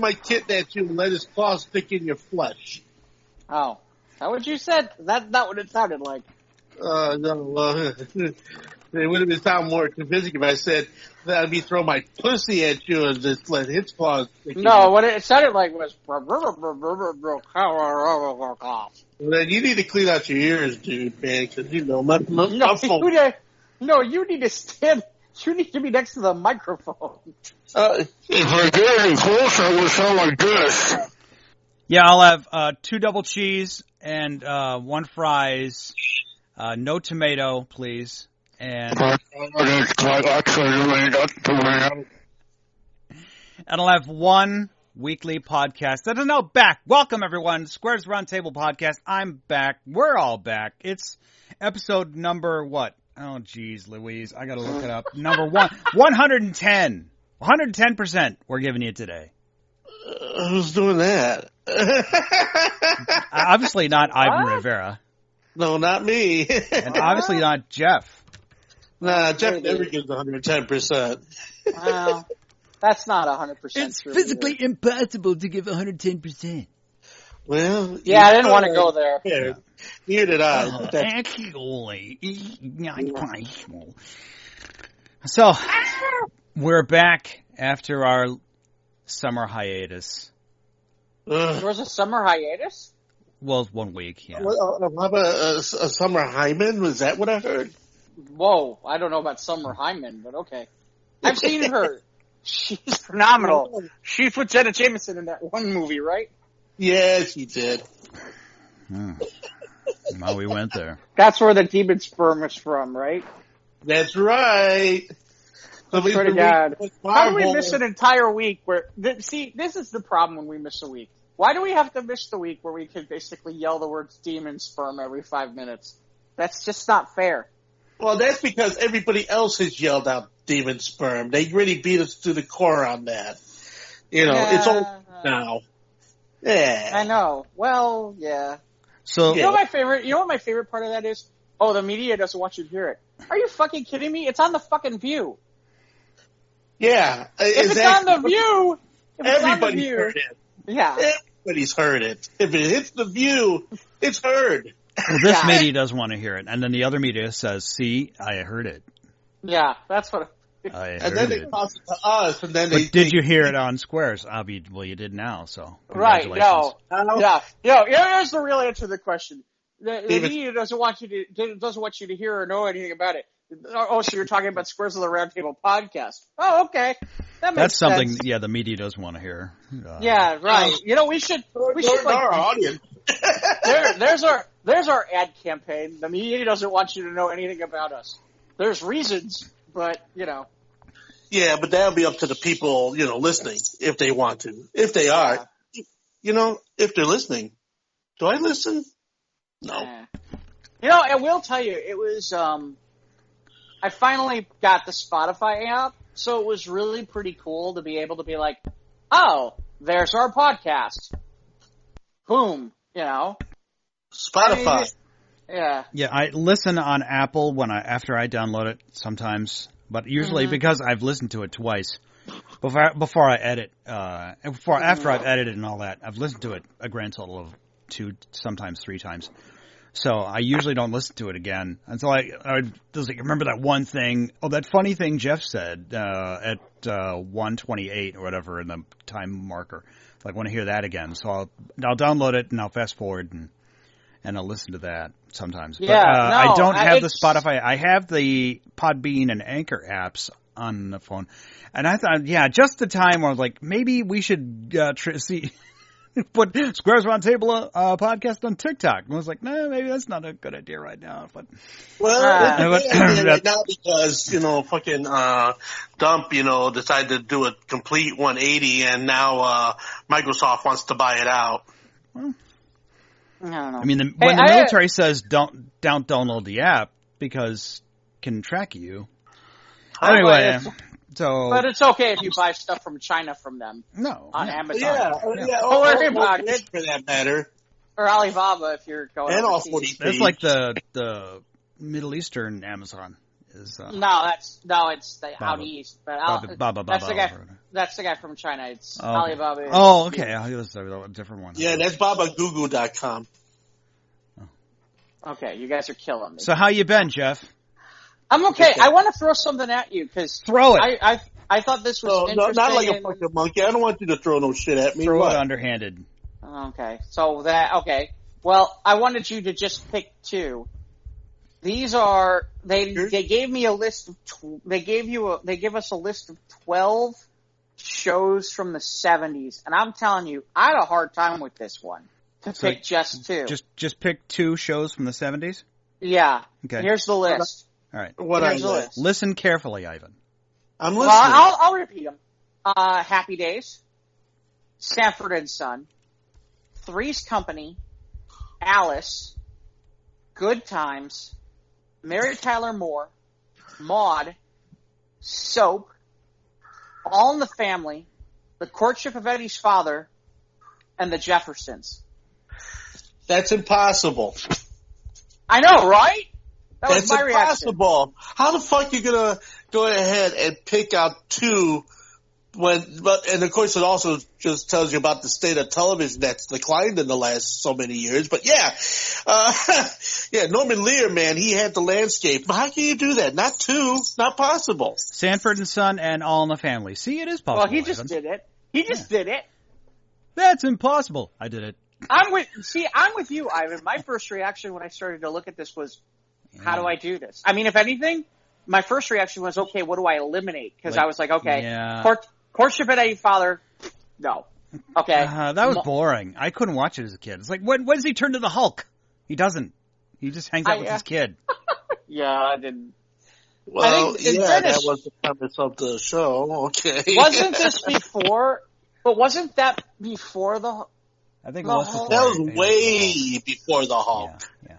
my kitten at you and let his claws stick in your flesh. Oh, is that what you said? That's not what it sounded like. No, it would have sound more convincing if I said that I'd be throwing my pussy at you and just let his claws stick in No, your what it sounded like was... Well, then you need to clean out your ears, dude, man, because, you know, my No, you need to stand... You need to be next to the microphone. If I get any closer, it will sound like this. Yeah, I'll have 2 double cheese and 1 fries. No tomato, please. And I'll have 1 weekly podcast. I don't know, back. Welcome, everyone. Squares Roundtable Podcast. I'm back. We're all back. It's episode number what? Oh, geez, Louise. I got to look it up. Number 110. 110% we're giving you today. Who's doing that? Obviously not Ivan Rivera. No, not me. And obviously not Jeff. Nah, Jeff never gives 110%. Well, that's not 100% It's true. physically impossible to give 110%. Well, Yeah, I didn't want to go there. Yeah. Neither did I. Actually, not possible. So, we're back after our summer hiatus. There was a summer hiatus? Well, 1 week, yeah. How about a summer hymen? Was that what I heard? Whoa, I don't know about Summer Hyman, but okay. I've seen her. She's phenomenal. She's with Jenna Jameson in that one movie, right? Yes, he did. Well, we went there. That's where the demon sperm is from, right? That's right. I swear to God. How do we miss an entire week where... See, this is the problem when we miss a week. Why do we have to miss the week where we can basically yell the words demon sperm every 5 minutes? That's just not fair. Well, that's because everybody else has yelled out demon sperm. They really beat us to the core on that. You know, it's all now. Yeah. I know. Well, yeah. So You know what my favorite part of that is? Oh, the media doesn't want you to hear it. Are you fucking kidding me? It's on the fucking View. Yeah. If it's on the View, everybody's heard it. Yeah. Everybody's heard it. If it hits the View, it's heard. Well, this media doesn't want to hear it, and then the other media says, "See, I heard it." Yeah, that's what. And then they pass it to us, and then But did you hear it on Squares? Well, you did now, so right? congratulations. No, yeah. Here's the real answer to the question. The media doesn't want you to hear or know anything about it. Oh, so you're talking about Squares of the Roundtable podcast? Oh, okay, that's something. Sense. Yeah, the media doesn't want to hear. Yeah, right. You know, we should our audience. There's our ad campaign. The media doesn't want you to know anything about us. There's reasons, but, you know. Yeah, but that'll be up to the people, you know, listening, if they want to. If they are. You know, if they're listening. Do I listen? No. You know, I will tell you, it was, I finally got the Spotify app, so it was really pretty cool to be able to be like, oh, there's our podcast. Boom, you know. Spotify. Yeah. Yeah, I listen on Apple after I download it sometimes, but usually because I've listened to it twice before I edit, after I've edited and all that, I've listened to it a grand total of 2, sometimes 3 times. So I usually don't listen to it again until I was like, remember that one thing? Oh, that funny thing Jeff said at 1:28 or whatever in the time marker. So I want to hear that again. So I'll download it and I'll fast forward and I'll listen to that sometimes. But I don't have the Spotify. I have the PodBean and Anchor apps on the phone. And I thought, just the time where I was like, maybe we should put Squares Roundtable podcast on TikTok. And I was like, no, maybe that's not a good idea right now. But right now because, you know, fucking Dump, you know, decided to do a complete 180 and now Microsoft wants to buy it out. Well, I don't know. I mean, when the military says don't download the app because it can track you. Anyway, but it's okay if you buy stuff from China from them. No, on Amazon. Yeah. Don't worry about it. For that matter. Or Alibaba if you're going. And all overseas. 40. That's like the Middle Eastern Amazon Is it's out east. But that's the guy from China. It's Alibaba. Oh, okay. This is a different one. Yeah, that's babagoogle.com. Okay, you guys are killing me. So how you been, Jeff? I'm okay. I want to throw something at you because throw it. I thought this was interesting. Not like a fucking monkey. I don't want you to throw no shit at me. Throw it underhanded. Okay, okay. Well, I wanted you to just pick two. These are they gave me a list of they give us a list of 12 shows from the 70s, and I'm telling you, I had a hard time with this one to pick just two. Just pick two shows from the 70s? Yeah. Okay. Here's the list. All right. Here's the list. Listen carefully, Ivan. I'm listening. I'll repeat them. Happy Days, Sanford and Son, Three's Company, Alice, Good Times, Mary Tyler Moore, Maude, Soap, All in the Family, The Courtship of Eddie's Father, and The Jeffersons. That's impossible. I know, right? That's my impossible. reaction. How the fuck you gonna go ahead and pick out two and of course it also just tells you about the state of television that's declined in the last so many years. But Norman Lear, man, he had the landscape. But how can you do that? Not two. It's not possible. Sanford and Son and All in the Family. See, it is possible. Well, he just did it. He just did it. That's impossible. I did it. I'm with you, Ivan. My first reaction when I started to look at this was, how do I do this? I mean, if anything, my first reaction was, okay, what do I eliminate? Because I was like, okay, Courtship of Eddie's Father, no. Okay. That was boring. I couldn't watch it as a kid. It's like, when does he turn to the Hulk? He doesn't. He just hangs out with his kid. Yeah, I didn't. Well, that was the premise of the show. Okay. Wasn't this before? But wasn't that before the? I think it was before. That was way before the Hulk. Yeah.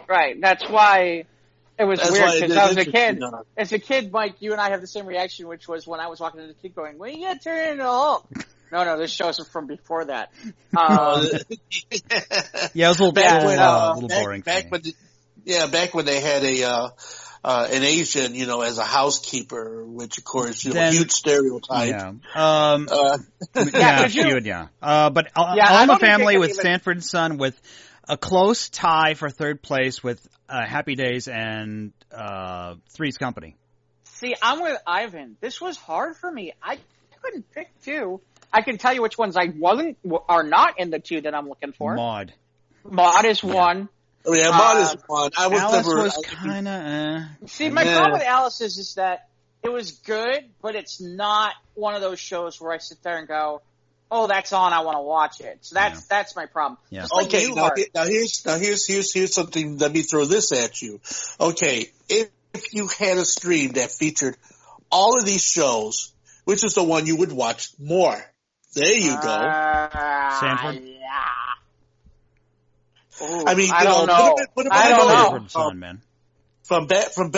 Right. That's why it was weird because I was a kid. As a kid, Mike, you and I have the same reaction, which was when I was walking to the kid going, "When you gonna turn into the Hulk?" No, this shows it from before that. It was a little boring. Back when they had an Asian, as a housekeeper, which of course, huge stereotype. Yeah. But All in the Family with Sanford and Son with a close tie for third place with Happy Days and Three's Company. See, I'm with Ivan. This was hard for me. I couldn't pick two. I can tell you which ones are not in the two that I'm looking for. Maude is one. Oh, yeah, Maude is one. Alice was kind of. See, my problem with Alice is that it was good, but it's not one of those shows where I sit there and go, "Oh, that's on. I want to watch it." So that's my problem. Yeah. Okay, now here's something. Let me throw this at you. Okay, if you had a stream that featured all of these shows, which is the one you would watch more? There you go. Sanford. Yeah. Ooh, I mean, I don't know. I don't know. Son, man. From best, from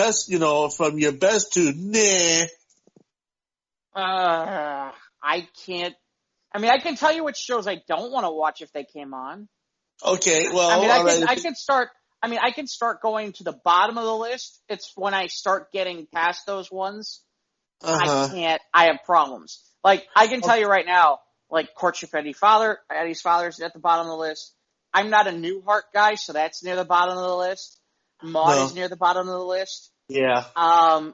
your best to nah. I can't. I mean, I can tell you which shows I don't want to watch if they came on. Okay, well, I can start. I mean, I can start going to the bottom of the list. It's when I start getting past those ones, I can't. I have problems. Like, I can tell you right now, like Courtship of Eddie's Father is at the bottom of the list. I'm not a Newhart guy, so that's near the bottom of the list. Maude is near the bottom of the list. Yeah. I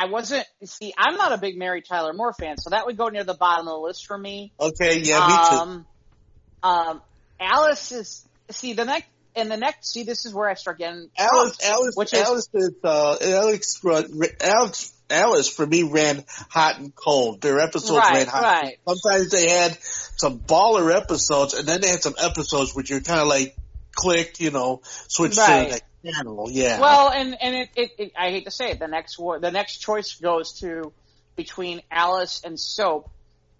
wasn't. See, I'm not a big Mary Tyler Moore fan, so that would go near the bottom of the list for me. Okay, yeah, me too. Alice is. See, the next. See, this is where I start getting. Alice for me ran hot and cold. Their episodes ran hot. Right. Sometimes they had some baller episodes, and then they had some episodes which you're kind of like click, switch to the next channel. Yeah. Well, and it I hate to say it, the next choice goes to between Alice and Soap,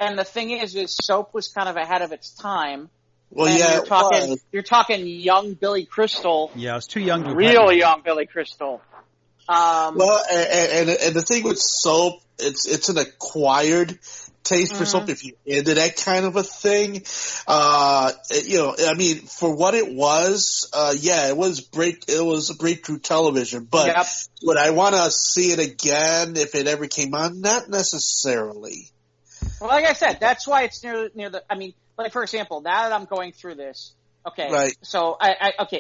and the thing is Soap was kind of ahead of its time. Well, and you're talking young Billy Crystal. Yeah, I was too young to real young Billy Crystal. And the thing with Soap, it's an acquired taste for something, if you're into that kind of a thing, I mean, for what it was, it was breakthrough television, but would I want to see it again if it ever came on? Not necessarily. Well, like I said, that's why it's near the, I mean, like, for example, now that I'm going through this, okay, right. So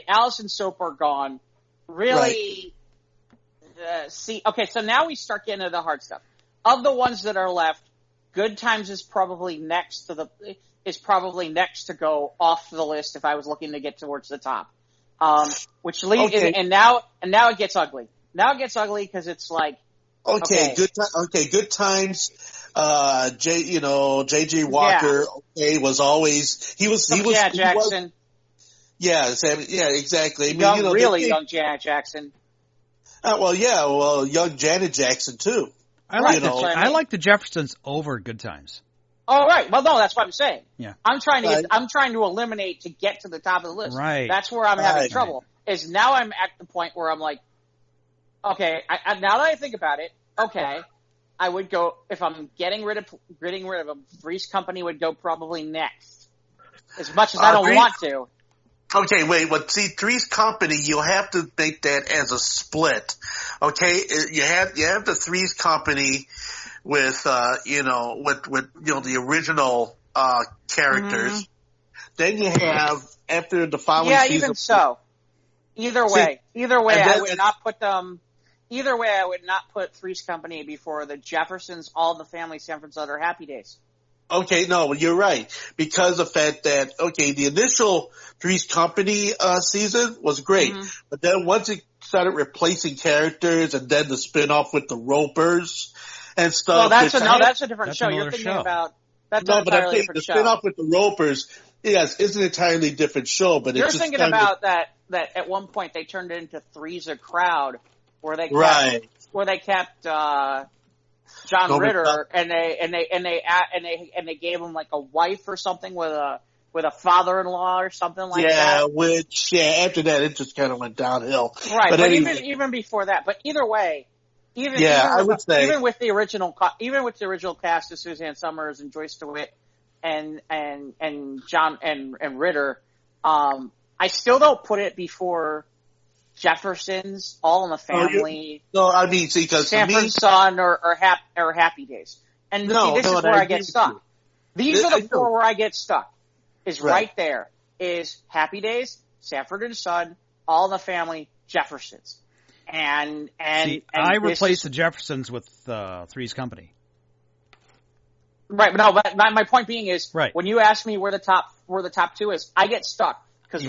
Alice and Soap are gone. Really, so now we start getting into the hard stuff. Of the ones that are left, Good Times is probably next to go off the list if I was looking to get towards the top. Which leaves, and now it gets ugly. Now it gets ugly because it's like, Good Times. J.J. Walker. Yeah. Was always he was Jackson. Exactly. Young Janet Jackson. Young Janet Jackson too. I like the Jeffersons over Good Times. Oh, right. Well, no, that's what I'm saying. Yeah. I'm trying to eliminate to get to the top of the list. Right. That's where I'm having trouble. Is now I'm at the point where I'm like, okay, now that I think about it, okay, I would go, if I'm getting rid of them, Three's Company would go probably next. As much as I don't want to. Okay, wait. But see, Three's Company, you'll have to make that as a split. Okay, you have the Three's Company with the original characters. Mm-hmm. Then you have after the following season. Yeah, even so. Either way, I would not put them. Either way, I would not put Three's Company before the Jeffersons, All in the Family, Sanford and Son, or Happy Days. Okay, no, you're right. Because of the fact that, the initial Three's Company season was great. Mm-hmm. But then once it started replacing characters and then the spin-off with the Ropers and stuff. Well, that's a different show. You're thinking about that's an entirely different show. The spin-off with the Ropers, yes, is an entirely different show. But you're thinking about that at one point they turned it into Three's a Crowd where they kept John Ritter, and they gave him like a wife or something with a father-in-law or something like that. After that it just kind of went downhill. Right, but anyway. even before that. But either way, even with the original cast of Suzanne Summers and Joyce DeWitt and John and Ritter, I still don't put it before Jeffersons, All in the Family. Because Sanford and Son or Happy Days. And this is where I get stuck. These are the four where I get stuck. Is right there. Is Happy Days, Sanford and Son, All in the Family, Jeffersons. And I replaced the Jeffersons with Three's Company. Right, but my point being is when you ask me where the top two is, I get stuck. Because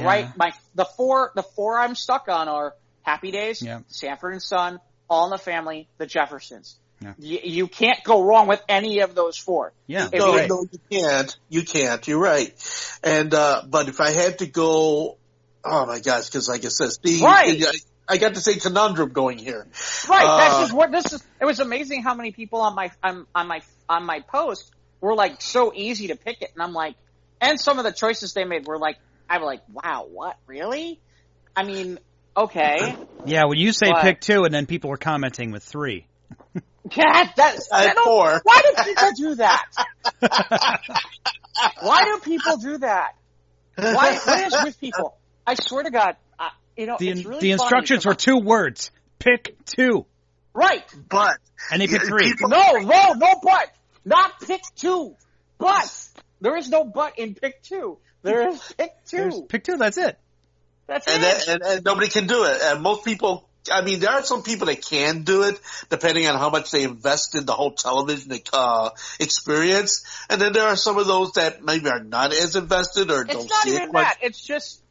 the four I'm stuck on are Happy Days, Sanford and Son, All in the Family, the Jeffersons. Yeah. You can't go wrong with any of those four. Yeah, no, you can't. You can't. You're right. And but if I had to go, oh my gosh, because like I said, I got to say conundrum going here. Right. That's just what this is. It was amazing how many people on my post were like so easy to pick it, and I'm like, and some of the choices they made were like. I'm like, wow, what? Really? I mean, okay. Yeah, when you say pick two and then people were commenting with 3. God, that's 4. Why do people do that? Why do people do that? What is with people? I swear to God, it's really the instructions were 2 words. Pick 2. Right. But. And they picked 3. No but. Not pick 2. But. There is no but in pick 2. There is pick 2. There's pick 2, that's it. That's it. And nobody can do it. And most people, there are some people that can do it, depending on how much they invest in the whole television experience. And then there are some of those that maybe are not as invested or don't see it. It's not even that. It's just,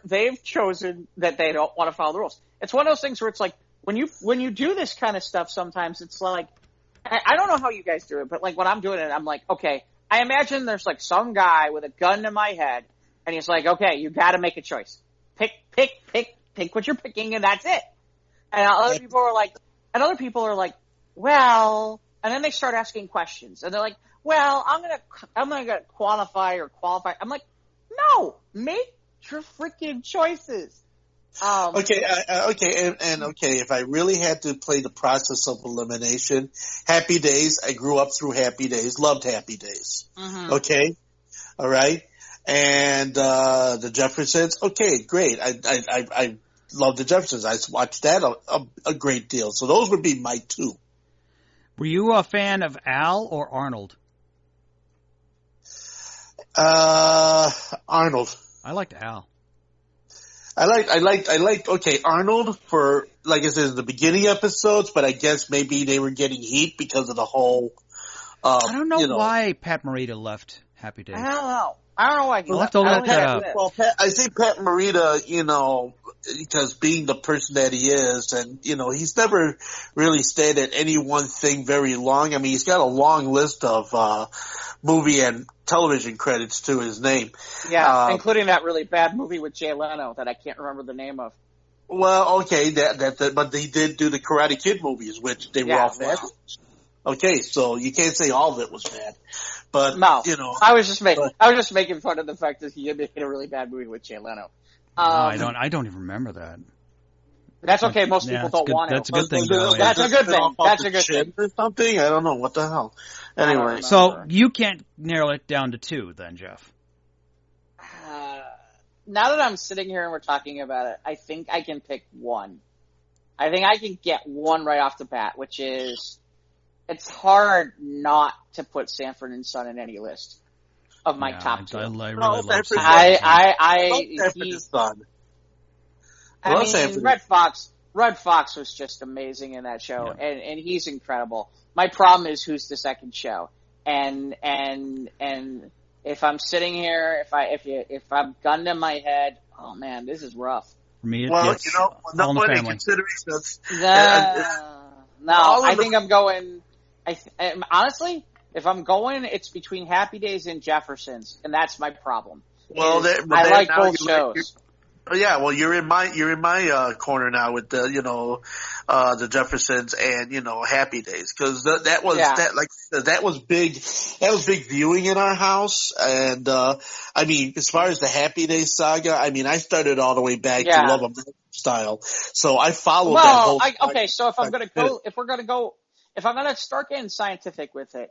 they've chosen that they don't want to follow the rules. It's one of those things where it's like, when you do this kind of stuff, sometimes it's like, I don't know how you guys do it, but like when I'm doing it, I'm like, okay, I imagine there's like some guy with a gun to my head, and he's like, okay, you gotta make a choice. Pick what you're picking, and that's it. And other people are like, well, and then they start asking questions, and they're like, well, I'm gonna quantify or qualify. I'm like, no, make your freaking choices. Okay, okay. If I really had to play the process of elimination, Happy Days. I grew up through Happy Days. Loved Happy Days. Mm-hmm. Okay, all right. And the Jeffersons. Okay, great. I love the Jeffersons. I watched that a great deal. So those would be my two. Were you a fan of Al or Arnold? Arnold. I liked Al. I liked, okay, Arnold for, like I said, the beginning episodes, but I guess maybe they were getting heat because of the whole, I don't know why Pat Morita left Happy Days. I don't know. I don't know why he I'll have left. to I look don't that know. up. Well, I say Pat Morita, because being the person that he is, and, he's never really stayed at any one thing very long. I mean, he's got a long list of, movie and television credits to his name. Yeah, including that really bad movie with Jay Leno that I can't remember the name of. Well, okay, but he did do the Karate Kid movies, which they were all fabulous. Okay, so you can't say all of it was bad, but no, I was just making fun of the fact that he made a really bad movie with Jay Leno. I don't even remember that. That's okay. Most people don't want it. That's a good thing. That's a good thing. That's a good thing. Or something? I don't know. What the hell? Anyway. So you can't narrow it down to two then, Jeff. Now that I'm sitting here and we're talking about it, I think I can pick one. I think I can get one right off the bat, which is it's hard not to put Sanford and Son in any list of my top two. I really love Sanford. Red Fox was just amazing in that show, and he's incredible. My problem is who's the second show, and if I'm sitting here, if I'm gun to my head, oh man, this is rough. For me, it's All in the Family. I think I'm going. Honestly, if I'm going, it's between Happy Days and Jeffersons, and that's my problem. I like both shows. Yeah, well, you're in my corner now with the Jeffersons and Happy Days, because that was big. That was big viewing in our house, and I mean, as far as the Happy Days saga, I mean, I started all the way back to Love American Style, so I followed that whole. Okay, so if I'm gonna start getting scientific with it,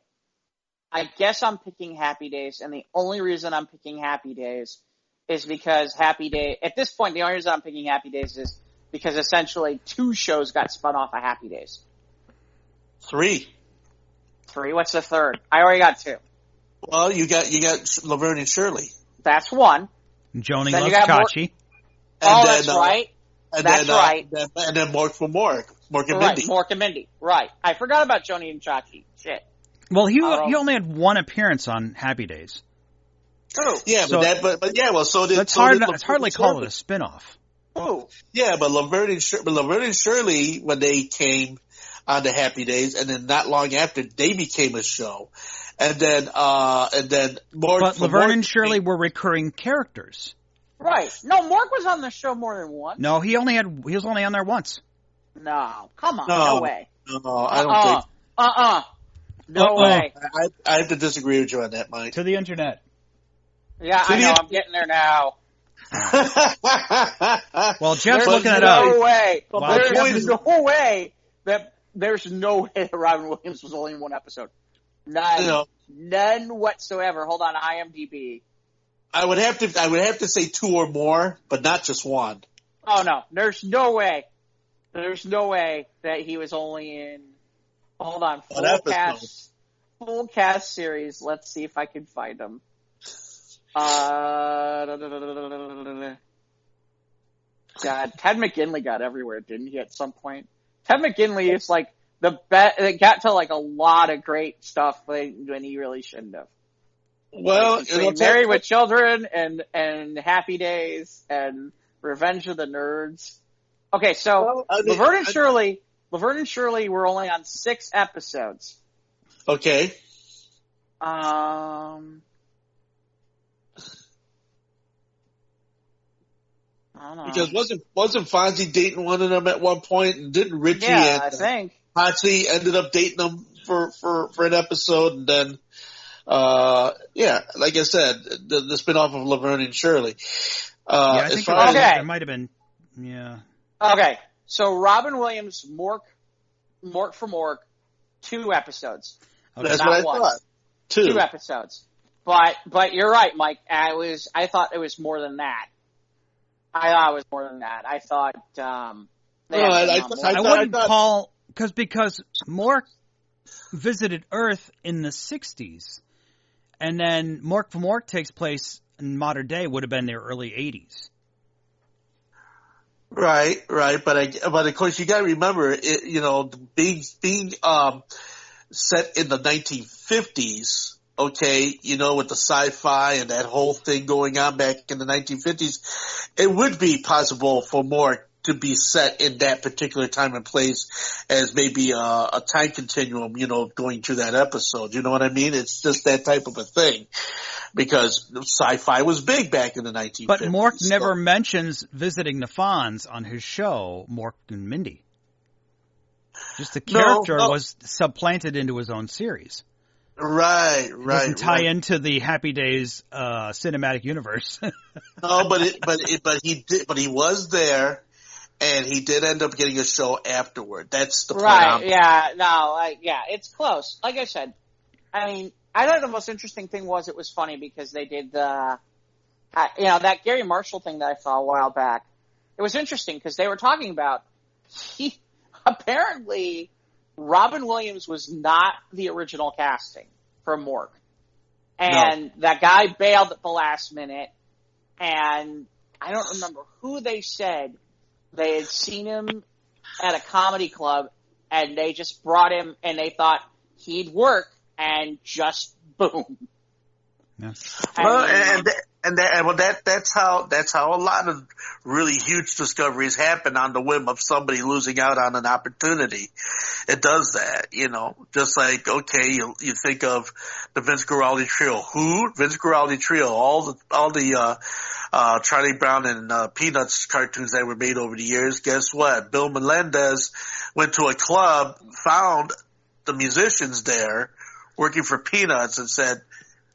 I guess I'm picking Happy Days, and the only reason I'm picking Happy Days is because at this point, the only reason I'm picking Happy Days is because essentially 2 shows got spun off of Happy Days. 3. What's the third? I already got 2. Well, you got Laverne and Shirley. That's one. Joni Loves Chachi. That's right. That's right. And then Mork and Mindy. Mork and Mindy. Right. I forgot about Joni and Chachi. Shit. Well, he only had one appearance on Happy Days. True. Yeah, so did. It's hardly call it a spinoff. Oh. Yeah, but Laverne and Shirley, when they came on to Happy Days, and then not long after, they became a show. And then Mork. But Laverne and Shirley were recurring characters. Right. No, Mork was on the show more than once. No, he was only on there once. No, come on, no way. No, I don't think. No way. I have to disagree with you on that, Mike. To the internet. Yeah, I know. I'm getting there now. Well, Jeff's looking it up. No way. There's no way that Robin Williams was only in one episode. None whatsoever. Hold on, IMDb. I would have to say 2 or more, but not just one. Oh no, there's no way. There's no way that he was only in. Hold on, full cast series. Let's see if I can find him. God, Ted McGinley got everywhere, didn't he? At some point, Ted McGinley is like the best. It got to like a lot of great stuff when he really shouldn't have. Well, Married with Children and Happy Days and Revenge of the Nerds. Okay, so Laverne and Shirley were only on 6 episodes. Okay. I don't know. Because wasn't Fonzie dating one of them at one point, and didn't Richie? Yeah, I think Patsy ended up dating them for an episode, and then like I said, the spinoff of Laverne and Shirley. I think there might have been Yeah. Okay, so Robin Williams, Mork for Mork, 2 episodes. Okay. That's Not what I one. thought. 2 episodes. But you're right, Mike. I thought it was more than that. I thought it was more than that. I thought. I wouldn't call because Mork visited Earth in the 60s, and then Mork for Mork takes place in modern day would have been their early 80s. Right, but of course you got to remember, being set in the 1950s. Okay, with the sci-fi and that whole thing going on back in the 1950s, it would be possible for Mork to be set in that particular time and place as maybe a time continuum, going through that episode. You know what I mean? It's just that type of a thing because sci-fi was big back in the 1950s. But Mork never mentions visiting the Fonz on his show, Mork and Mindy. Just the character was supplanted into his own series. Right. It doesn't tie into the Happy Days cinematic universe. No, but he was there, and he did end up getting a show afterward. That's the point. Right? Yeah, it's close. Like I said, I mean, I thought the most interesting thing was it was funny because they did that Gary Marshall thing that I saw a while back. It was interesting because they were talking about apparently Robin Williams was not the original casting for Mork. And that guy bailed at the last minute. And I don't remember who they said they had seen him at a comedy club and they just brought him and they thought he'd work and just boom. Yeah. That's how a lot of really huge discoveries happen on the whim of somebody losing out on an opportunity. It does that, just like, okay, you think of the Vince Guaraldi Trio. Who? Vince Guaraldi Trio. All the Charlie Brown and Peanuts cartoons that were made over the years. Guess what? Bill Melendez went to a club, found the musicians there working for Peanuts and said,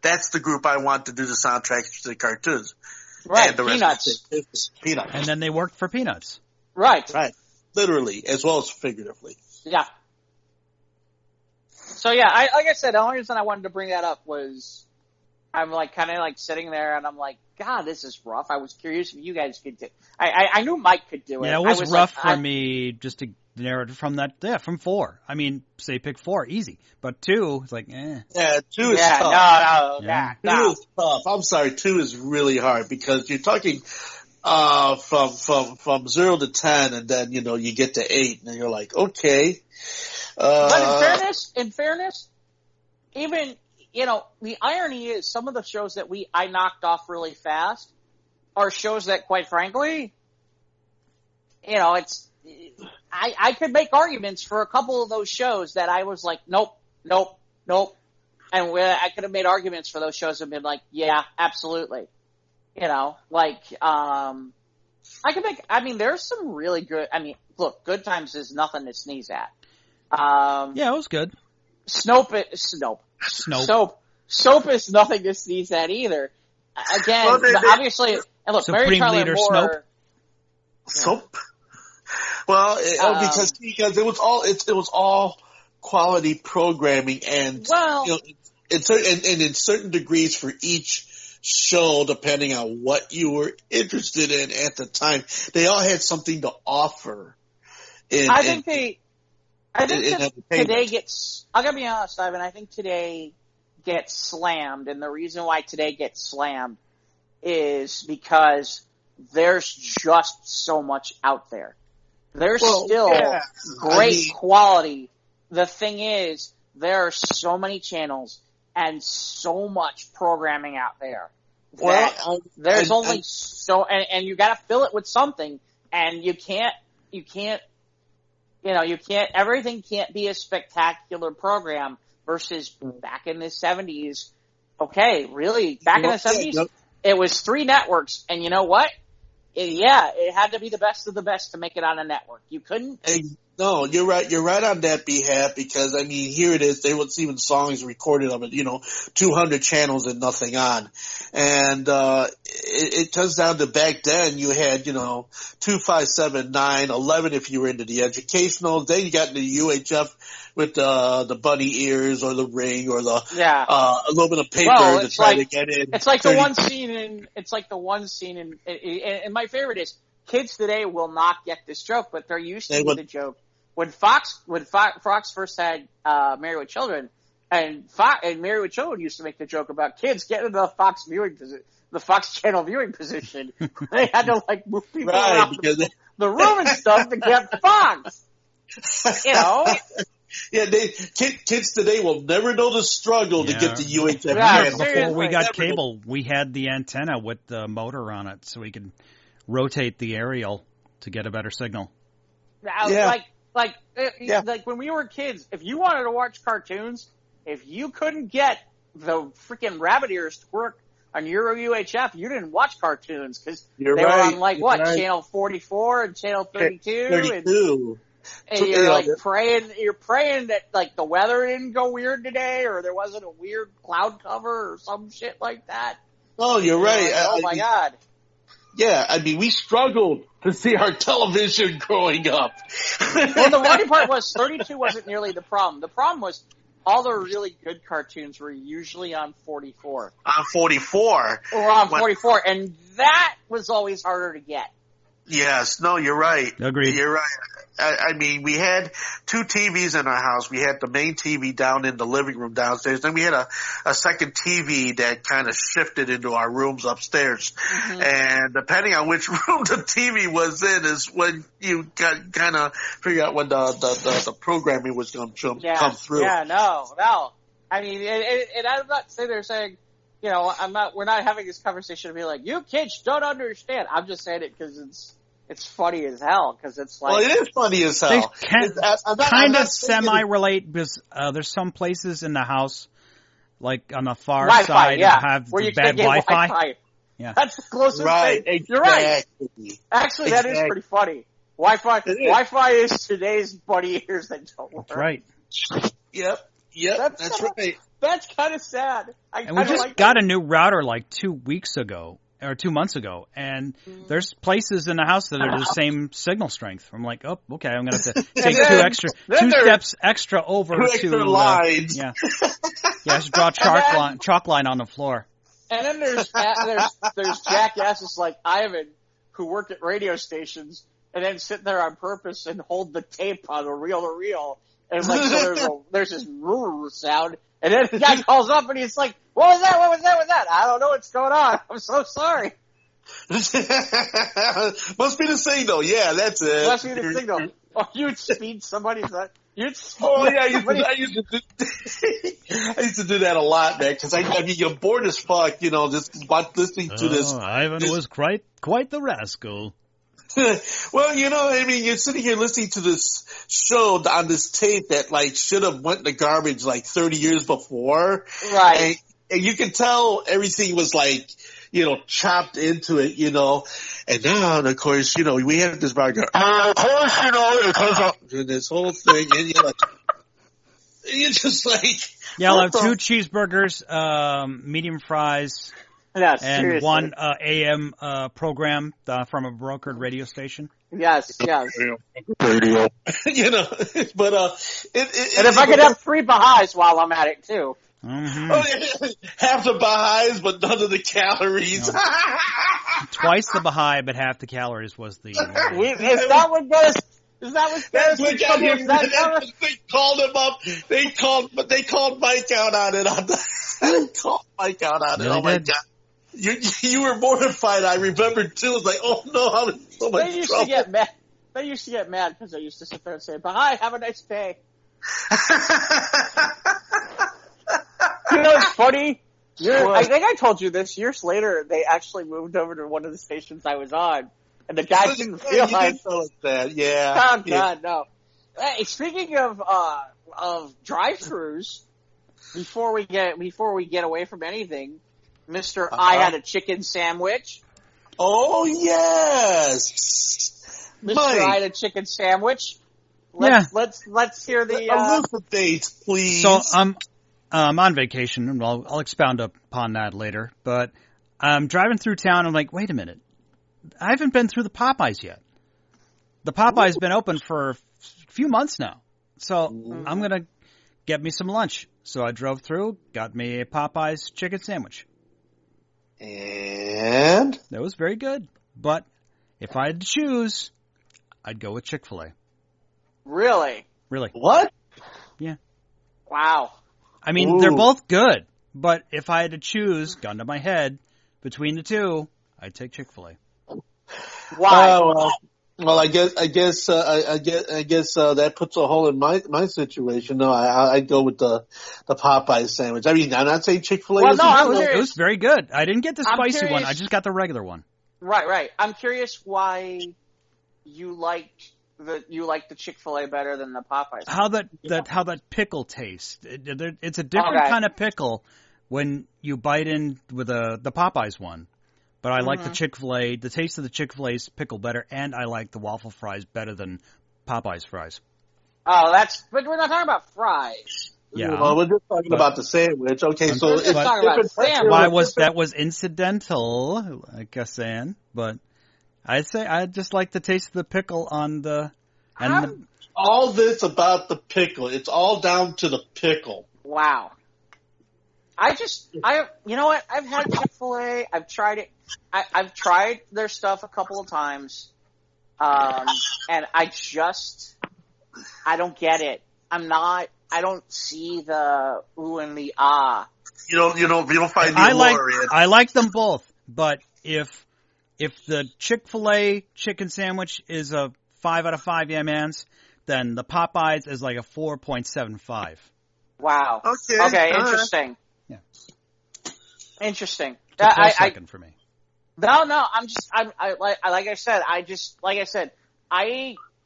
that's the group I want to do the soundtracks to the cartoons. Right, and the Peanuts. Peanuts. And then they worked for Peanuts. Right. Literally, as well as figuratively. Yeah. So yeah, like I said, the only reason I wanted to bring that up was I'm kind of sitting there and I'm like, God, this is rough. I was curious if you guys could do it. I knew Mike could do it. Yeah, it was rough for me just to narrow it from that. Yeah, from 4. I mean, say pick 4, easy. But 2, it's like, eh. Yeah, 2 is tough. No. 2 is tough. I'm sorry, 2 is really hard because you're talking from 0 to 10 and then, you get to 8 and you're like, okay. But in fairness, even, the irony is some of the shows that I knocked off really fast are shows that, quite frankly, I could make arguments for a couple of those shows that I was like, nope. And I could have made arguments for those shows and been like, yeah, absolutely. There's some really good, look, Good Times is nothing to sneeze at. Yeah, it was good. Soap is nothing to sneeze at either. Again, obviously, and look, Supreme Mary Tyler Leader Moore. Soap. Well, because it was all quality programming and in certain degrees for each show, depending on what you were interested in at the time, they all had something to offer. I think today gets. I gotta be honest, Ivan. I think today gets slammed, and the reason why today gets slammed is because there's just so much out there. There's still great quality. The thing is, there are so many channels and so much programming out there. There's only so, and you got to fill it with something, and you can't. Everything can't be a spectacular program versus back in the 70s. Okay, really, back in the 70s, it was 3 networks, and you know what? It had to be the best of the best to make it on a network. You couldn't No, you're right. You're right on that behalf because, I mean, here it is. There was even songs recorded of it, 200 channels and nothing on. And, it comes down to back then you had, 2, 5, 7, 9, 11 if you were into the educational. Then you got into the UHF with the bunny ears or the ring or the, aluminum paper to try to get in. It's like the one scene and my favorite is kids today will not get this joke, but there used to be the joke. When Fox first had Married with Children, and Married with Children used to make the joke about kids getting into the Fox Channel viewing position. They had to move people around the room and stuff to get Fox. Yeah, kids today will never know the struggle to get the UHF channel. Before we got cable, we had the antenna with the motor on it, so we could rotate the aerial to get a better signal. Like when we were kids, if you wanted to watch cartoons, if you couldn't get the freaking rabbit ears to work on Euro UHF, you didn't watch cartoons because they were on channel 44 and channel 32. 32. And you're praying that the weather didn't go weird today or there wasn't a weird cloud cover or some shit like that. Oh, you're right. Oh my God. Yeah, I mean, we struggled to see our television growing up. Well, the funny part was 32 wasn't nearly the problem. The problem was all the really good cartoons were usually on 44. On 44. Or on 44, and that was always harder to get. Yes, no, you're right. Agreed. You're right. I mean, we had 2 TVs in our house. We had the main TV down in the living room downstairs. Then we had a second TV that kind of shifted into our rooms upstairs. Mm-hmm. And depending on which room the TV was in is when you kind of figure out when the programming was going to come through. Yeah, no. I mean, and I'm not sitting there saying, we're not having this conversation to be like, you kids don't understand. I'm just saying it because it's funny as hell because it's like. Well, it is funny as hell. They kind of semi-relate because there's some places in the house, like on the far Wi-Fi, side, that have where you bad Wi-Fi. Yeah, that's the closest thing. Exactly. You're right. Actually, that is pretty funny. Wi-Fi is today's bunny ears that don't work. That's right. Yep. That's right. That's kind of sad. And we just got a new router 2 weeks ago. Or 2 months ago, and there's places in the house that are the same signal strength. I'm like, oh, okay, I'm gonna have to take two steps extra over to lines. Yeah, I should draw chalk line on the floor. And then there's jackasses like Ivan who worked at radio stations and then sit there on purpose and hold the tape on a reel to reel, and so there's this sound, and then the guy calls up and he's like, What was that? I don't know what's going on. I'm so sorry. Must be the signal. Yeah, that's it. Must be the signal. Oh, you'd speed somebody's... I used to do that a lot, man, because I mean, you're bored as fuck, just listening to this. Ivan was quite the rascal. Well, I mean, you're sitting here listening to this show on this tape that, should have went in the garbage, 30 years before. Right. And you can tell everything was chopped into it, and now, of course, we have this bar, of course, it comes up this whole thing, and you're just yeah, I'll have 2 cheeseburgers, medium fries, and seriously. 1 AM program from a brokered radio station. Yes. Radio. But and if I could have 3 Baha'is while I'm at it too. Mm-hmm. Half the Baha'is, but none of the calories. No. Twice the Baha'i, but half the calories was the. Is that what goes? That's what got him. They called him up. They called Mike out on it. Called Mike out on it. Really oh my God! You were mortified. I remember too. It was like, oh no, I'm in so much trouble. They used to get mad because I used to sit there and say, "Baha'i, have a nice day." It's funny. I think I told you this. Years later, they actually moved over to one of the stations I was on, and the guy didn't realize. You didn't tell us that, yeah. Oh God, no. Hey, speaking of drive-thrus, before we get away from anything, Mr. I had a chicken sandwich. Oh yes, Mr. I had a chicken sandwich. Let's hear the elucidate, please. So I'm on vacation, and I'll expound upon that later. But I'm driving through town. I'm like, wait a minute, I haven't been through the Popeyes yet. The Popeye's been open for a few months now, so I'm gonna get me some lunch. So I drove through, got me a Popeye's chicken sandwich, and that was very good. But if I had to choose, I'd go with Chick-fil-A. Really? What? Yeah. Wow. I mean, they're both good, but if I had to choose, gun to my head, between the two, I'd take Chick-fil-A. Why? Well, I guess that puts a hole in my situation. No, I'd go with the Popeye sandwich. I mean, I'm not saying Chick-fil-A. Well, it was very good. I didn't get the spicy one. I just got the regular one. Right. I'm curious why you like the Chick-fil-A better than the Popeyes. How that pickle tastes. It's a different kind of pickle when you bite in with the Popeyes one. But I like the Chick-fil-A, the taste of the Chick-fil-A's pickle better, and I like the waffle fries better than Popeyes fries. Oh, but we're not talking about fries. Yeah. Well, we're just talking about the sandwich. Okay, so we're just talking about sandwich. That was incidental, like I was saying, but I'd say I just like the taste of the pickle on the. All this about the pickle. It's all down to the pickle. Wow. You know what? I've had Chick-fil-A. I've tried it. I've tried their stuff a couple of times. And I don't get it. I don't see the ooh and the ah. You don't find the allure in. I like them both, but if the Chick-fil-A chicken sandwich is a 5 out of 5 yeah-mans, then the Popeyes is like a 4.75. Wow. Okay. Interesting. Yeah. Interesting. It's a close second for me. No.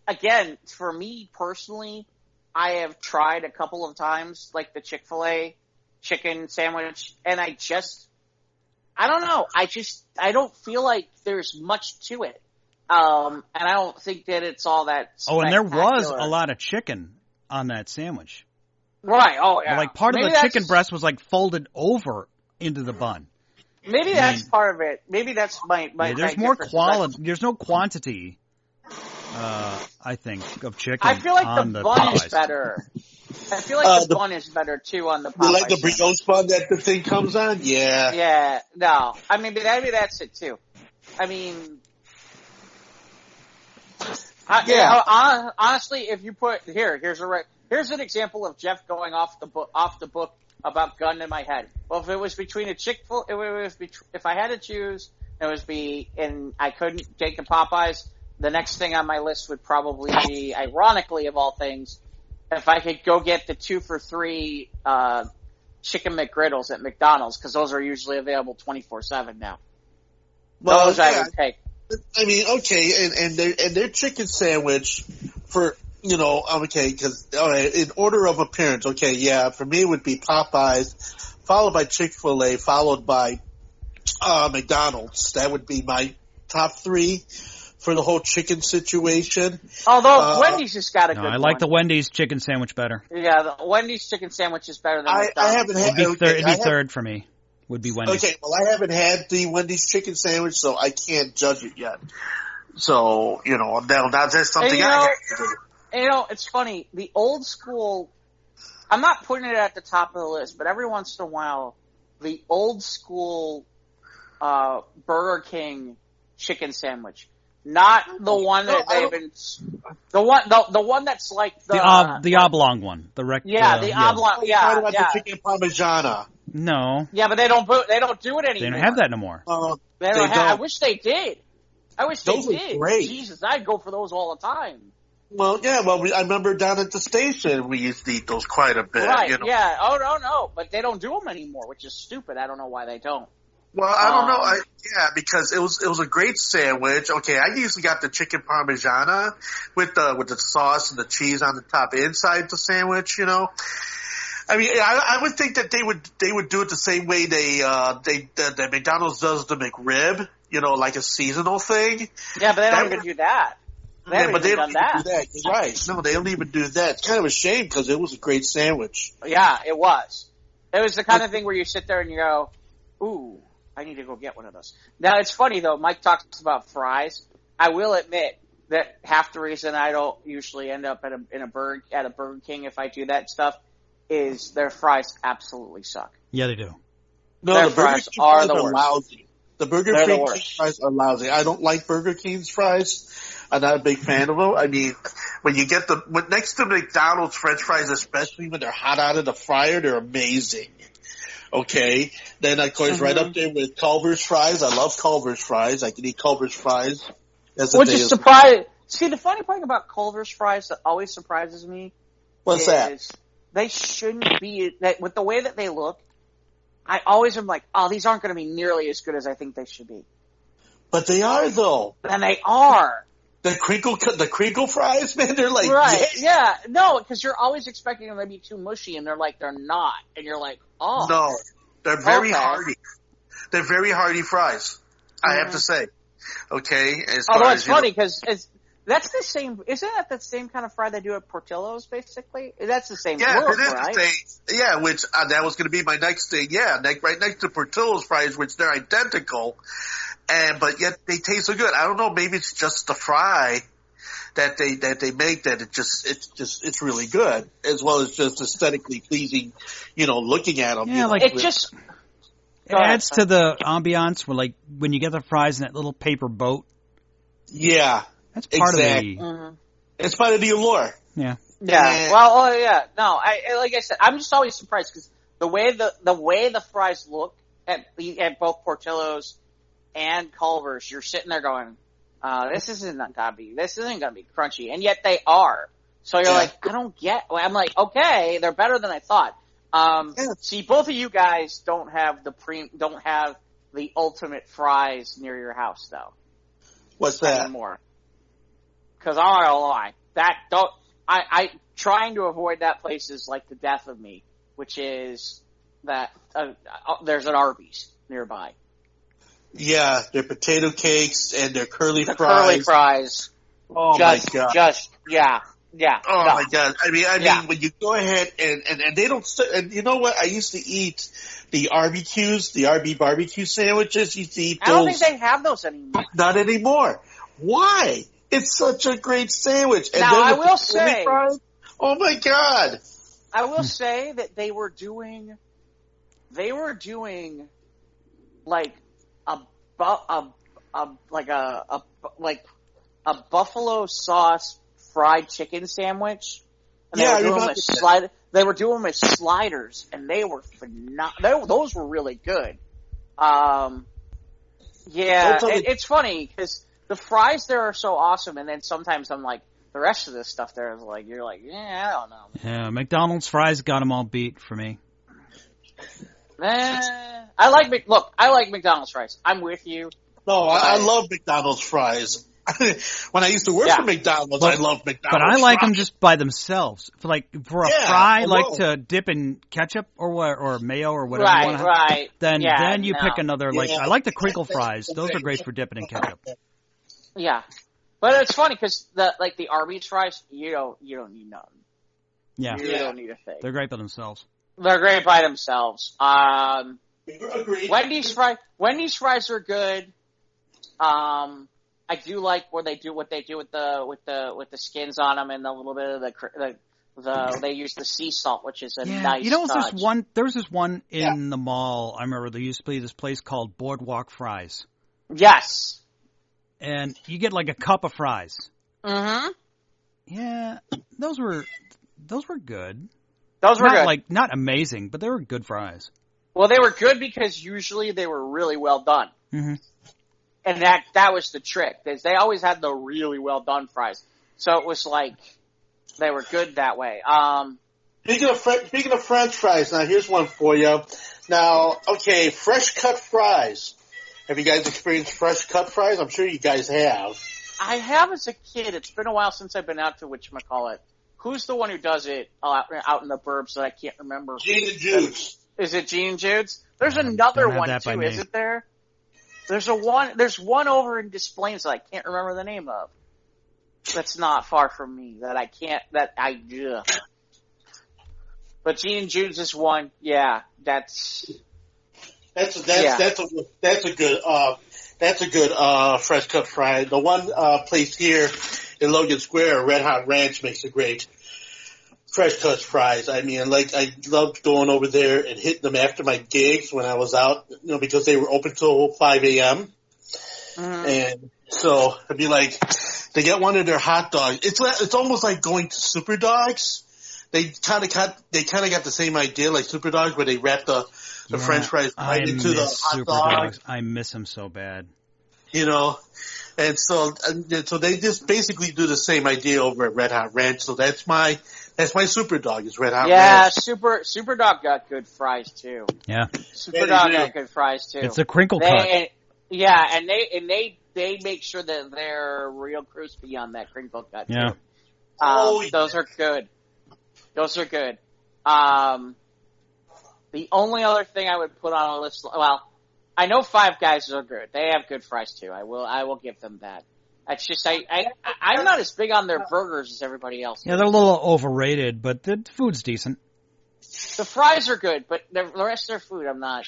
Again, for me personally, I have tried a couple of times, like the Chick-fil-A chicken sandwich, and I don't know. I don't feel like there's much to it. And I don't think that it's all that spectacular. Oh, and there was a lot of chicken on that sandwich. Right. Oh, yeah. Like part of the chicken breast was like folded over into the bun. Maybe that's part of it. Maybe that's my there's more quality. There's no quantity, I think, of chicken. I feel like on the bun Popeyes. is better. I feel like the bun is better too on the Popeyes. You like the brioche bun that the thing comes on? Yeah. Yeah. No. I mean, maybe that's it too. I mean, honestly, if you put here's an example of Jeff going off the book about gun in my head. Well, if it was between if I had to choose, and I couldn't take the Popeyes, the next thing on my list would probably be, ironically of all things, if I could go get the 2 for $3 chicken McGriddles at McDonald's, because those are usually available 24/7 now. Well, those I would take. I mean, okay, and their chicken sandwich for. Okay, because in order of appearance, okay, yeah, for me it would be Popeyes, followed by Chick-fil-A, followed by McDonald's. That would be my top 3 for the whole chicken situation. Although Wendy's has got a good one. I like the Wendy's chicken sandwich better. Yeah, the Wendy's chicken sandwich is better than McDonald's. I haven't had it'd be third for me. Would be Wendy's. Okay, well, I haven't had the Wendy's chicken sandwich, so I can't judge it yet. So, that's something I have to do. It's funny. The old school, I'm not putting it at the top of the list, but every once in a while, the old school Burger King chicken sandwich, not the one that they've been, the one that's like the oblong one, the oblong, the chicken parmigiana. No. Yeah, but they don't do it anymore. They don't have that no more. I wish they did. Those are great. Jesus, I'd go for those all the time. Well, yeah, I remember down at the station we used to eat those quite a bit. Right, yeah. Oh, no, but they don't do them anymore, which is stupid. I don't know why they don't. Well, I don't know. Because it was a great sandwich. Okay, I usually got the chicken parmigiana with the sauce and the cheese on the top inside the sandwich, I mean, I would think that they would do it the same way that McDonald's does the McRib, like a seasonal thing. Yeah, but they don't even do that. They haven't but they even don't done even do that. You're right. No, they don't even do that. It's kind of a shame because it was a great sandwich. Yeah, it was. It was the kind of thing where you sit there and you go, ooh, I need to go get one of those. Now, it's funny, though. Mike talks about fries. I will admit that half the reason I don't usually end up at a Burger King if I do that stuff is their fries absolutely suck. Yeah, they do. No, Their the Burger fries King are fries the are worst. lousy. The Burger They're the King worst. fries are lousy. I don't like Burger King's fries. I'm not a big fan of them. I mean, when you get next to McDonald's French fries, especially when they're hot out of the fryer, they're amazing. Okay. Then, of course, right up there with Culver's fries. I love Culver's fries. I can eat Culver's fries. Which is surprising. See, the funny part about Culver's fries that always surprises me What's is that? they shouldn't be, that with the way that they look, I always am like, oh, these aren't going to be nearly as good as I think they should be. But they are, though. And they are. The crinkle fries, man, they're like, Right, yeah. No, because you're always expecting them to be too mushy, and they're not. And you're like, oh. No, they're very Okay. hearty. They're very hearty fries, I have to say. Okay? Although it's funny, because that's the same, isn't that the same kind of fry they do at Portillo's, basically? That's the same Yeah, look, it is right? the same. Yeah, which that was going to be my next thing. Yeah, right next to Portillo's fries, which they're identical, but yet they taste so good. I don't know, maybe it's just the fry that they make that it's really good, as well as just aesthetically pleasing. Looking at them. Yeah, like It just it adds to the ambiance. Where like when you get the fries in that little paper boat. Yeah, That's part exactly. of the. It's part of the allure. Yeah. Yeah. Well, yeah. No, like I said, I'm just always surprised because the way the fries look at both Portillo's and Culver's, you're sitting there going, this isn't gonna be crunchy, and yet they are. So you're like, I don't get. I'm like, okay, they're better than I thought. See, both of you guys don't have the ultimate fries near your house though. What's that? Anymore. Because I'm not gonna lie, I trying to avoid that place is like the death of me, which is that there's an Arby's nearby. Yeah, their potato cakes and their curly fries. Curly fries. Oh my god! Yeah. Oh no. my god! I mean, when you go ahead and they don't. And you know what? I used to eat the RBQs, the RB barbecue sandwiches. Used to eat those. I don't think they have those anymore. Not anymore. Why? It's such a great sandwich. And Now, then I with will the curly say- fries, oh my god! I will say that they were doing like a buffalo sauce fried chicken sandwich. And they were doing them as sliders, and they were phenomenal. Those were really good. It's funny because the fries there are so awesome, and then sometimes I'm like, the rest of this stuff there is like, you're like, yeah, I don't know. Yeah, McDonald's fries got them all beat for me. I like McDonald's fries. I'm with you. No, I love McDonald's fries. When I used to work for McDonald's, I loved McDonald's. But I like fries. them just by themselves. For a fry, like to dip in ketchup or mayo or whatever you want to have. Right. Then you pick another. Like I like the crinkle fries. Those are great for dipping in ketchup. Yeah, but it's funny because the Arby's fries, you don't need nothing. Yeah, you don't need a thing. They're great by themselves. They're great by themselves. Agreed. Wendy's fries are good. I do like what they do with the skins on them and a little bit of they use the sea salt, which is a nice touch. There was this one in the mall. I remember there used to be this place called Boardwalk Fries. Yes. And you get like a cup of fries. Mm-hmm. Yeah, those were good. Those were good. Not amazing, but they were good fries. Well, they were good because usually they were really well done. Mm-hmm. And that was the trick. Is they always had the really well done fries. So it was like they were good that way. Speaking of French fries, now here's one for you. Now, okay, fresh cut fries. Have you guys experienced fresh cut fries? I'm sure you guys have. I have as a kid. It's been a while since I've been out to whatchamacallit. Who's the one who does it out in the burbs that I can't remember? Gene and Jude's. Is it Gene and Jude's? There's another one too, isn't there? There's one over in Des Plaines that I can't remember the name of. that's not far from me that I can't, that I, ugh. But Gene and June's is one. Yeah, that's a good fresh cut fry. The one place here in Logan Square, Red Hot Ranch, makes a great fresh cut fries. I mean, like, I loved going over there and hitting them after my gigs when I was out, because they were open till 5 a.m. Mm-hmm. And so I'd be like, they get one of their hot dogs. It's almost like going to Super Dogs. They kind of got the same idea like Super Dogs, where they wrap the French fries right into the hot dog. I miss them so bad. And so they just basically do the same idea over at Red Hot Ranch. So that's my Super Dog is Red Hot Ranch. Yeah, Super Dog got good fries too. Yeah, Super Dog got good fries too. It's a crinkle cut. And they make sure that they're real crispy on that crinkle cut. Yeah. Too. Those are good. Those are good. The only other thing I would put on a list, well, I know Five Guys are good. They have good fries too. I will give them that. It's just I'm not as big on their burgers as everybody else. Yeah, they're a little overrated, but the food's decent. The fries are good, but the rest of their food, I'm not.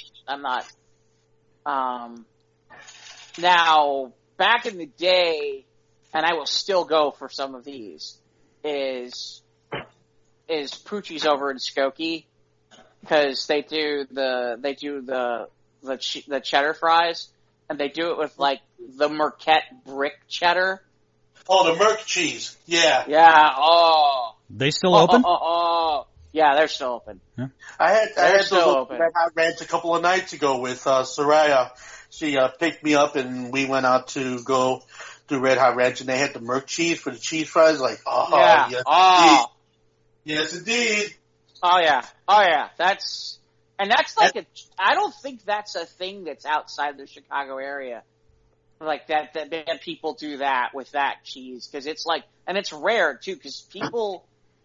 Now, back in the day, and I will still go for some of these, is Poochie's over in Skokie, because they do the cheddar fries, and they do it with like the Marquette brick cheddar. Oh, the Merc cheese. Yeah. Yeah. Oh. They still open? Yeah, they're still open. Yeah. I had to Red Hot Ranch a couple of nights ago with Soraya. She picked me up and we went out to go to Red Hot Ranch, and they had the Merc cheese for the cheese fries. Like, yeah. Yes, oh. indeed. Yes, indeed. Oh yeah. That's like I don't think that's a thing that's outside the Chicago area. Like that people do that with that cheese, because it's like, and it's rare too, because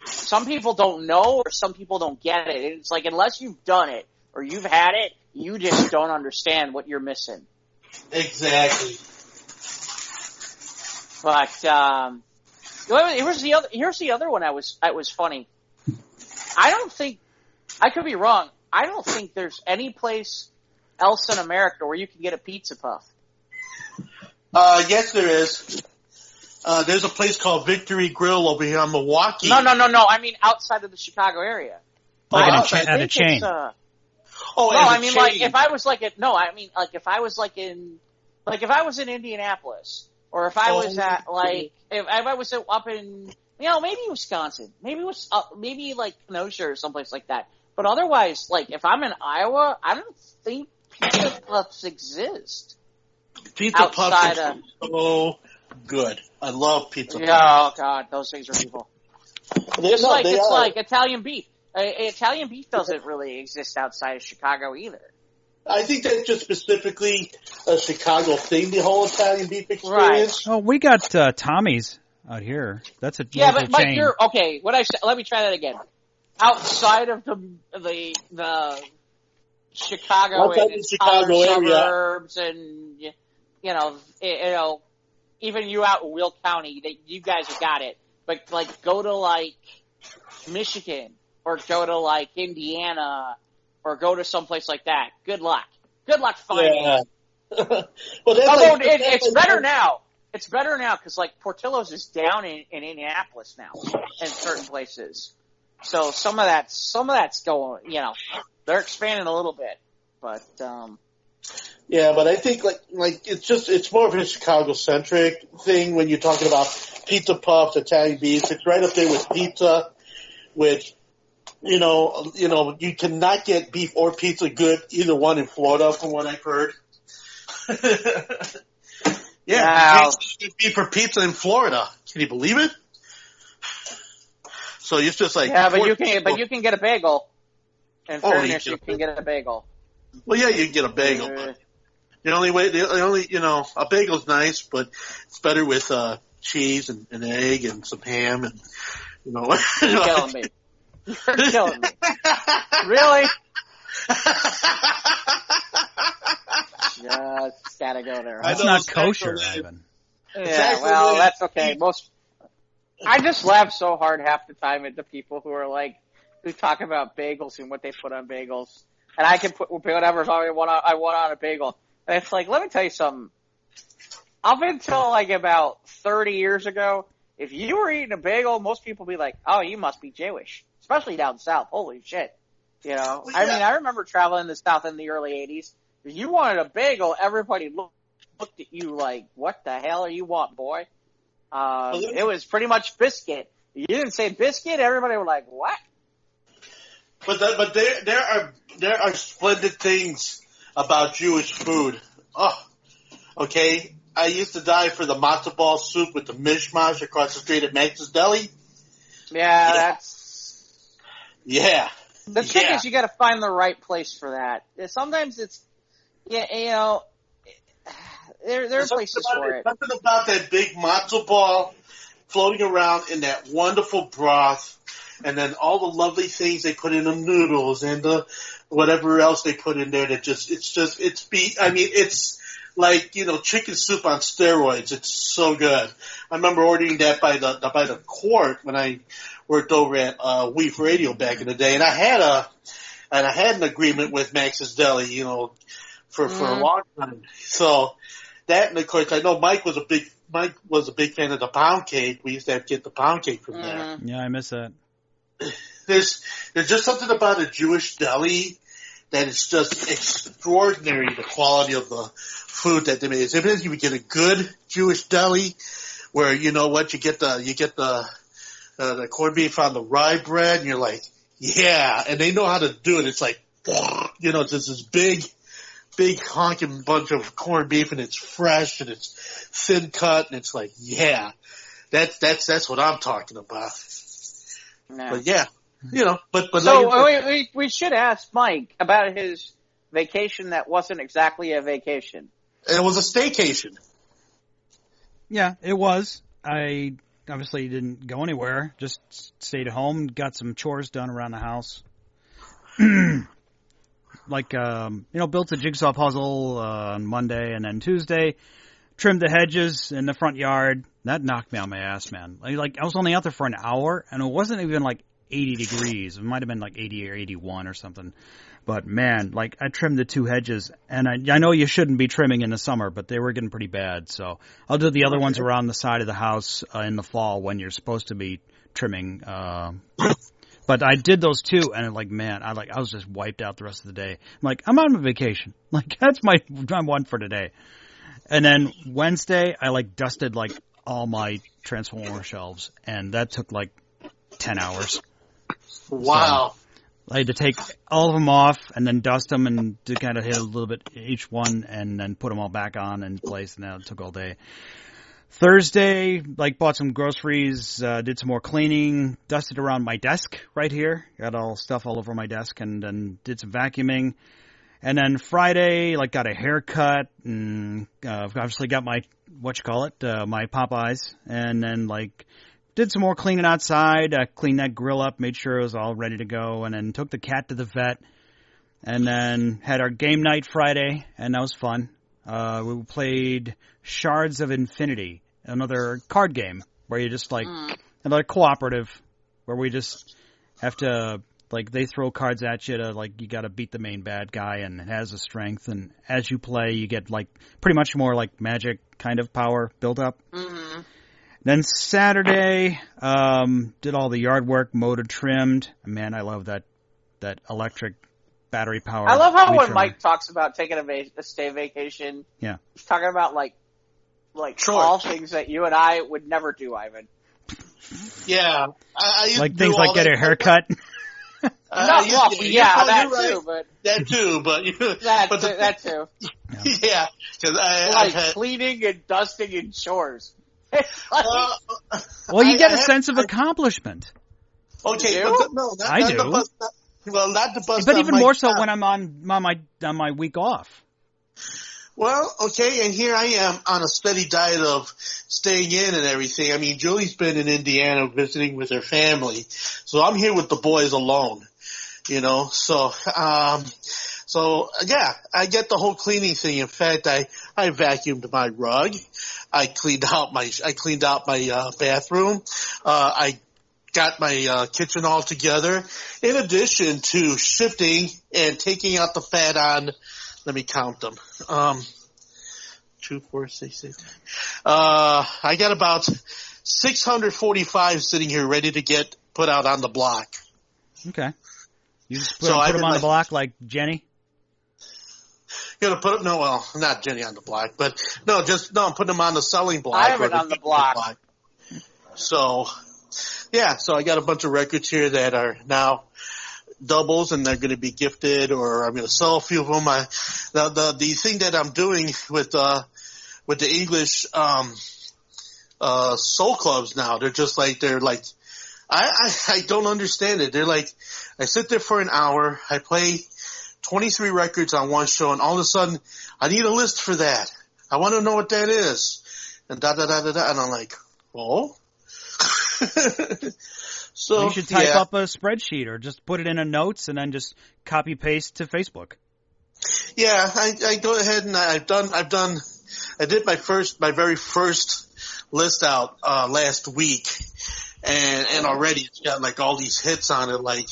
some people don't know, or some people don't get it. It's like, unless you've done it or you've had it, you just don't understand what you're missing. Exactly. But here's the other one. I was funny. I don't think, I could be wrong, I don't think there's any place else in America where you can get a pizza puff. Yes, there is. There's a place called Victory Grill over here in Milwaukee. No. I mean outside of the Chicago area. Like at a chain. Like if I was like if I was in Indianapolis, or if I was at like if I was up in maybe Wisconsin, maybe like Kenosha or someplace like that. But otherwise, like if I'm in Iowa, I don't think pizza puffs exist. Pizza puffs are so good. I love pizza puffs. Oh God, those things are evil. It's like Italian beef. Italian beef doesn't really exist outside of Chicago either. I think that's just specifically a Chicago thing, the whole Italian beef experience. Right. Oh, we got Tommy's out here. That's a local but chain. you're okay. Let me try that again. Outside of the Chicago and its outer suburbs, and even you out in Will County, you guys have got it. But like, go to like Michigan, or go to like Indiana, or go to someplace like that. Good luck. Good luck finding it. Although it's better now. It's better now because like Portillo's is down in Indianapolis now in certain places. So some of that's going. They're expanding a little bit, but. Yeah, but I think like it's more of a Chicago centric thing when you're talking about pizza puffs, Italian beef. It's right up there with pizza, which you cannot get beef or pizza good either one in Florida, from what I've heard. You can't get beef or pizza in Florida. Can you believe it? So it's just like but you can get a bagel. In fairness, you can get a bagel. Well, yeah, you can get a bagel. But the only a bagel's nice, but it's better with cheese and an egg and some ham and You're killing me. You're killing me. Really? Just gotta go there. That's not kosher, Ivan. Yeah, well, that's okay. I just laugh so hard half the time at the people who are like, who talk about bagels and what they put on bagels. And I can put whatever I want on a bagel. And it's like, let me tell you something. Up until like about 30 years ago, if you were eating a bagel, most people would be like, oh, you must be Jewish. Especially down south. Holy shit. You know? Well, yeah. I mean, I remember traveling the south in the early 80s. If you wanted a bagel, everybody looked at you like, what the hell are you want, boy? It was pretty much biscuit. You didn't say biscuit, everybody was like, what? But there are splendid things about Jewish food. Oh, okay. I used to die for the matzo ball soup with the mishmash across the street at Max's Deli. Yeah, that's... Yeah. The trick is you gotta find the right place for that. Sometimes it's... Yeah, you know... There are places for it. Something about that big matzo ball floating around in that wonderful broth, and then all the lovely things they put in the noodles and the whatever else they put in there that it's like, you know, chicken soup on steroids. It's so good. I remember ordering that by the quart when I worked over at Weef Radio back in the day, and I had an agreement with Max's Deli, you know, for a long time. So that, and of course, I know Mike was a big fan of the pound cake. We used to get the pound cake from there. Yeah, I miss that. There's just something about a Jewish deli that is just extraordinary, the quality of the food that they make. Even if you get a good Jewish deli where, you know what, you get the corned beef on the rye bread, and you're like, yeah, and they know how to do it. It's like, you know, it's just this big honking bunch of corned beef, and it's fresh, and it's thin cut, and it's like, yeah, that's what I'm talking about. No. But yeah, you know, but so we should ask Mike about his vacation that wasn't exactly a vacation. It was a staycation. Yeah, it was. I obviously didn't go anywhere. Just stayed at home, got some chores done around the house. Like, you know, built a jigsaw puzzle on Monday, and then Tuesday trimmed the hedges in the front yard. That knocked me on my ass, man. Like I was only out there for an hour, and it wasn't even like 80 degrees. It might have been like 80 or 81 or something. But man, like I trimmed the 2 hedges, and I know you shouldn't be trimming in the summer, but they were getting pretty bad. So I'll do the other ones around the side of the house in the fall when you're supposed to be trimming. But I did those 2, and like, man, I was just wiped out the rest of the day. I'm like, I'm on vacation. Like that's my one for today. And then Wednesday, I like dusted like all my Transformer shelves, and that took like 10 hours. Wow. So I had to take all of them off and then dust them and to kind of hit a little bit each one and then put them all back on in place, and that took all day. Thursday, like, bought some groceries, did some more cleaning, dusted around my desk right here. Got all stuff all over my desk, and then did some vacuuming. And then Friday, like, got a haircut, and obviously got my, my Popeyes. And then, like, did some more cleaning outside, cleaned that grill up, made sure it was all ready to go, and then took the cat to the vet. And then had our game night Friday, and that was fun. We played Shards of Infinity, another card game where you just like another cooperative where we just have to like they throw cards at you to like you got to beat the main bad guy, and it has a strength, and as you play you get like pretty much more like magic kind of power built up. Mm-hmm. Then Saturday did all the yard work, mowed and trimmed. Man, I love that electric battery power. I love how when Mike talks about taking a stay vacation, yeah, he's talking about like all things that you and I would never do, Ivan. Yeah, I used like to things do like get a haircut. That too. Yeah, because I had cleaning and dusting and chores. Well, you get a sense of accomplishment. Okay, but I do. Not the bus. But even more so when I'm on my week off. Well, okay, and here I am on a steady diet of staying in and everything. I mean, Julie's been in Indiana visiting with her family, so I'm here with the boys alone, you know. So So yeah, I get the whole cleaning thing. In fact, I vacuumed my rug. I cleaned out my bathroom. I got my kitchen all together. In addition to shifting and taking out the fat on, let me count them. 2, 4, 6, 8. I got about 645 sitting here ready to get put out on the block. Okay. You just put them on the block like Jenny? You're gonna put them? No, well, not Jenny on the block, but I'm putting them on the selling block. I have it on the block. So, yeah, so I got a bunch of records here that are now doubles, and they're going to be gifted, or I'm going to sell a few of them. The thing that I'm doing with the English soul clubs now, they're like I don't understand it. They're like, I sit there for an hour, I play 23 records on one show, and all of a sudden I need a list for that. I want to know what that is, and and I'm like, oh. So you should type up a spreadsheet or just put it in a notes and then just copy paste to Facebook. Yeah, I go ahead and I did my very first list out last week, and already it's got like all these hits on it, like,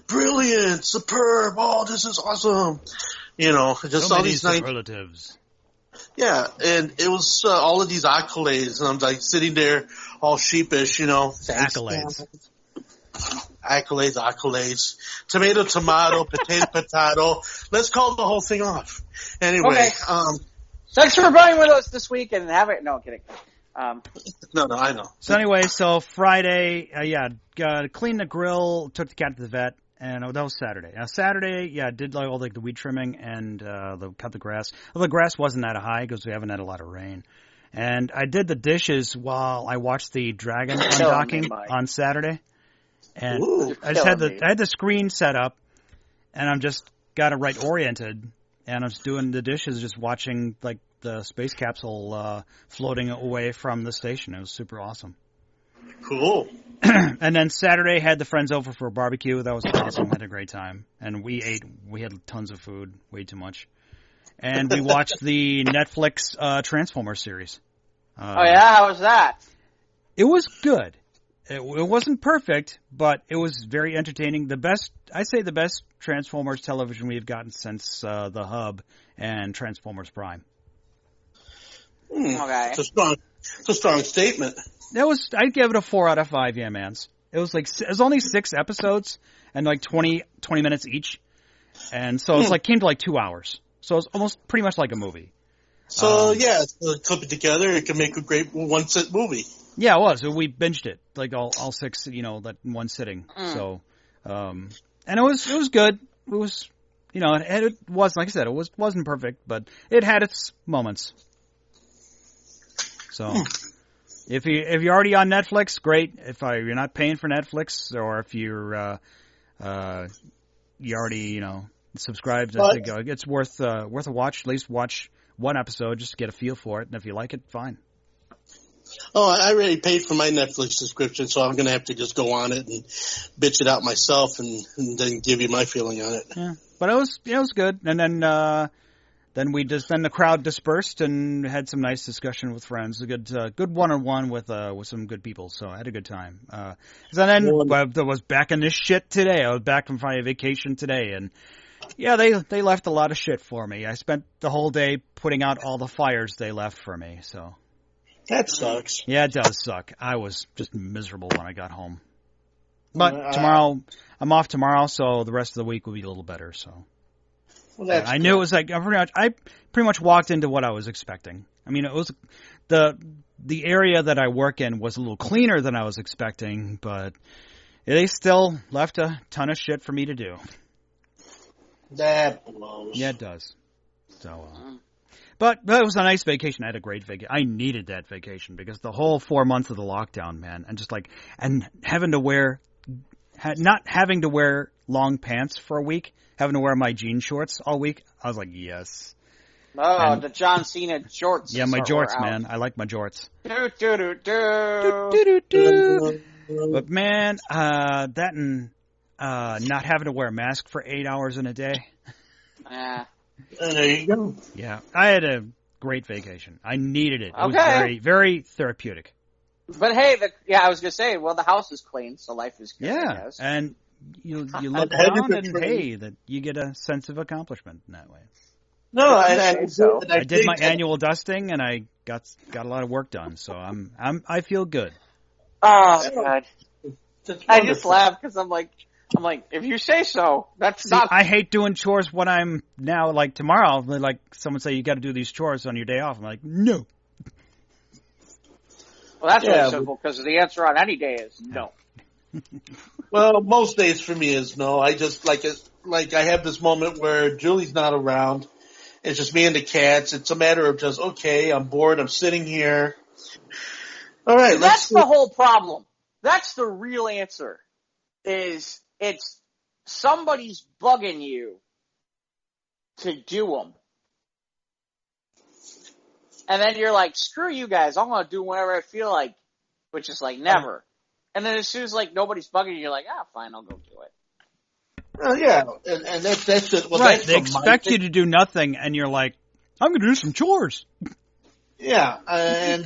brilliant, superb, oh, this is awesome, just so all many these superlatives. Yeah, and it was all of these accolades, and I'm like sitting there all sheepish, Accolades. Accolades. Tomato, potato. Let's call the whole thing off. Anyway, okay. Thanks for being with us this week, and have it. No, kidding. No, I know. So anyway, Friday, cleaned the grill, took the cat to the vet. And that was Saturday. Now Saturday, I did all the weed trimming and cut the grass. Well, the grass wasn't that high because we haven't had a lot of rain. And I did the dishes while I watched the dragon undocking on Saturday. And Ooh, I had the screen set up, and I'm just got it right oriented, and I'm just doing the dishes, just watching like the space capsule floating away from the station. It was super awesome. Cool. And then Saturday had the friends over for a barbecue. That was awesome. Had a great time. And we had tons of food, way too much. And we watched the Netflix Transformers series. Oh yeah, how was that? It was good. It wasn't perfect, but it was very entertaining. The best Transformers television we've gotten since The Hub and Transformers Prime. Okay. It's a strong statement. I'd give it a 4 out of 5, yeah, mans. It was only 6 episodes and like 20 minutes each. And so it's came to like 2 hours. So it's almost pretty much like a movie. So clip it together, it can make a great one-sit movie. Yeah, it was. We binged it, like all 6, that in one sitting. So, and it was good. It was, it was, like I said, it wasn't perfect, but it had its moments. So, if you're already on Netflix, great. If you're not paying for Netflix, or if you're you already subscribed, I think it's worth a watch. At least watch one episode just to get a feel for it, and if you like it, fine. Oh, I already paid for my Netflix subscription, so I'm going to have to just go on it and bitch it out myself, and then give you my feeling on it. Yeah, but it was good. And then the crowd dispersed and had some nice discussion with friends. A good one-on-one with some good people. So I had a good time. I was back in this shit today. I was back from my vacation today, and yeah, they left a lot of shit for me. I spent the whole day putting out all the fires they left for me. So. That sucks. Yeah, it does suck. I was just miserable when I got home. But tomorrow, I'm off tomorrow, so the rest of the week will be a little better. So, I knew it was like I pretty much walked into what I was expecting. I mean, it was the area that I work in was a little cleaner than I was expecting, but they still left a ton of shit for me to do. That blows. Yeah, it does. So. But it was a nice vacation. I had a great vacation. I needed that vacation because the whole 4 months of the lockdown, man, and not having to wear long pants for a week, having to wear my jean shorts all week. I was like, yes. Oh, the John Cena jorts. Yeah, my jorts, man. I like my jorts. But man, that and not having to wear a mask for 8 hours in a day. There you go. Yeah, I had a great vacation. I needed it. It was Okay. very, very therapeutic. But hey, I was gonna say, well, the house is clean, so life is good. I Yeah, guess. and you look Have you around been and training? hey, that you get a sense of accomplishment in that way. No, so. I did my annual dusting, and I got a lot of work done. So I feel good. Oh God. I just wonderful. laugh because I'm like, if you say so, that's See, not. I hate doing chores when I'm now, like tomorrow, like someone say you got to do these chores on your day off. I'm like, no. Well, that's Yeah, really simple because the answer on any day is no. Well, most days for me is no. I just like I have this moment where Julie's not around. It's just me and the cats. It's a matter of just okay. I'm bored. I'm sitting here. All right, That's the whole problem. That's the real answer. Is it's somebody's bugging you to do them. And then you're like, screw you guys, I'm going to do whatever I feel like, which is like never. And then as soon as like nobody's bugging you, you're like, fine, I'll go do it. Yeah, and that's it. Well, Right, that's they expect you to do nothing, and you're like, I'm going to do some chores. Yeah, and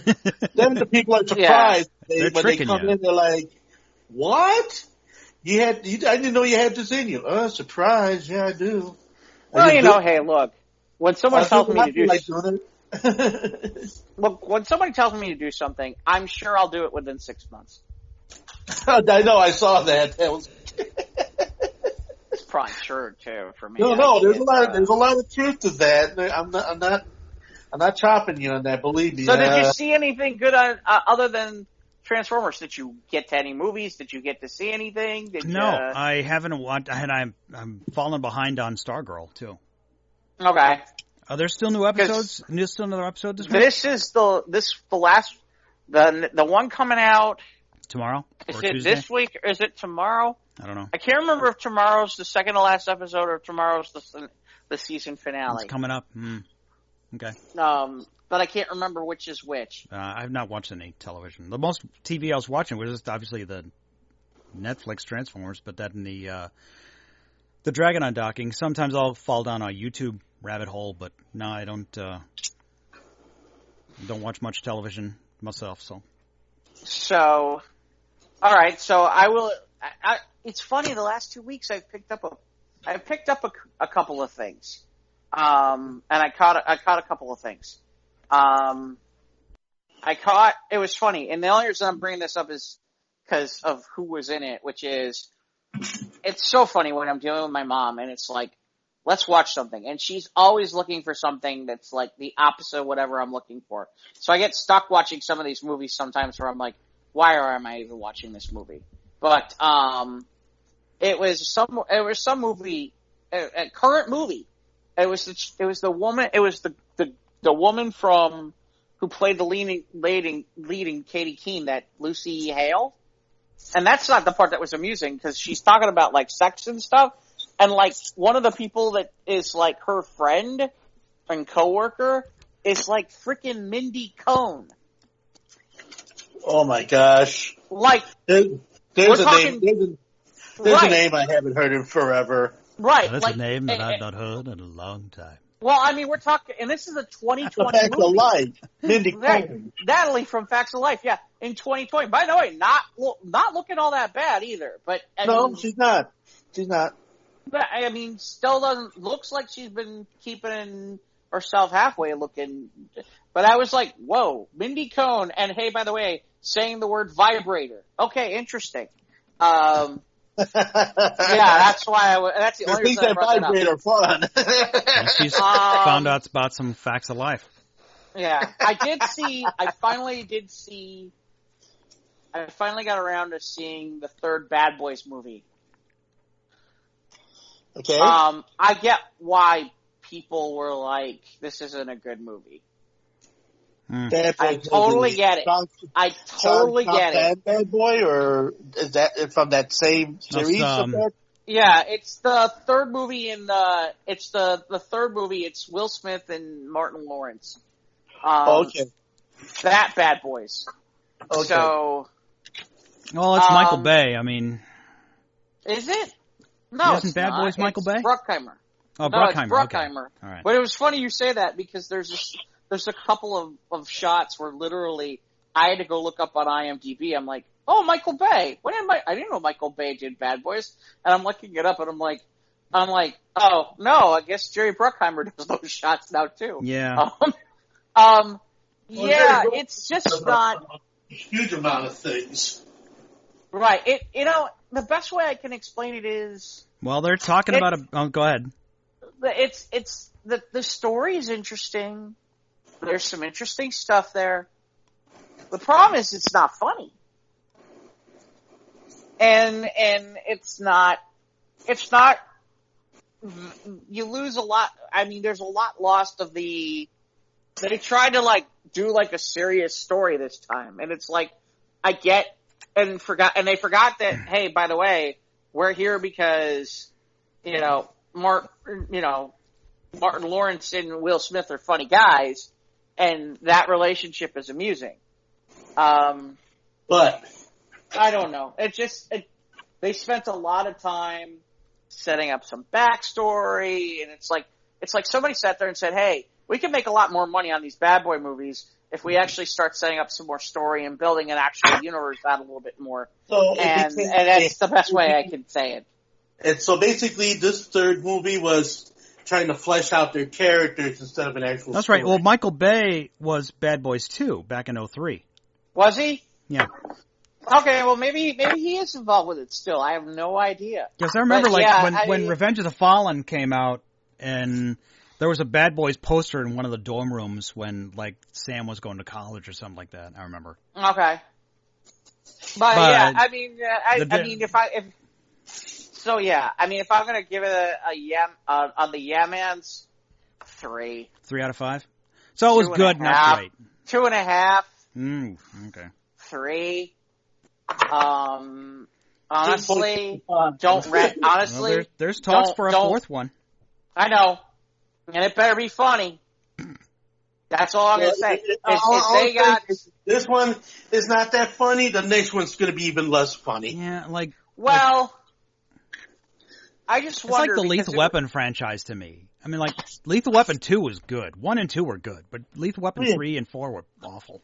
then the people are surprised They're when they tricking come you. in. They're like, "What? I didn't know you had this in you." Surprise! Yeah, I do. Well, hey, look, when someone tells me to do when somebody tells me to do something, I'm sure I'll do it within 6 months. I know. I saw that. That was. It's probably true too for me. No. There's a lot of truth to that. I'm not chopping you on that. Believe me. So, did you see anything good on other than Transformers? Did you get to any movies? Did you get to see anything? No, I haven't watched. I'm falling behind on Stargirl too. Okay. Are there still new episodes? There's still another episode this week? This is the last the one coming out Tomorrow? Is Or it Tuesday? this week or is it tomorrow? I don't know. I can't remember if tomorrow's the second to last episode or tomorrow's the season finale. It's coming up. Okay. But I can't remember which is which. I've not watched any television. The most TV I was watching was just obviously the Netflix Transformers, but that and the Dragon Undocking. Sometimes I'll fall down a YouTube rabbit hole, but no, I don't watch much television myself. So, all right. So I will. It's funny. The last 2 weeks I've picked up a couple of things, and I caught a couple of things. It was funny, and the only reason I'm bringing this up is because of who was in it, which is, it's so funny when I'm dealing with my mom, and it's like, let's watch something, and she's always looking for something that's like the opposite of whatever I'm looking for. So I get stuck watching some of these movies sometimes where I'm like, why am I even watching this movie? But it was some movie, a current movie. It was the woman from who played the leading Katie Keene, that Lucy Hale. And that's not the part that was amusing, because she's talking about like sex and stuff, and like one of the people that is like her friend and coworker is like freaking Mindy Cohn. Oh my gosh! Like there's talking, name. There's a name I haven't heard in forever. Right, That's like, a name that I've not heard in a long time. Well, I mean, we're talking, and this is a 2020 Facts movie. of Life, Mindy Cohn. Natalie from Facts of Life, yeah, in 2020. By the way, not looking all that bad either. But I mean, She's not. She's not. But I mean, still looks like she's been keeping herself halfway looking. But I was like, whoa, Mindy Cohn, and hey, by the way, saying the word vibrator. Okay, interesting. Yeah, that's why that's the only reason I brought that up. Fun. And she's found out about some facts of life. Yeah, I finally got around to seeing the third Bad Boys movie. Okay. I get why people were like, this isn't a good movie. I totally get it. I totally get it. Bad Boy, or is that from that same series? Yeah, it's the third movie it's the third movie. It's Will Smith and Martin Lawrence. Okay. That Bad Boys. Okay. So. Well, it's Michael Bay. I mean. Is it? No, isn't Bad Boys Michael Bay? Bruckheimer. Oh, No, it's Bruckheimer. Okay. Bruckheimer. All right. But it was funny you say that because there's a couple of shots where literally I had to go look up on IMDb. I'm like, oh, Michael Bay. I didn't know Michael Bay did Bad Boys. And I'm looking it up and I'm like, oh no, I guess Jerry Bruckheimer does those shots now too. Yeah. Yeah, it's just not a huge amount of things. right. The best way I can explain it is, Well, they're talking about a. Oh, go ahead. it's the story is interesting. There's some interesting stuff there. The problem is it's not funny. And it's not, you lose a lot. I mean, there's a lot lost of they tried to do a serious story this time. And it's like, I get, and they forgot that, hey, by the way, we're here because, Martin Lawrence and Will Smith are funny guys, and that relationship is amusing. But I don't know. They spent a lot of time setting up some backstory, and it's like somebody sat there and said, hey, we can make a lot more money on these Bad Boy movies if we actually start setting up some more story and building an actual universe out a little bit more. So and that's the best way I can say it. And so basically this third movie was trying to flesh out their characters instead of an actual That's story. right. Well, Michael Bay was Bad Boys 2 back in 2003. Was he? Yeah. Okay, well maybe he is involved with it still. I have no idea. Because I remember But, when Revenge of the Fallen came out, and there was a Bad Boys poster in one of the dorm rooms when Sam was going to college or something like that. I remember. Okay. But yeah, I mean, if I'm gonna give it on the Mans, 3. 3 out of 5. So it was good, not great. 2.5. Okay. 3. Honestly, don't rent. Honestly, well, there's talks for a fourth one. I know, and it better be funny. That's all I'm gonna say. This one is not that funny. The next one's gonna be even less funny. Yeah, I just it's wonder. It's like the Lethal Weapon franchise to me. I mean, Lethal Weapon 2 was good. 1 and 2 were good, but Lethal Weapon 3 and 4 were awful.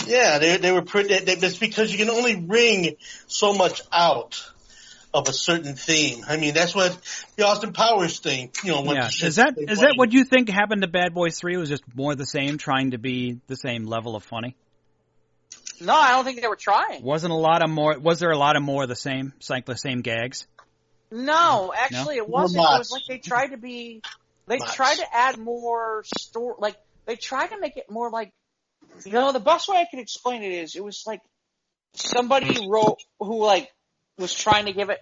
Yeah, they were pretty. That's because you can only wring so much out of a certain theme. I mean, that's what the Austin Powers thing. Is that what you think happened to Bad Boys 3? Was just more the same, trying to be the same level of funny? No, I don't think they were trying. Was there a lot of more of the same, the same gags? No, actually, it wasn't. It was like they tried to be. They tried to add more story. They tried to make it more like. The best way I can explain it is, it was like somebody wrote who was trying to give it.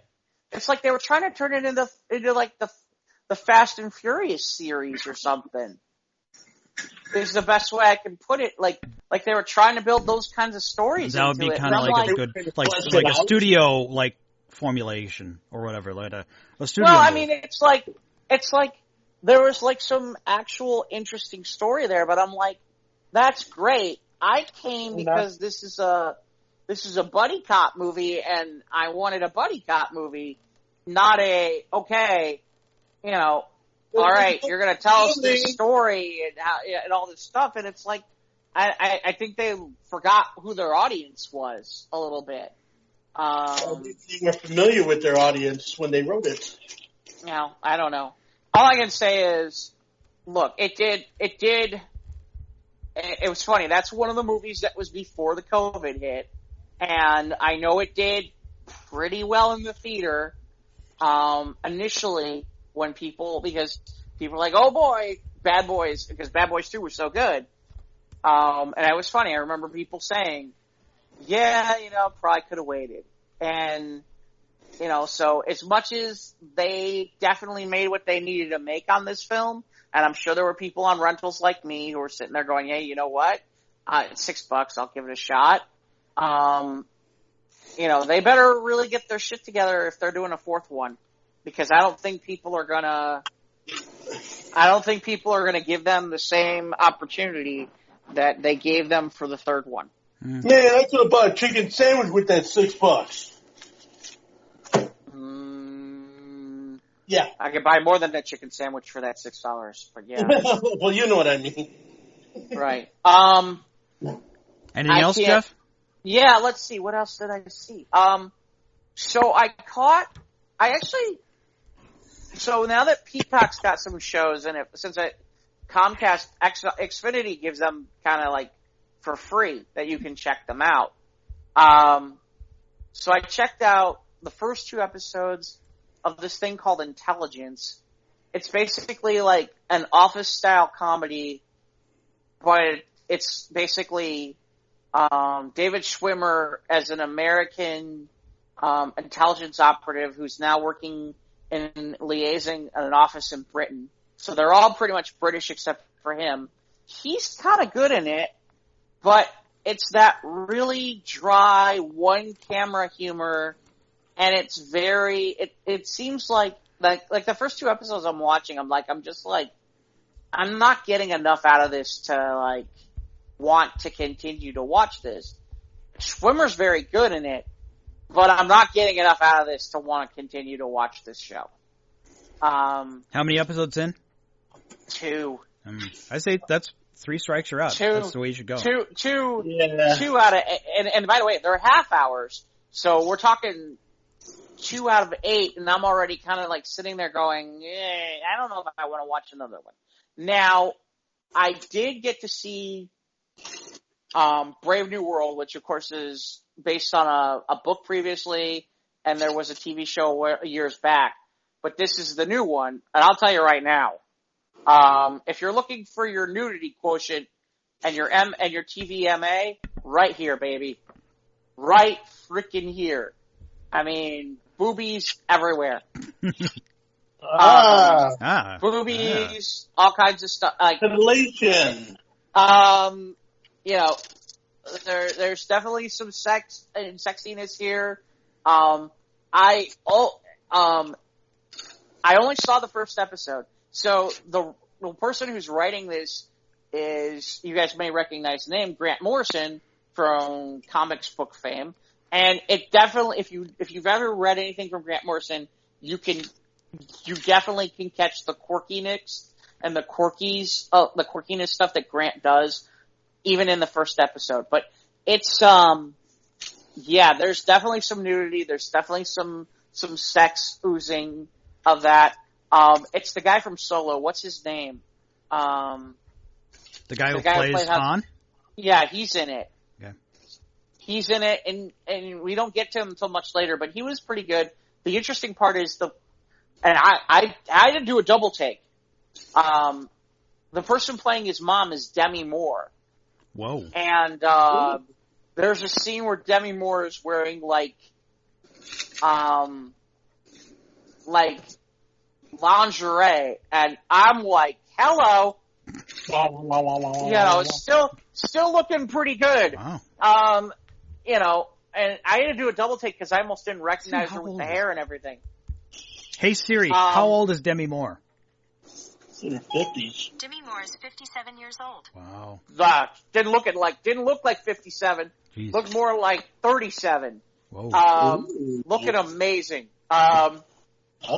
It's like they were trying to turn it into the Fast and Furious series or something. Is the best way I can put it. Like they were trying to build those kinds of stories. That would be kind of a good, like a studio formulation or whatever, a studio. Well, I mean, it's like there was some actual interesting story there, but I'm like, that's great. I came because this is a buddy cop movie, and I wanted a buddy cop movie, not all right, you're going to tell us this story and all this stuff, and it's like, I think they forgot who their audience was a little bit. They were familiar with their audience when they wrote it. I don't know. All I can say is, look, it was funny. That's one of the movies that was before the COVID hit, and I know it did pretty well in the theater initially because people were like, oh boy, Bad Boys, because Bad Boys 2 was so good. And it was funny. I remember people saying, yeah, probably could have waited. And, so as much as they definitely made what they needed to make on this film, and I'm sure there were people on rentals like me who were sitting there going, hey, you know what? It's $6, I'll give it a shot. They better really get their shit together if they're doing a fourth one, because I don't think people are gonna give them the same opportunity that they gave them for the third one. Man, I could have bought a chicken sandwich with that $6. Yeah. I could buy more than that chicken sandwich for that $6, but yeah. Well, you know what I mean. Right. Anything else, Jeff? Yeah, let's see. What else did I see? So now that Peacock's got some shows in it, since Comcast Xfinity gives them kind of like for free that you can check them out. So I checked out the first 2 episodes of this thing called Intelligence. It's basically like an Office-style comedy, but it's basically David Schwimmer as an American intelligence operative who's now working in liaising at an office in Britain. So they're all pretty much British except for him. He's kind of good in it, but it's that really dry one-camera humor, and it's very. It seems like the first 2 episodes I'm watching, I'm not getting enough out of this to want to continue to watch this. Schwimmer's very good in it, but I'm not getting enough out of this to want to continue to watch this show. How many episodes in? 2. I say that's 3 strikes, you're out. 2. That's the way you should go. 2 out of, and by the way, they're half hours, so we're talking 2 out of 8, and I'm already kind of sitting there going, I don't know if I want to watch another one. Now, I did get to see Brave New World, which of course is based on a book previously, and there was a TV show years back. But this is the new one, and I'll tell you right now, if you're looking for your nudity quotient and your TVMA, right here, baby. Right freaking here. I mean, boobies everywhere. Boobies, all kinds of stuff. Titillation. There's definitely some sex and sexiness here. I only saw the first episode. So the person who's writing this is, you guys may recognize the name, Grant Morrison from comics book fame. And it definitely, if you've ever read anything from Grant Morrison, you definitely can catch the quirkiness and the quirkiness stuff that Grant does, even in the first episode. But it's, there's definitely some nudity. There's definitely some sex oozing of that. It's the guy from Solo. What's his name? The guy who plays Han? Yeah, he's in it. Okay. He's in it, and we don't get to him until much later, but he was pretty good. The interesting part is I had to do a double take. The person playing his mom is Demi Moore. Whoa. And, there's a scene where Demi Moore is wearing lingerie, and I'm like, hello. Still looking pretty good. Wow. And I had to do a double take because I almost didn't recognize her with the hair and everything. Hey Siri, how old is Demi Moore? In her 50s. Demi Moore is 57 years old. Wow. Didn't look like 57. Jeez. Looked more like 37. Whoa. Looking amazing. I'll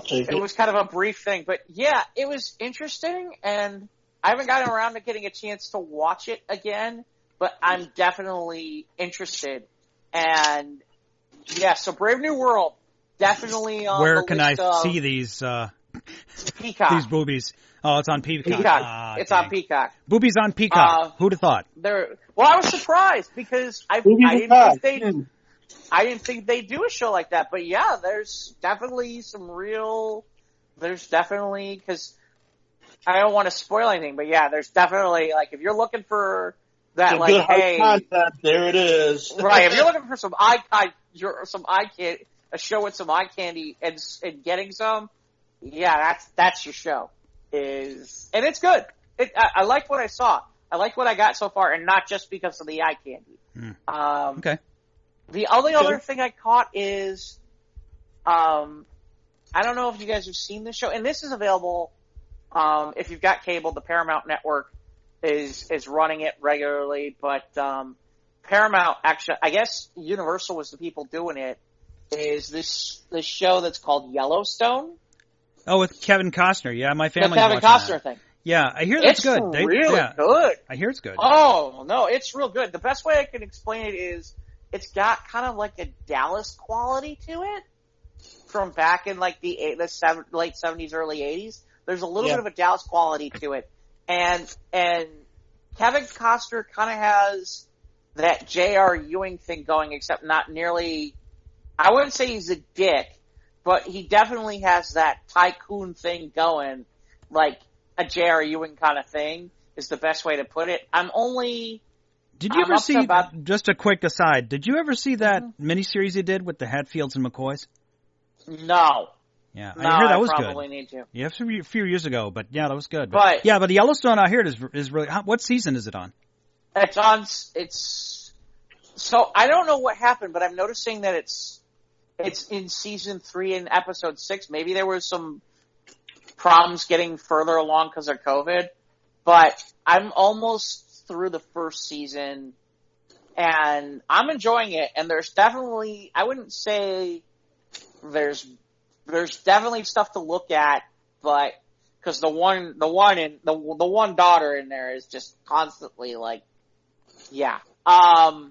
take it. It was kind of a brief thing, but yeah, it was interesting, and I haven't gotten around to getting a chance to watch it again, but I'm definitely interested. And yeah, so Brave New World, definitely on Where the can list I see these Peacock. these boobies? Oh, it's on Peacock. It's on Peacock. Boobies on Peacock. Who'd have thought? Well, I was surprised because I didn't think they'd do a show like that. But yeah, there's definitely because I don't want to spoil anything, but yeah, there's definitely, if you're looking for that, content, there it is. Right, if you're looking for a show with some eye candy and getting some, yeah, that's your show. And it's good. I like what I saw. I like what I got so far, and not just because of the eye candy. Okay. The only other thing I caught is, I don't know if you guys have seen this show, and this is available, if you've got cable. The Paramount Network is running it regularly, but Paramount, actually, I guess Universal was the people doing it, is this show that's called Yellowstone. Oh, with Kevin Costner. Yeah, my The family's Kevin watching Costner that. thing. Yeah, I hear that's It's good. really good. I hear it's good. Oh, no, it's real good. The best way I can explain it is it's got kind of like a Dallas quality to it from back in like the late 70s, early 80s. There's a little bit of a Dallas quality to it. And Kevin Costner kind of has that J.R. Ewing thing going, except not nearly, I wouldn't say he's a dick, but he definitely has that tycoon thing going, like a J.R. Ewing kind of thing is the best way to put it. Did you ever see, just a quick aside, did you ever see that miniseries he did with the Hatfields and McCoys? No. Yeah, I hear that was good. Probably need to. Yeah, a few years ago, but yeah, that was good. But yeah, but Yellowstone, I hear it is really. What season is it on? So I don't know what happened, but I'm noticing that it's in season 3 and episode 6. Maybe there was some problems getting further along because of COVID, but I'm almost through the first season and I'm enjoying it. And there's definitely, I wouldn't say there's definitely stuff to look at, but because the one daughter in there is just constantly like, yeah. I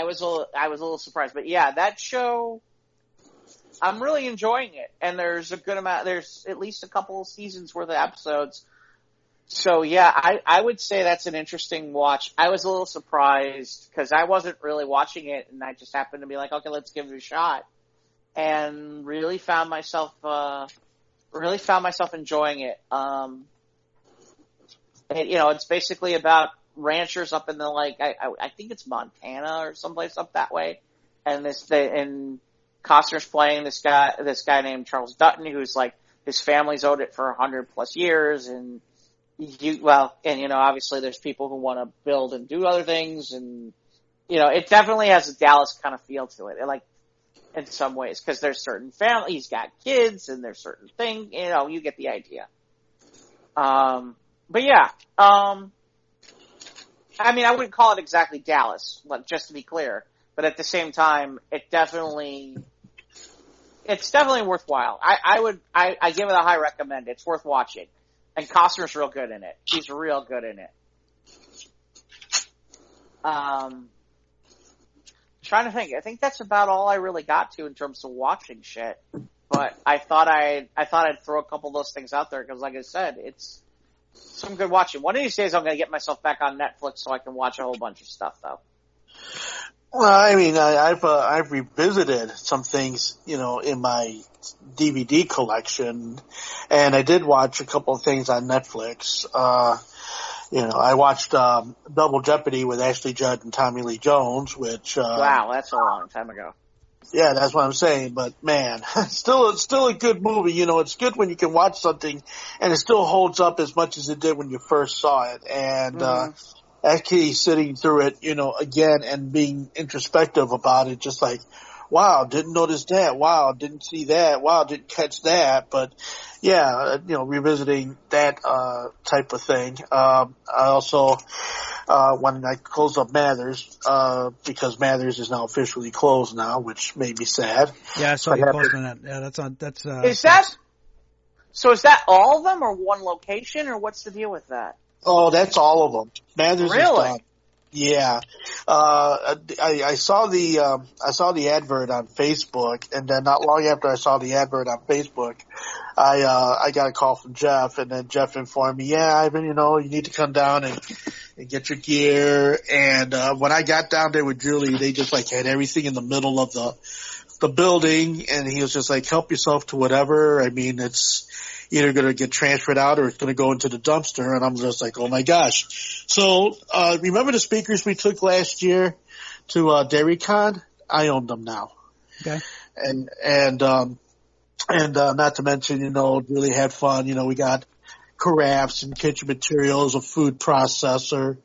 was a little surprised, but yeah, that show, I'm really enjoying it, and there's a good amount. There's at least a couple of seasons worth of episodes. So yeah, I would say that's an interesting watch. I was a little surprised because I wasn't really watching it, and I just happened to be like, okay, let's give it a shot, and really found myself enjoying it. It's basically about ranchers up in the I think it's Montana or someplace up that way, and Costner's playing this guy named Charles Dutton, who's like his family's owed it for 100+ years, and obviously there's people who want to build and do other things, and it definitely has a Dallas kind of feel to it, like in some ways, because there's certain family, he's got kids, and there's certain things, you get the idea. But yeah, I mean, I wouldn't call it exactly Dallas, just to be clear, but at the same time, it's definitely worthwhile. I give it a high recommend. It's worth watching. And Costner's real good in it. He's real good in it. Trying to think. I think that's about all I really got to in terms of watching shit. But I thought I'd throw a couple of those things out there because, like I said, it's some good watching. One of these days, I'm going to get myself back on Netflix so I can watch a whole bunch of stuff, though. Well, I mean, I've revisited some things, in my DVD collection, and I did watch a couple of things on Netflix. I watched Double Jeopardy with Ashley Judd and Tommy Lee Jones, which wow, that's a long time ago. Yeah, that's what I'm saying. But man, still a good movie. It's good when you can watch something and it still holds up as much as it did when you first saw it. And actually sitting through it, again and being introspective about it, just like, wow, didn't notice that. Wow, didn't see that. Wow, didn't catch that. But yeah, revisiting that type of thing. I also when I closed up Mathers, because Mathers is now officially closed now, which made me sad. Yeah, I saw you posting that. Yeah, that's so is that all of them or one location, or what's the deal with that? Oh, that's all of them. Mathers really? Is done. Yeah. I saw the advert on Facebook, and then not long after I saw the advert on Facebook, I got a call from Jeff, and then Jeff informed me, yeah, Ivan, you need to come down and get your gear. And when I got down there with Julie, they just had everything in the middle of the building, and he was just like, help yourself to whatever. I mean, it's either going to get transferred out or it's going to go into the dumpster. And I'm just like, oh my gosh. So, remember the speakers we took last year to, DairyCon? I own them now. Okay. And not to mention, really had fun. We got carafes and kitchen materials, a food processor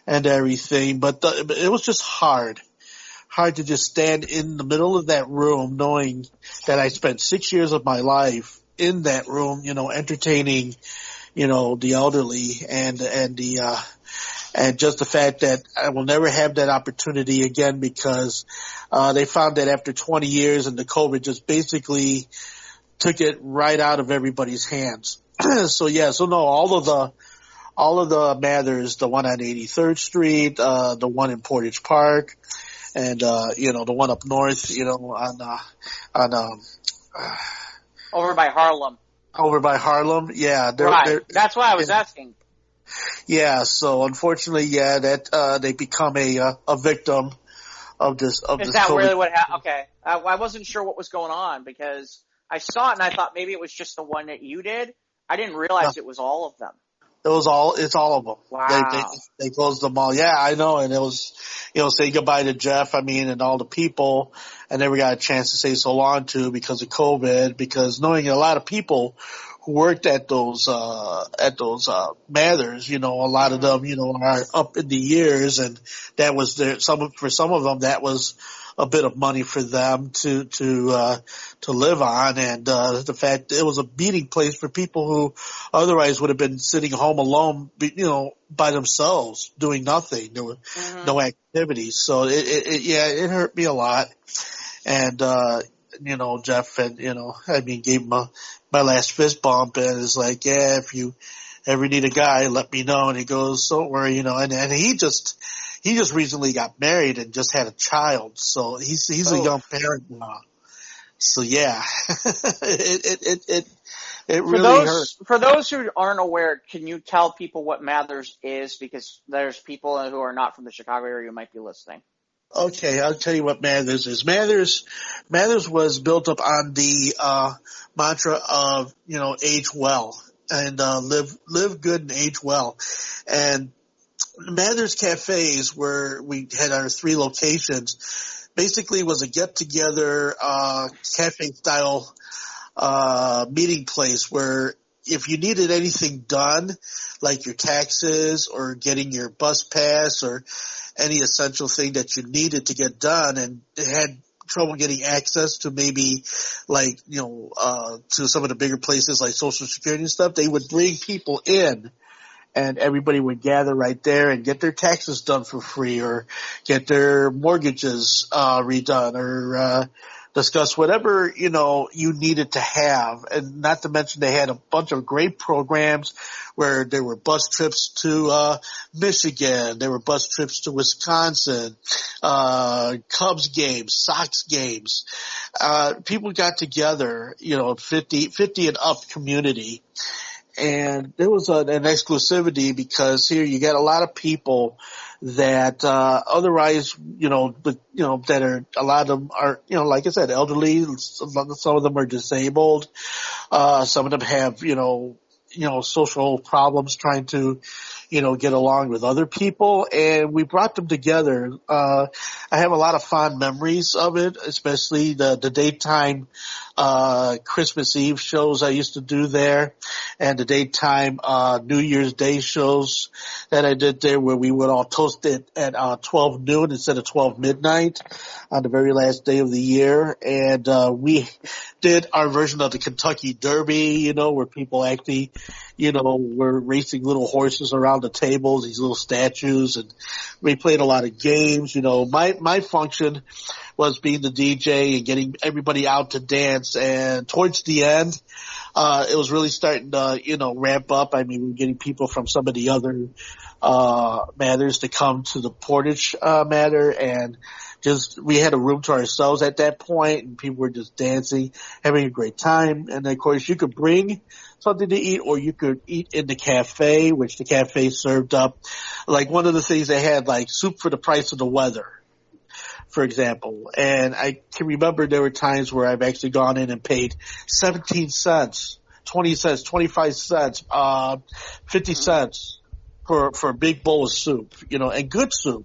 and everything. But it was just hard to just stand in the middle of that room knowing that I spent 6 years of my life in that room, entertaining, the elderly and just the fact that I will never have that opportunity again because, they found that after 20 years and the COVID just basically took it right out of everybody's hands. So no, all of the Mathers, the one on 83rd Street, the one in Portage Park, and the one up north, over by Harlem. Over by Harlem, yeah. That's why I was asking. Yeah, so unfortunately, that they become a victim of this. Is that really what happened? Okay, I wasn't sure what was going on because I saw it and I thought maybe it was just the one that you did. I didn't realize it was all of them. It's all of them. Wow. They closed them all. Yeah, I know. And it was, say goodbye to Jeff, and all the people I never got a chance to say so long to because of COVID, because knowing a lot of people who worked at those Mathers, a lot of them, are up in the years, and that was for some of them, that was a bit of money for them to live on, and the fact it was a meeting place for people who otherwise would have been sitting home alone, by themselves doing nothing. There were no activities, so it hurt me a lot. And Jeff and gave him my last fist bump, and it's like, yeah, if you ever need a guy, let me know. And he goes, don't worry, and he just recently got married and just had a child, so he's a young parent now. So yeah, it really hurt. For those who aren't aware, can you tell people what Mathers is? Because there's people who are not from the Chicago area who might be listening. Okay, I'll tell you what Mathers is. Mathers was built up on the mantra of age well and live good and age well, and Mathers Cafes, where we had our 3 locations, basically was a get-together cafe-style meeting place where if you needed anything done, like your taxes or getting your bus pass or any essential thing that you needed to get done and had trouble getting access to maybe to some of the bigger places like Social Security and stuff, they would bring people in. And everybody would gather right there and get their taxes done for free or get their mortgages redone or discuss whatever, you needed to have. And not to mention they had a bunch of great programs where there were bus trips to Michigan, there were bus trips to Wisconsin, Cubs games, Sox games. People got together, 50 and up community. And there was an exclusivity because here you got a lot of people that otherwise, that are, a lot of them are, like I said, elderly. Some of them are disabled. Some of them have, social problems trying to, get along with other people, and we brought them together. I have a lot of fond memories of it, especially the daytime Christmas Eve shows I used to do there, and the daytime New Year's Day shows that I did there, where we would all toast it at 12 noon instead of 12 midnight on the very last day of the year. And we did our version of the Kentucky Derby, where people actually, were racing little horses around the tables, these little statues, and we played a lot of games. My function was being the DJ and getting everybody out to dance. And towards the end, it was really starting to, ramp up. I mean, we were getting people from some of the other, Mathers to come to the Portage, Mather, and we had a room to ourselves at that point, and people were just dancing, having a great time. And of course, you could bring something to eat, or you could eat in the cafe, which the cafe served up. Like, one of the things they had, like, soup for the price of the weather, for example. And I can remember there were times where I've actually gone in and paid 17 cents, 20 cents, 25 cents, 50 cents for a big bowl of soup, and good soup.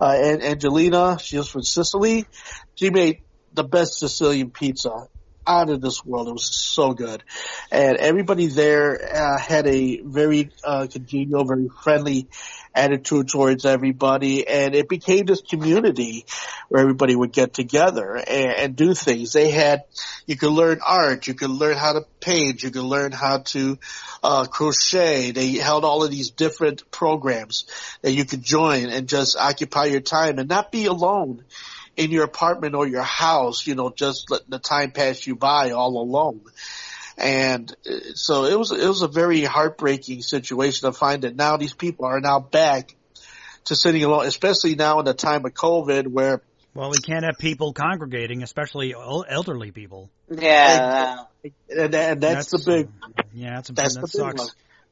And Angelina, she was from Sicily. She made the best Sicilian pizza out of this world. It was so good. And everybody there had a very congenial, very friendly attitude towards everybody, and it became this community where everybody would get together and do things. You could learn art, you could learn how to paint, you could learn how to crochet. They held all of these different programs that you could join and just occupy your time and not be alone in your apartment or your house, just letting the time pass you by all alone. And so it was a very heartbreaking situation to find that now these people are now back to sitting alone, especially now in the time of COVID where. Well, we can't have people congregating, especially elderly people. Yeah. And that's the big. Yeah, that big sucks. one.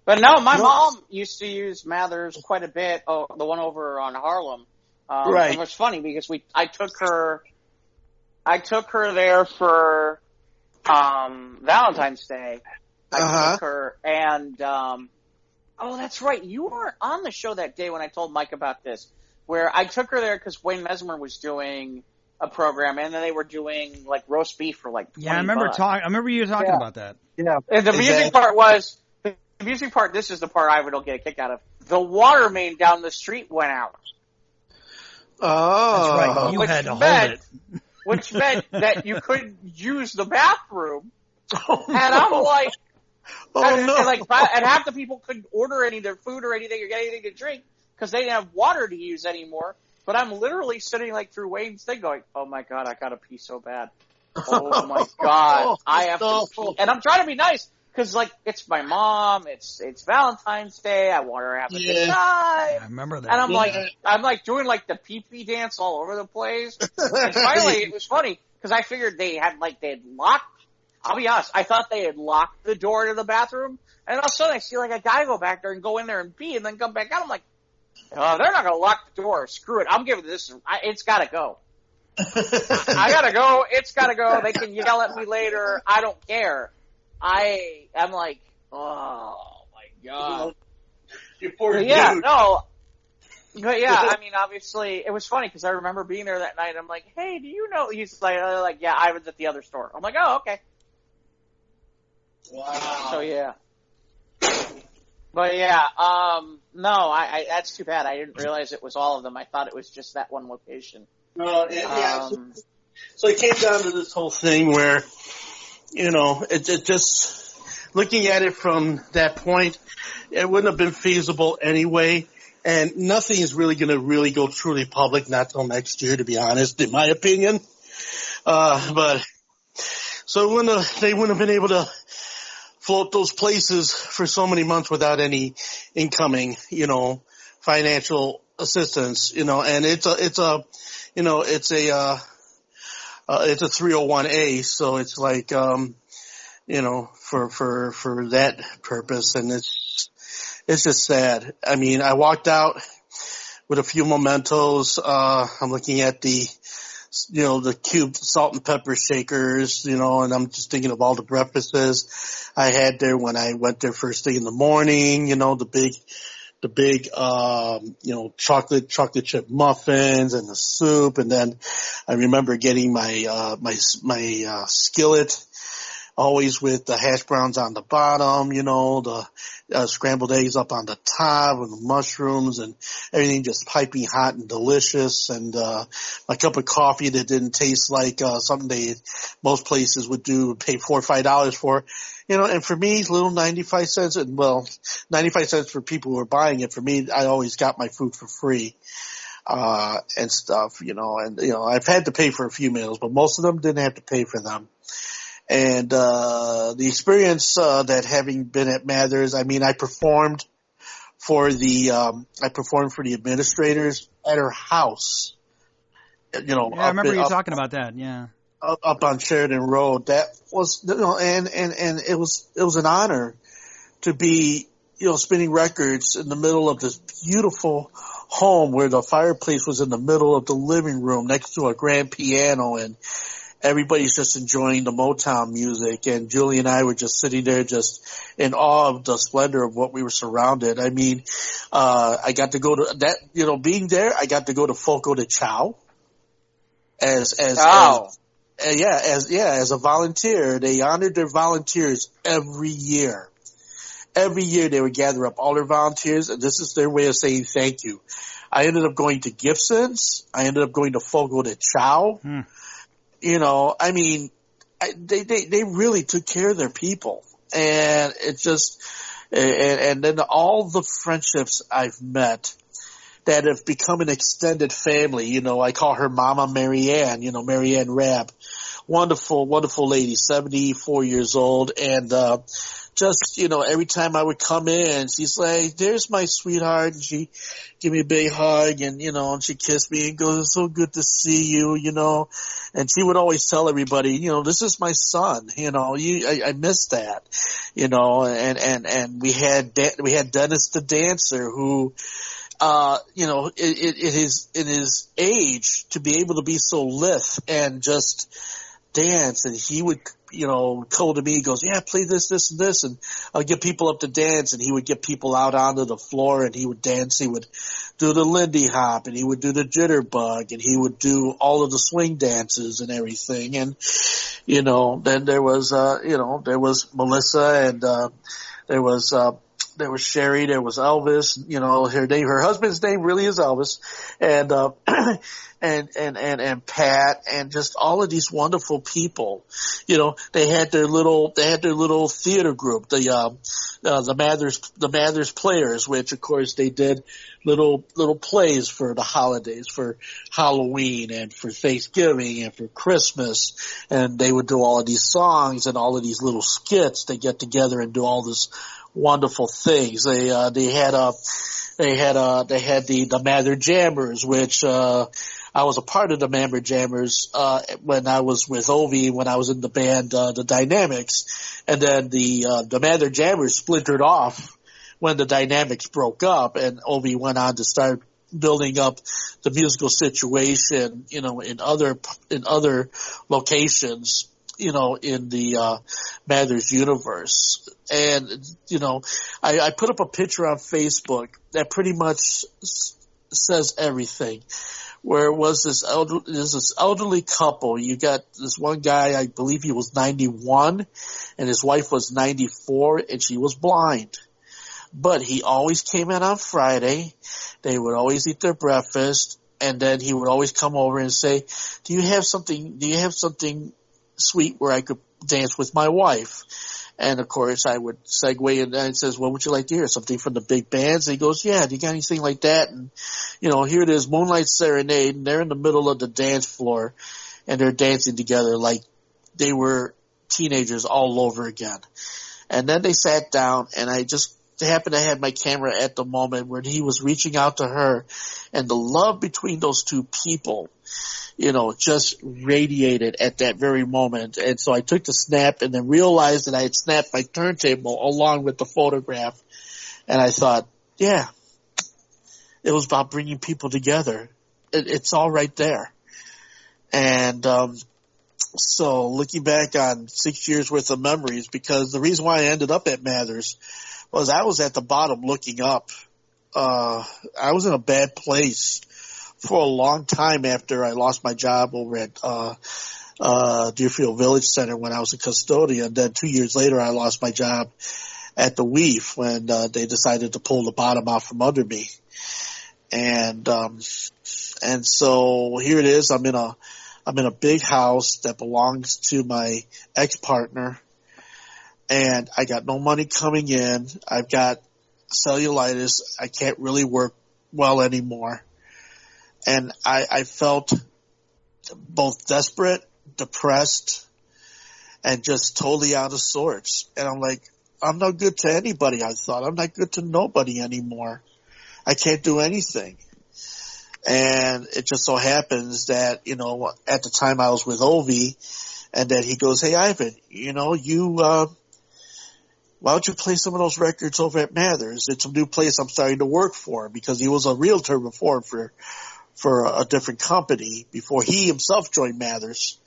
But no, my mom used to use Mathers quite a bit. Oh, the one over on Harlem. Right. It was funny because I took her there for Valentine's Day. I took her and oh, that's right. You weren't on the show that day when I told Mike about this. Where I took her there because Wayne Mesmer was doing a program, and then they were doing like roast beef for like $20. Yeah, I remember you talking about that. Yeah. And the music part was the music part. This is the part I would get a kick out of. The water main down the street went out. Oh, that's right. You had to hold it, which meant that you couldn't use the bathroom. Oh, and I'm like, and half the people couldn't order any of their food or anything or get anything to drink because they didn't have water to use anymore. But I'm literally sitting like through Wayne's thing going, oh my God, I gotta pee so bad. Oh my God, I have to pee. And I'm trying to be nice because like, it's my mom, it's Valentine's Day, I want her to have a good time. I remember that. And I'm like doing like the pee-pee dance all over the place. And finally, it was funny because I figured they had locked, I'll be honest, I thought they had locked the door to the bathroom. And all of a sudden I see like a guy go back there and go in there and pee and then come back out. I'm like, oh, they're not going to lock the door. Screw it. I'm giving this. It's got to go. I got to go. It's got to go. They can yell at me later. I don't care. I'm like, oh my God. You poor dude. Yeah, no. But yeah, I mean, obviously, it was funny because I remember being there that night. I'm like, hey, do you know? He's like, yeah, I was at the other store. I'm like, oh, okay. Wow. So yeah. But yeah, no, I that's too bad. I didn't realize it was all of them. I thought it was just that one location. Yeah. So it came down to this whole thing where, it just, looking at it from that point, it wouldn't have been feasible anyway. And nothing is really going to really go truly public, not till next year, to be honest, in my opinion. But so they wouldn't have been able to float those places for so many months without any incoming, financial assistance, and it's a 301A, so it's like, for that purpose, and it's just sad. I mean, I walked out with a few mementos. I'm looking at the cubed salt and pepper shakers, and I'm just thinking of all the breakfasts I had there when I went there first thing in the morning, the big chocolate chip muffins and the soup. And then I remember getting my skillet, always with the hash browns on the bottom, the scrambled eggs up on the top and the mushrooms and everything just piping hot and delicious. And my cup of coffee that didn't taste like something most places would pay $4 or $5 for. And for me, little 95 cents, and 95 cents for people who are buying it. For me, I always got my food for free, and stuff, and, I've had to pay for a few meals, but most of them didn't have to pay for them. And, the experience, that having been at Mathers, I mean, I performed for the administrators at her house, Yeah, I remember you talking about that, yeah. Up on Sheridan Road. That was, and it was an honor to be, spinning records in the middle of this beautiful home where the fireplace was in the middle of the living room next to a grand piano, and everybody's just enjoying the Motown music, and Julie and I were just sitting there just in awe of the splendor of what we were surrounded. I mean, I got to go to that, being there, I got to go to Foco de Chao as a volunteer. They honored their volunteers every year. Every year they would gather up all their volunteers, and this is their way of saying thank you. I ended up going to Gibson's. I ended up going to Fogo de Chao. I mean, they really took care of their people. And it just, and then all the friendships I've met that have become an extended family. You know, I call her Mama Marianne, you know, Marianne Rabb. Wonderful, wonderful lady, 74 years old. And, just, you know, every time I would come in, she's like, there's my sweetheart. And she give me a big hug and, you know, and she kissed me and goes, it's so good to see you, you know. And she would always tell everybody, you know, this is my son, you know, I miss that, you know, and we had Dennis the dancer who, you know, in his age to be able to be so lithe and just dance, and he would, you know, call to me, he goes, yeah, play this, this, and this, and I'll get people up to dance, and he would get people out onto the floor, and he would dance, he would do the Lindy Hop, and he would do the Jitterbug, and he would do all of the swing dances and everything, and, you know, then there was, you know, there was Melissa, and, there was Sherry, there was Elvis, you know, her husband's name really is Elvis, and, and Pat, and just all of these wonderful people. You know, they had their little theater group, the Mathers Players, which of course they did little plays for the holidays, for Halloween and for Thanksgiving and for Christmas, and they would do all of these songs and all of these little skits. They get together and do all this wonderful things. They had the Mather Jammers, which, I was a part of the Mammer Jammers, when I was with Ovi, when I was in the band, the Dynamics. And then the Mather Jammers splintered off when the Dynamics broke up, and Ovi went on to start building up the musical situation, you know, in other locations, you know, in the, Mathers universe. And, you know, I put up a picture on Facebook that pretty much says everything. Where it was this elderly couple. You got this one guy, I believe he was 91, and his wife was 94, and she was blind. But he always came in on Friday. They would always eat their breakfast, and then he would always come over and say, do you have something sweet where I could dance with my wife? And of course I would segue and then it says, what would you like to hear? Something from the big bands? And he goes, yeah, do you got anything like that? And, you know, here it is, Moonlight Serenade, and they're in the middle of the dance floor and they're dancing together like they were teenagers all over again. And then they sat down, and I just happened to have my camera at the moment where he was reaching out to her, and the love between those two people, you know, just radiated at that very moment. And so I took the snap and then realized that I had snapped my turntable along with the photograph. And I thought, yeah, it was about bringing people together. It's all right there. And, so looking back on 6 years worth of memories, because the reason why I ended up at Mathers was I was at the bottom looking up. I was in a bad place for a long time after I lost my job over at Deerfield Village Center when I was a custodian. Then 2 years later, I lost my job at the WEEF when they decided to pull the bottom out from under me. And so here it is. I'm in a big house that belongs to my ex-partner, and I got no money coming in. I've got cellulitis. I can't really work well anymore. And I felt both desperate, depressed, and just totally out of sorts. And I'm like, I'm not good to anybody, I thought. I'm not good to nobody anymore. I can't do anything. And it just so happens that, you know, at the time I was with Ovi, and that he goes, hey, Ivan, you know, why don't you play some of those records over at Mathers? It's a new place I'm starting to work for, because he was a realtor before for a different company before he himself joined Mathers.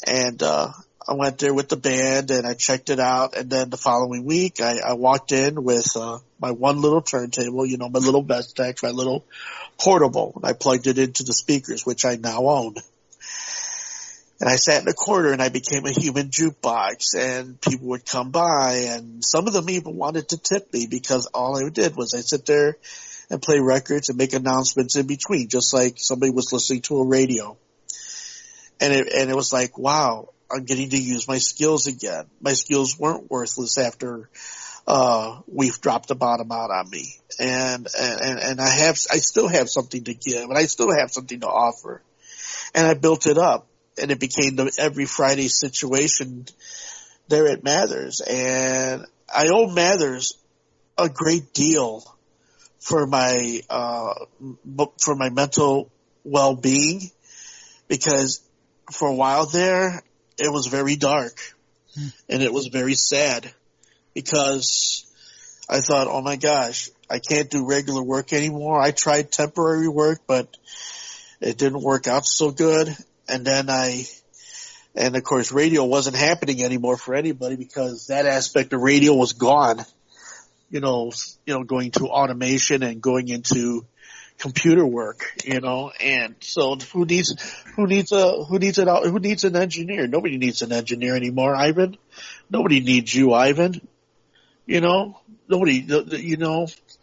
And I went there with the band and I checked it out, and then the following week I walked in with my one little turntable, you know, my little Vestax, my little portable, and I plugged it into the speakers, which I now own. And I sat in the corner and I became a human jukebox, and people would come by, and some of them even wanted to tip me, because all I did was I sit there and play records and make announcements in between, just like somebody was listening to a radio. And it was like, wow, I'm getting to use my skills again. My skills weren't worthless after we've dropped the bottom out on me. And I still have something to give, and I still have something to offer. And I built it up, and it became the every Friday situation there at Mathers. And I owe Mathers a great deal for my mental well-being, because for a while there, it was very dark and it was very sad, because I thought, oh my gosh, I can't do regular work anymore. I tried temporary work, but it didn't work out so good. And then and of course radio wasn't happening anymore for anybody, because that aspect of radio was gone. Going to automation and going into computer work, and so who needs an engineer? Nobody needs an engineer anymore, Ivan. Nobody needs you, Ivan. Nobody,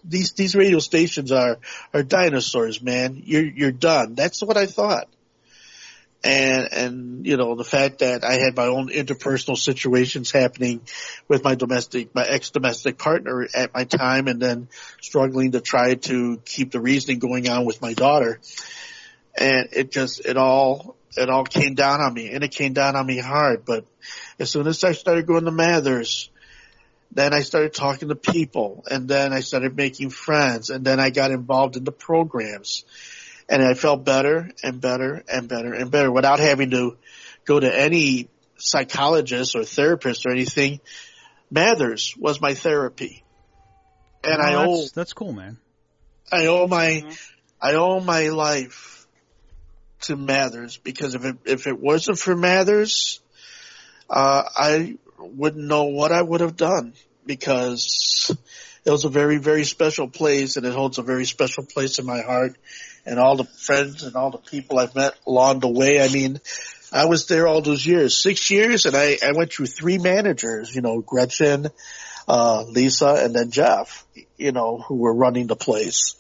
these radio stations are dinosaurs, man. You're done. That's what I thought. And the fact that I had my own interpersonal situations happening with my ex-domestic partner at my time, and then struggling to try to keep the reasoning going on with my daughter. And it all came down on me, and it came down on me hard. But as soon as I started going to Mathers, then I started talking to people, and then I started making friends, and then I got involved in the programs. And I felt better and better and better and better without having to go to any psychologist or therapist or anything. Mathers was my therapy. And that's cool, man. I owe my life to Mathers, because if it wasn't for Mathers, I wouldn't know what I would have done, because it was a very, very special place, and it holds a very special place in my heart. And all the friends and all the people I've met along the way. I mean, I was there all those years, 6 years, and I went through 3 managers, Gretchen, Lisa, and then Jeff, who were running the place.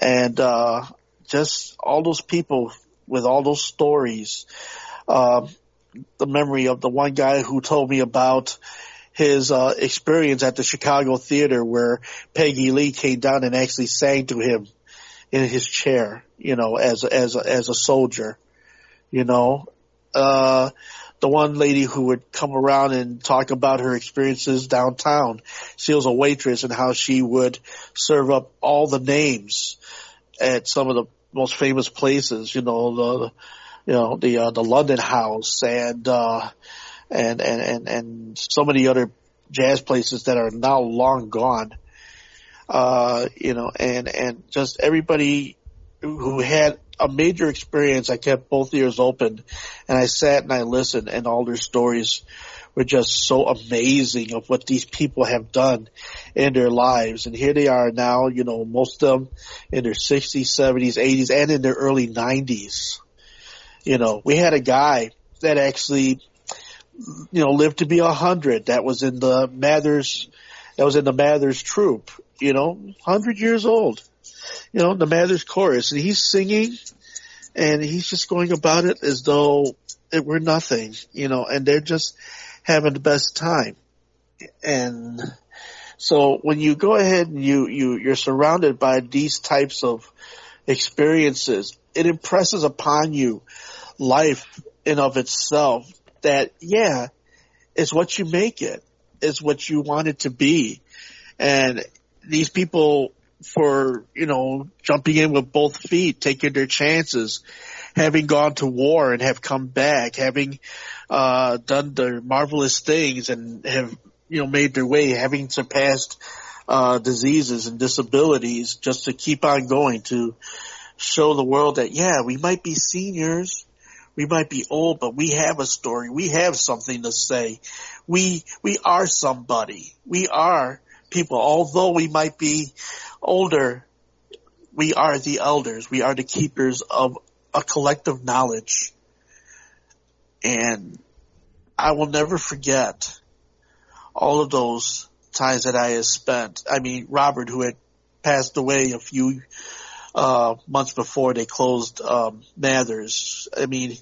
And just all those people with all those stories. The memory of the one guy who told me about his experience at the Chicago Theater, where Peggy Lee came down and actually sang to him in his chair, as a soldier, the one lady who would come around and talk about her experiences downtown. She was a waitress, and how she would serve up all the names at some of the most famous places, the London House and so many other jazz places that are now long gone. And just everybody who had a major experience, I kept both ears open, and I sat and I listened, and all their stories were just so amazing of what these people have done in their lives. And here they are now, most of them in their 60s, 70s, 80s, and in their early 90s. We had a guy that actually, lived to be 100. That was in the Mathers troupe. 100 years old, the Mathers chorus, and he's singing, and he's just going about it as though it were nothing, and they're just having the best time. And so when you go ahead and you're surrounded by these types of experiences, it impresses upon you life in of itself, that, it's what you make it, it's what you want it to be. And these people, for, jumping in with both feet, taking their chances, having gone to war and have come back, having done their marvelous things and have, made their way, having surpassed diseases and disabilities, just to keep on going, to show the world that, we might be seniors, we might be old, but we have a story, we have something to say. We are somebody. We are people. Although we might be older, we are the elders. We are the keepers of a collective knowledge. And I will never forget all of those times that I have spent. I mean, Robert, who had passed away a few months before they closed Mathers. I mean,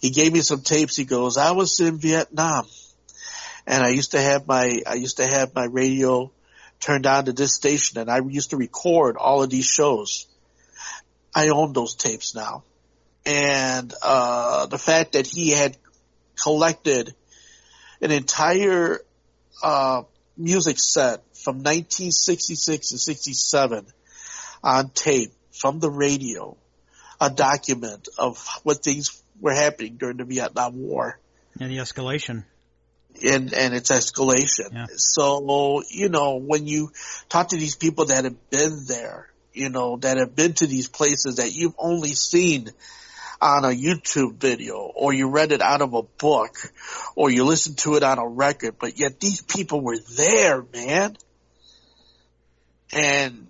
he gave me some tapes. He goes, I was in Vietnam, and I used to have my radio turned on to this station, and I used to record all of these shows. I own those tapes now. And the fact that he had collected an entire music set from 1966 to 67 on tape from the radio, a document of what things were happening during the Vietnam War. And the escalation. And its escalation. Yeah. So, when you talk to these people that have been there, that have been to these places that you've only seen on a YouTube video, or you read it out of a book, or you listened to it on a record, but yet these people were there, man. And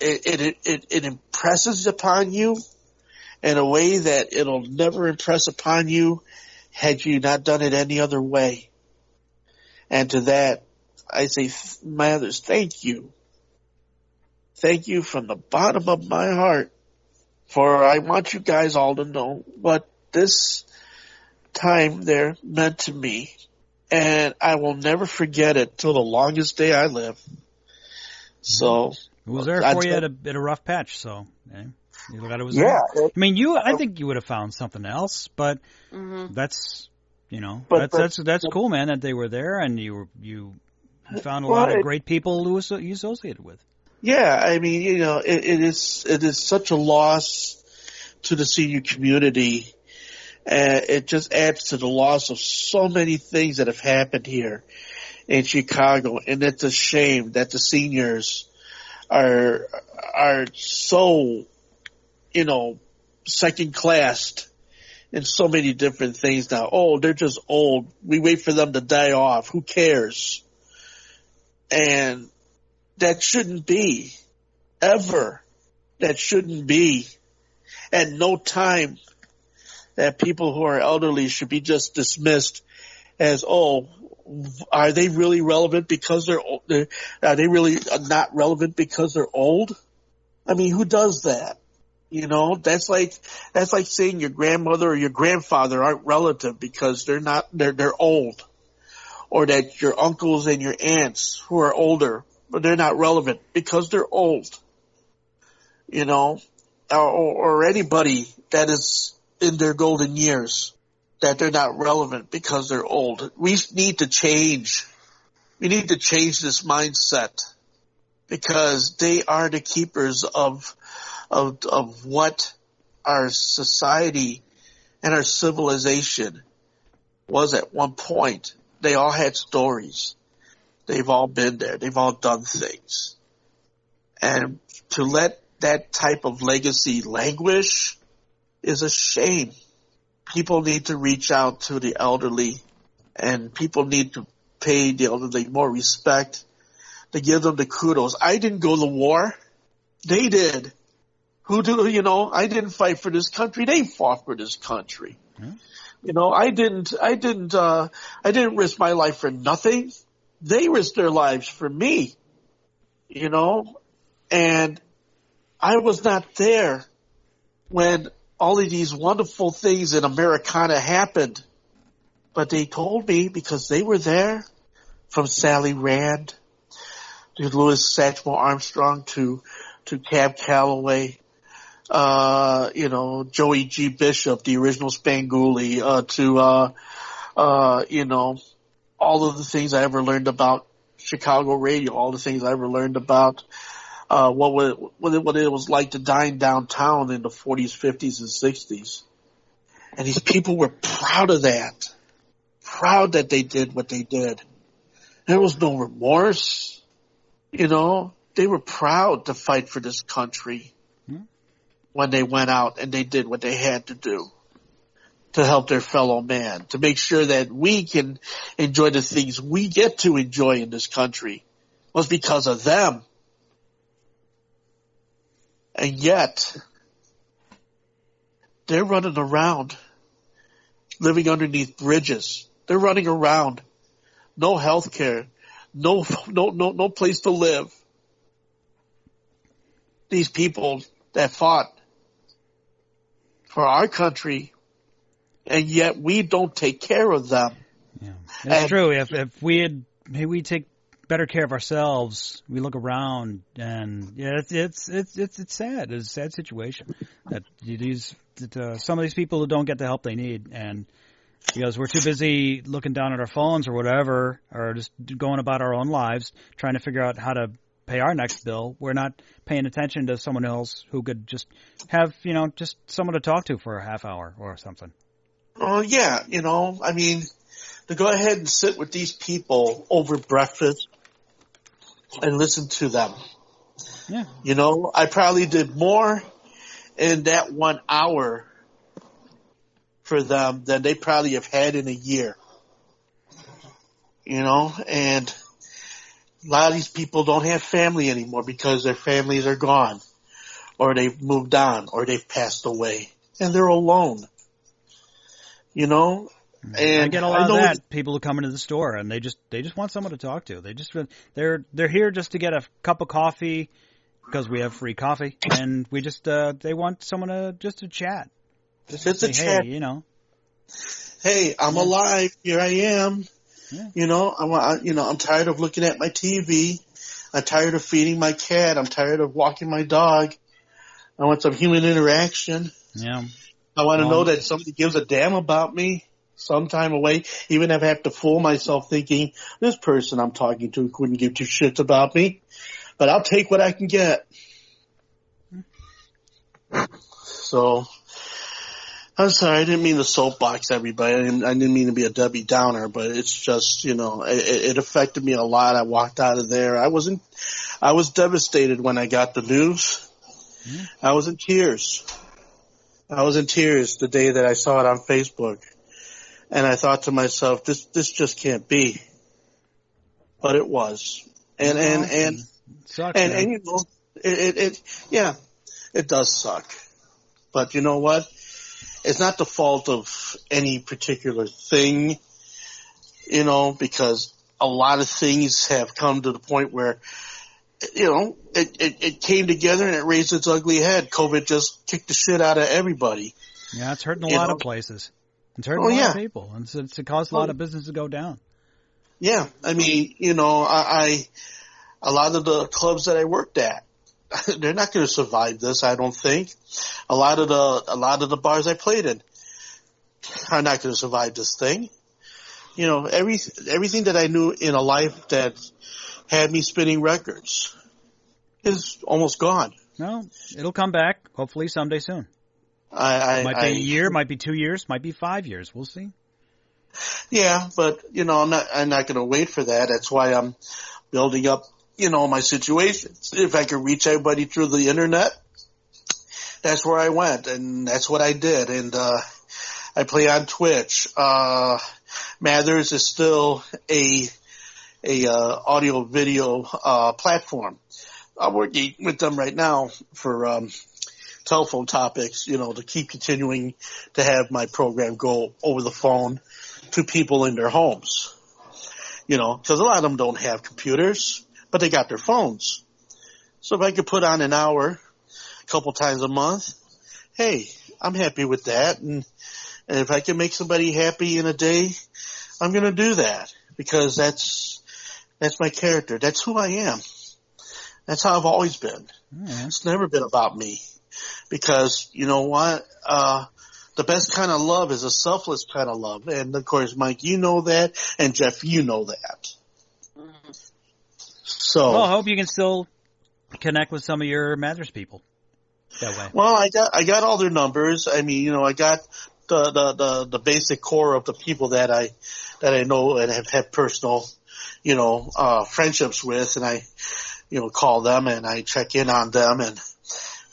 it impresses upon you in a way that it'll never impress upon you had you not done it any other way. And to that, I say, Mathers, thank you. Thank you from the bottom of my heart. For I want you guys all to know what this time there meant to me. And I will never forget it till the longest day I live. So. It was there for you at a rough patch, so. You glad it was there? Yeah. I mean, I think you would have found something else, but that's, that's cool, man, that they were there and you found a lot of great people who you associated with. Yeah, I mean, it is such a loss to the senior community. It just adds to the loss of so many things that have happened here in Chicago, and it's a shame that the seniors are so, second-classed in so many different things now. Oh, they're just old. We wait for them to die off. Who cares? And that shouldn't be. Ever. That shouldn't be. At no time that people who are elderly should be just dismissed as, are they really relevant because they're old? Are they really not relevant because they're old? I mean, who does that? That's like saying your grandmother or your grandfather aren't relative because they're old. Or that your uncles and your aunts who are older, but they're not relevant because they're old. Or anybody that is in their golden years, that they're not relevant because they're old. We need to change. We need to change this mindset because they are the keepers of what our society and our civilization was at one point. They all had stories. They've all been there. They've all done things. And to let that type of legacy languish is a shame. People need to reach out to the elderly, and people need to pay the elderly more respect, to give them the kudos. I didn't go to the war. They did. I didn't fight for this country. They fought for this country. I didn't risk my life for nothing. They risked their lives for me, and I was not there when all of these wonderful things in Americana happened, but they told me because they were there, from Sally Rand to Louis Satchmo Armstrong to Cab Calloway, Joey G. Bishop, the original Spanguli, to all of the things I ever learned about Chicago radio, all the things I ever learned about what it was like to dine downtown in the 40s, 50s, and 60s. And these people were proud of that. Proud that they did what they did. There was no remorse. They were proud to fight for this country when they went out and they did what they had to do to help their fellow man, to make sure that we can enjoy the things we get to enjoy in this country. It was because of them. And yet, they're running around, living underneath bridges. They're running around. No health care. No place to live. These people that fought for our country, and yet we don't take care of them. Yeah. It's true. If we take better care of ourselves, we look around, and it's sad. It's a sad situation that some of these people who don't get the help they need, and because we're too busy looking down at our phones or whatever, or just going about our own lives, trying to figure out how to pay our next bill, we're not paying attention to someone else who could just have, just someone to talk to for a half hour or something. Well, yeah, I mean, to go ahead and sit with these people over breakfast and listen to them. Yeah. I probably did more in that 1 hour for them than they probably have had in a year. And a lot of these people don't have family anymore because their families are gone, or they've moved on, or they've passed away, and they're alone. And I get a lot of that. People who come into the store and they just want someone to talk to. They're here just to get a cup of coffee because we have free coffee, and we just they want someone to chat. Just to chat. Hey, Hey, I'm alive. Here I am. Yeah. I'm tired of looking at my TV. I'm tired of feeding my cat. I'm tired of walking my dog. I want some human interaction. Yeah. I want to know that somebody gives a damn about me some time away, even if I have to fool myself thinking this person I'm talking to couldn't give two shits about me. But I'll take what I can get. So, I'm sorry, I didn't mean to soapbox everybody. I didn't mean to be a Debbie Downer, but it's just, it affected me a lot. I walked out of there. I was devastated when I got the news. Yeah. I was in tears. I was in tears the day that I saw it on Facebook. And I thought to myself, this just can't be. But it was. And sucks, it does suck. But you know what? It's not the fault of any particular thing, because a lot of things have come to the point where, it came together and it raised its ugly head. COVID just kicked the shit out of everybody. Yeah, it's hurting a lot of places. It's hurting a lot of people. And it's caused a lot of business to go down. Yeah. I mean, a lot of the clubs that I worked at, they're not going to survive this, I don't think. A lot of the bars I played in are not going to survive this thing. Everything that I knew in a life that had me spinning records is almost gone. No, it'll come back, hopefully someday soon. It might be a year, might be 2 years, might be 5 years. We'll see. Yeah, but I'm not going to wait for that. That's why I'm building up, my situation. If I could reach everybody through the internet, that's where I went, and that's what I did. And I play on Twitch. Mathers is still a audio video platform. I'm working with them right now for telephone topics, to keep continuing to have my program go over the phone to people in their homes. Because a lot of them don't have computers, but they got their phones. So if I could put on an hour a couple times a month, hey, I'm happy with that. And if I can make somebody happy in a day, I'm going to do that, because that's my character. That's who I am. That's how I've always been. Mm-hmm. It's never been about me, because you know what? The best kind of love is a selfless kind of love. And of course, Mike, you know that, and Jeff, you know that. So, well, I hope you can still connect with some of your Mathers people that way. Well, I got all their numbers. I mean, I got the basic core of the people that I know and have had personal, friendships with, and I, call them and I check in on them and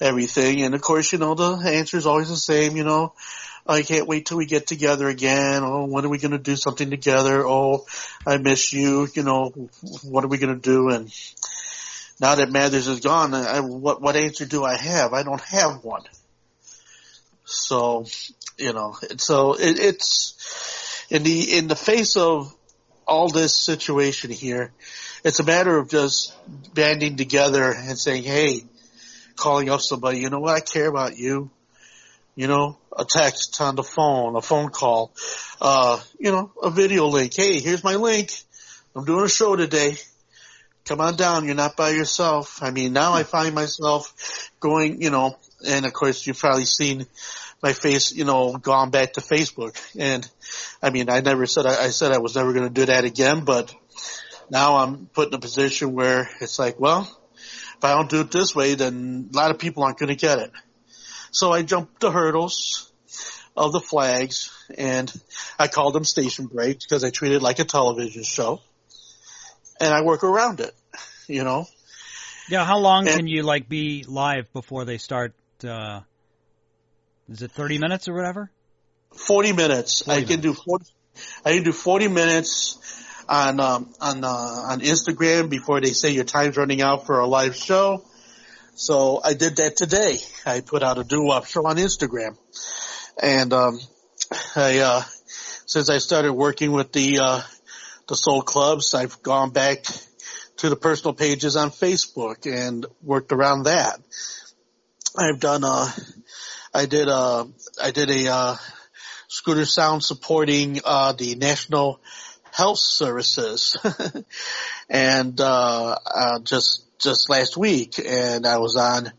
everything. And of course, the answer is always the same. I can't wait till we get together again. Oh, when are we going to do something together? Oh, I miss you. What are we going to do? And now that Mathers is gone, what answer do I have? I don't have one. So, it's in the face of all this situation here, it's a matter of just banding together and saying, hey, calling up somebody, I care about you. a text on the phone, a phone call, a video link. Hey, here's my link. I'm doing a show today. Come on down. You're not by yourself. I mean, now I find myself going, and of course you've probably seen my face, gone back to Facebook. And I mean, I said I was never going to do that again, but now I'm put in a position where it's like, well, if I don't do it this way, then a lot of people aren't going to get it. So I jumped the hurdles of the flags, and I called them station breaks because I treat it like a television show, and I work around it, Yeah, how long can you be live before they start? Is it 30 minutes or whatever? 40 minutes. I can do 40 minutes on Instagram before they say your time's running out for a live show. So I did that today. I put out a doo-wop show on Instagram. And since I started working with the Soul Clubs, I've gone back to the personal pages on Facebook and worked around that. I've done I did a Scooter Sound supporting the National Health Services and just last week, and I was on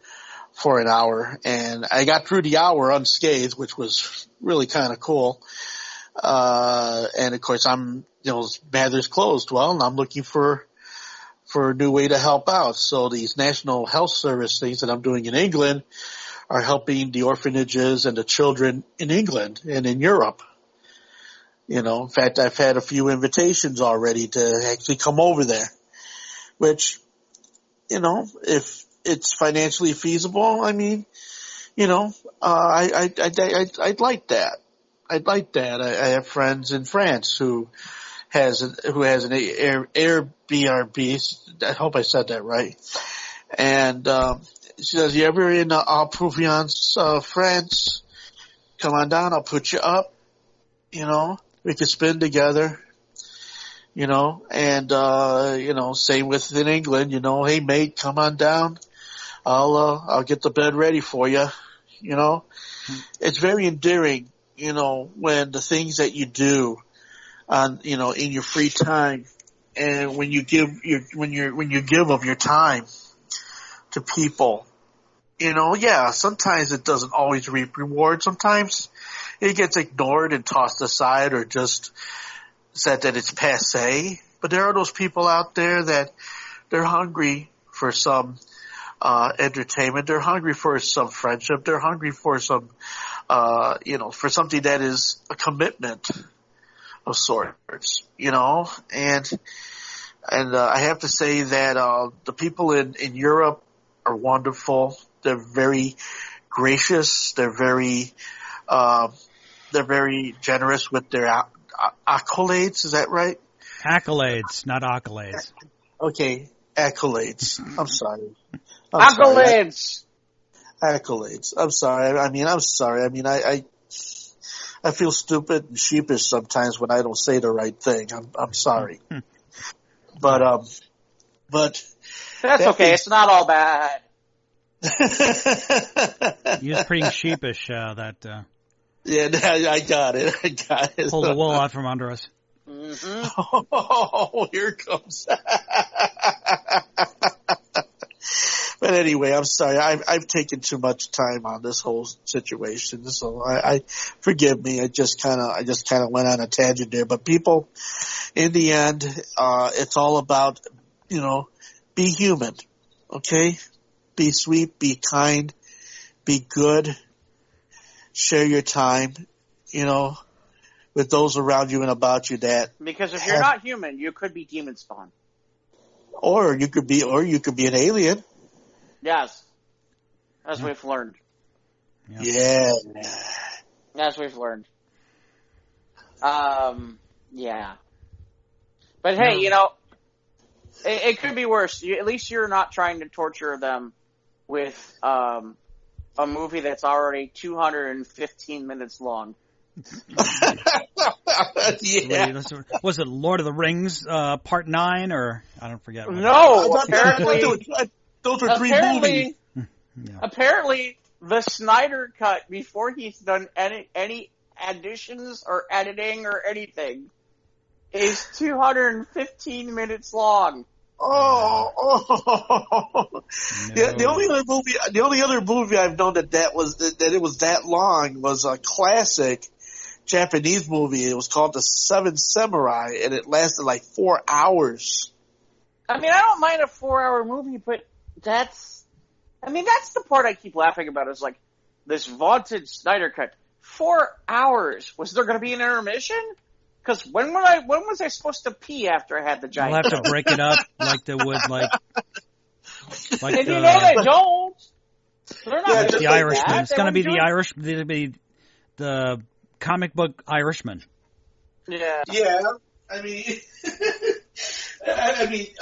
for an hour, and I got through the hour unscathed, which was really kind of cool. And of course Mather's closed. Well, and I'm looking for a new way to help out. So these National Health Service things that I'm doing in England are helping the orphanages and the children in England and in Europe. In fact, I've had a few invitations already to actually come over there, which, if it's financially feasible, I mean, I'd like that. I'd like that. I have friends in France who has an Airbnb. I hope I said that right. And she says, "You ever in Provence, France? Come on down. I'll put you up. We could spend together. And same with in England. Hey mate, come on down. I'll get the bed ready for you. It's very endearing. When the things that you do on, in your free time, and when you give of your time to people, sometimes it doesn't always reap reward. Sometimes it gets ignored and tossed aside, or just said that it's passé. But there are those people out there that they're hungry for some entertainment. They're hungry for some friendship. They're hungry for some, for something that is a commitment of sorts, and I have to say that the people in Europe are wonderful. They're very gracious. They're very generous with their accolades. Is that right? Accolades, not accolades. Okay, accolades. I'm sorry. Accolades. Accolades. I'm sorry. I'm sorry. I feel stupid and sheepish sometimes when I don't say the right thing. I'm sorry. But that's okay. It's not all bad. He was pretty sheepish. Yeah, I got it. Pulled the wool out from under us. Mm-hmm. Oh, here it comes. But anyway, I'm sorry. I've taken too much time on this whole situation, so I forgive me. I just kind of went on a tangent there. But people, in the end, it's all about, be human, okay? Be sweet, be kind, be good. Share your time, with those around you and about you that. Because if you're not human, you could be demon spawn. Or you could be an alien. Yes. As we've learned. Yeah. As we've learned. Yeah. But hey, it could be worse. At least you're not trying to torture them with a movie that's already 215 minutes long. Yeah. Was it Lord of the Rings Part 9, or I don't forget? No, apparently those are 3 movies. Apparently, the Snyder Cut, before he's done any additions or editing or anything, is 215 minutes long. Oh. No. The only other movie I've known that it was that long was a classic Japanese movie. It was called The Seven Samurai, and it lasted like 4 hours. I mean, I don't mind a 4-hour movie, but that's the part I keep laughing about is like this vaunted Snyder Cut. 4 hours. Was there going to be an intermission? Because when was I supposed to pee after I had the giant? You'll have to break it up like they would, like and you know they don't. They're not like the Irishman. That. It's going to be the comic book Irishman. Yeah. Yeah. I mean,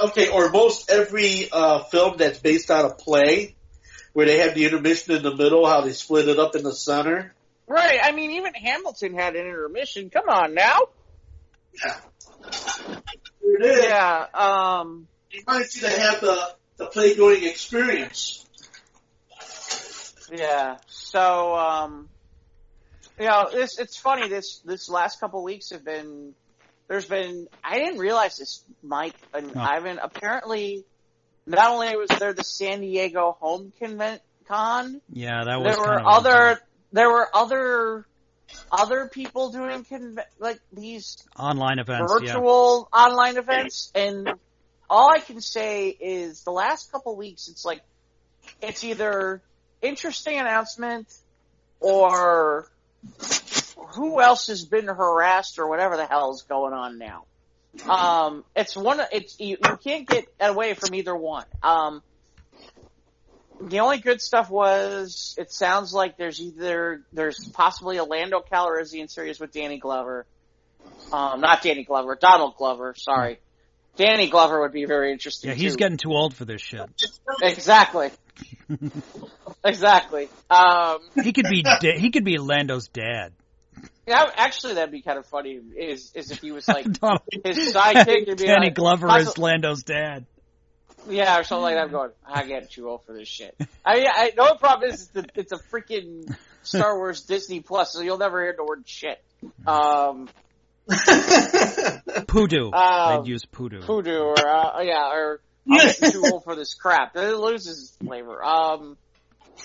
okay, or most every film that's based on a play, where they have the intermission in the middle, how they split it up in the center. Right. I mean, even Hamilton had an intermission. Come on now. Yeah. It is. Yeah. You might see to have the play going experience. Yeah. So, it's funny. This last couple weeks have been. I didn't realize this, Mike and Ivan. Apparently, not only was there the San Diego Home Con. Yeah, that was. There were other people doing like these online events, virtual online events, and all I can say is the last couple weeks, it's either interesting announcement or who else has been harassed or whatever the hell is going on now. You can't get away from either one. The only good stuff was it sounds like there's possibly a Lando Calrissian series with Danny Glover. Not Danny Glover, Donald Glover, sorry. Danny Glover would be very interesting. Yeah, he's getting too old for this shit. Exactly. Exactly. He could be Lando's dad. Yeah, actually, that'd be kind of funny. Is if he was like his sidekick. Danny Glover is Lando's dad. Yeah, or something like that. I'm going, I get too old for this shit. I know the problem is it's a freaking Star Wars Disney Plus, so you'll never hear the word shit. Poodoo. They'd use Poodoo. Poodoo, or I'm getting too old for this crap. It loses its flavor. Not